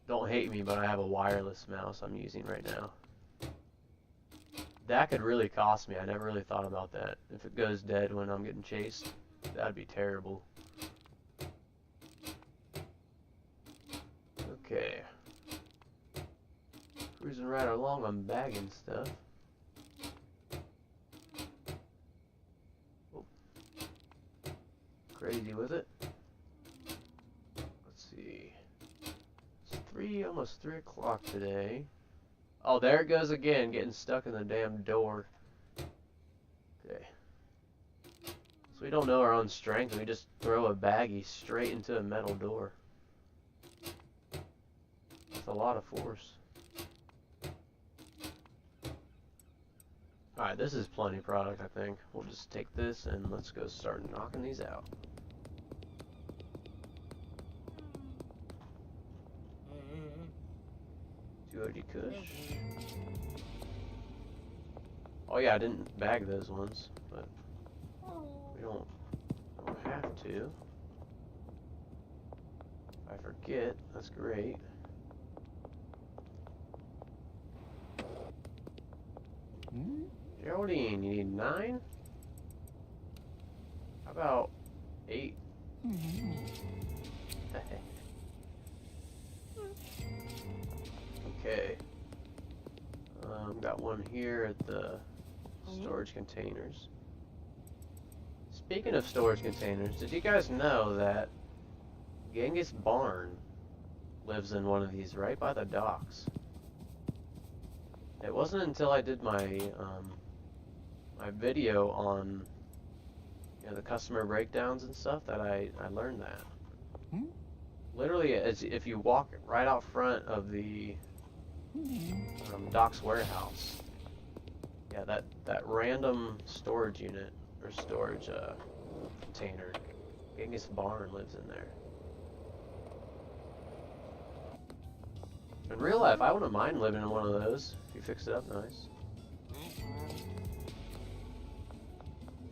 don't hate me, but I have a wireless mouse I'm using right now. That could really cost me. I never really thought about that. If it goes dead when I'm getting chased, that'd be terrible. Okay. Cruising right along, I'm bagging stuff. Oh. Crazy with it. Let's see. It's almost 3 o'clock today. Oh, there it goes again, getting stuck in the damn door. Okay. So we don't know our own strength, we just throw a baggie straight into a metal door. That's a lot of force. Alright, this is plenty product, I think. We'll just take this and let's go start knocking these out. OG Kush. Oh yeah, I didn't bag those ones, but we don't have to. If I forget, that's great. Geraldine, you need 9? How about 8? Okay. Got one here at the storage containers. Speaking of storage containers, did you guys know that Genghis Barn lives in one of these right by the docks? It wasn't until I did my my video on the customer breakdowns and stuff that I learned that. Literally, if you walk right out front of the Docks warehouse, yeah, that random storage unit or storage container, Genghis Barn lives in there. In real life, I wouldn't mind living in one of those if you fix it up nice.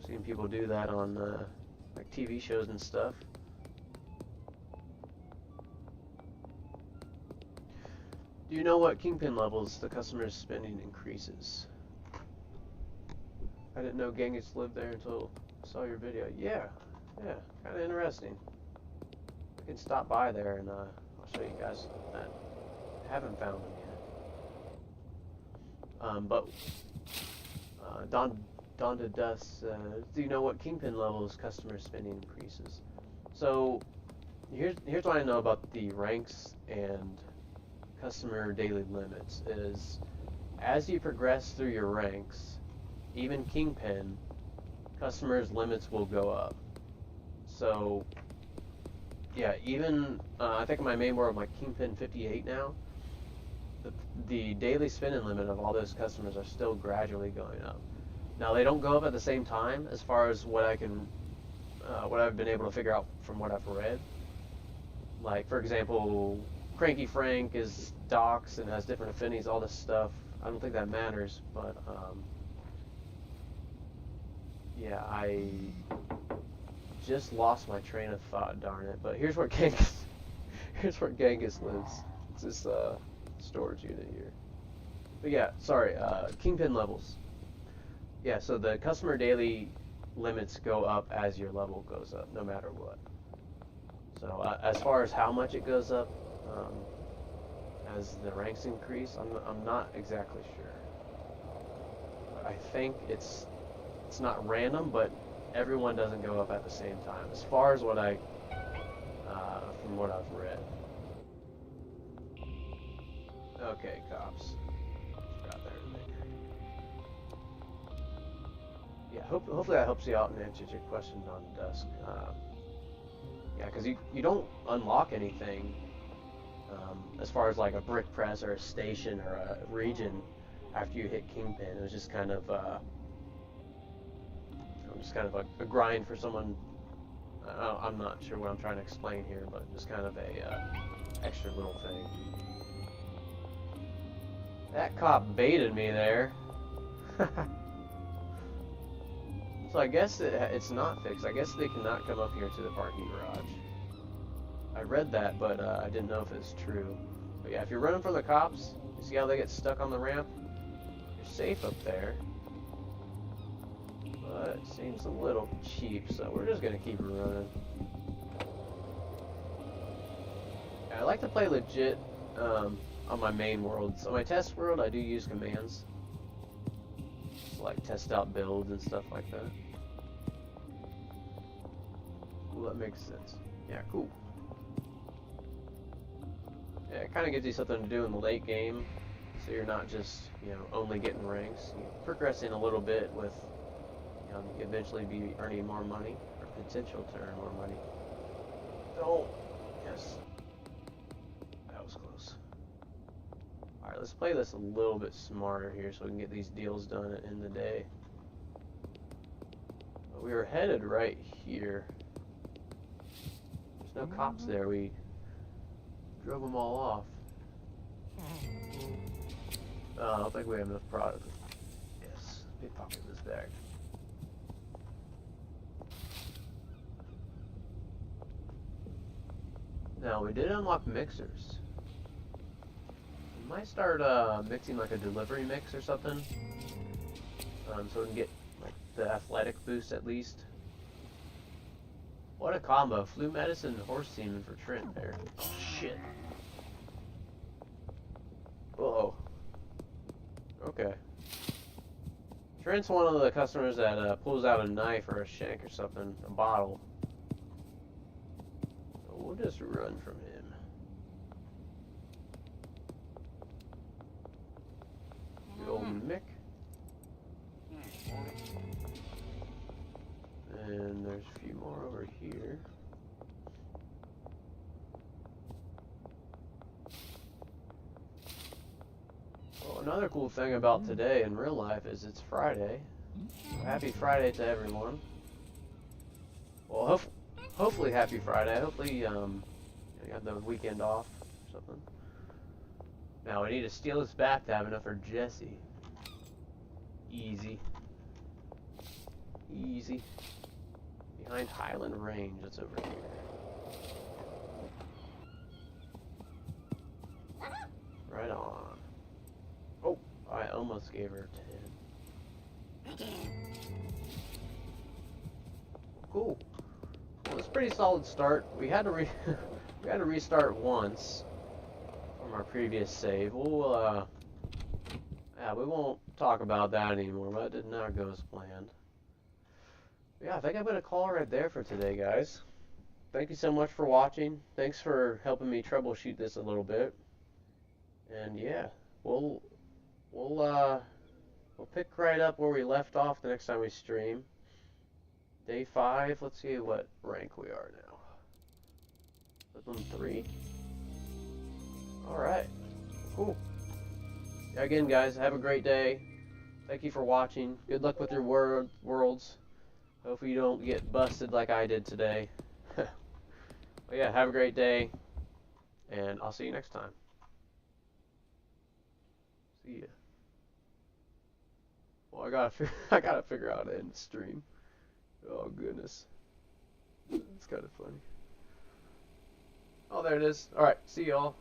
Seen people do that on like TV shows and stuff. Do you know what Kingpin levels the customer's spending increases? I didn't know Genghis lived there until I saw your video. Yeah, kind of interesting. I can stop by there and I'll show you guys that. Haven't found them yet. But Donda Dust, do you know what Kingpin levels customer spending increases? So here's what I know about the ranks and customer daily limits is as you progress through your ranks, even Kingpin, customers' limits will go up. So yeah, even I think in my main world, I'm like Kingpin 58 now. The daily spending limit of all those customers are still gradually going up. Now they don't go up at the same time as far as what I've been able to figure out from what I've read. Like for example, Cranky Frank is docs and has different affinities, all this stuff. I don't think that matters, but yeah, I just lost my train of thought, darn it. But here's where Genghis lives. It's this storage unit here. But yeah, sorry, Kingpin levels. Yeah, so the customer daily limits go up as your level goes up, no matter what. So as far as how much it goes up, as the ranks increase, I'm not exactly sure. I think it's not random, but everyone doesn't go up at the same time. As far as what from what I've read. Okay, cops. Got there in there. Yeah, hopefully that helps you out and answers your questions on Dusk. Yeah, because you don't unlock anything as far as like a brick press or a station or a region after you hit Kingpin. It was just kind of a grind for someone. I'm not sure what I'm trying to explain here, but just kind of a extra little thing. That cop baited me there. So I guess it's not fixed. I guess they cannot come up here to the parking garage. I read that, but I didn't know if it's true. But yeah, if you're running from the cops, you see how they get stuck on the ramp? You're safe up there. But it seems a little cheap, so we're just gonna keep running. Yeah, I like to play legit on my main world. So my test world, I do use commands. Just like test out builds and stuff like that. Cool, that makes sense. Yeah, cool. Yeah, it kind of gives you something to do in the late game, so you're not just, only getting ranks. You're progressing a little bit with, you eventually be earning more money, or potential to earn more money. Don't. Yes. That was close. Alright, let's play this a little bit smarter here so we can get these deals done in the day. But we were headed right here. There's no cops there. We drove them all off. I don't think we have enough product. Yes, let me pocket this bag. Now, we did unlock mixers. We might start mixing like a delivery mix or something. So we can get like the athletic boost at least. What a combo. Flu medicine and horse semen for Trent there. Oh, shit. Uh-oh. Okay. Trent's one of the customers that pulls out a knife or a shank or something, a bottle. So we'll just run from him. Good old Mick. And there's a few more over here. Well, another cool thing about today in real life is it's Friday. So happy Friday to everyone. Well, hopefully happy Friday. Hopefully you have the weekend off or something. Now we need to steal this back to have enough for Jesse. Easy. Easy. Behind Highland Range, that's over here. Right on. Oh, I almost gave her 10. Cool. Well, it's a pretty solid start. We had to we had to restart once from our previous save. We'll yeah, we won't talk about that anymore. But it did not go as planned. Yeah, I think I'm gonna call right there for today, guys. Thank you so much for watching. Thanks for helping me troubleshoot this a little bit. And yeah, we'll pick right up where we left off the next time we stream. Day 5. Let's see what rank we are now. Living 3. All right. Cool. Yeah, again, guys, have a great day. Thank you for watching. Good luck with your worlds. Hopefully you don't get busted like I did today. But yeah, have a great day, and I'll see you next time. See ya. Well, I gotta figure out how to end the stream. Oh goodness, it's kind of funny. Oh, there it is. All right, see y'all.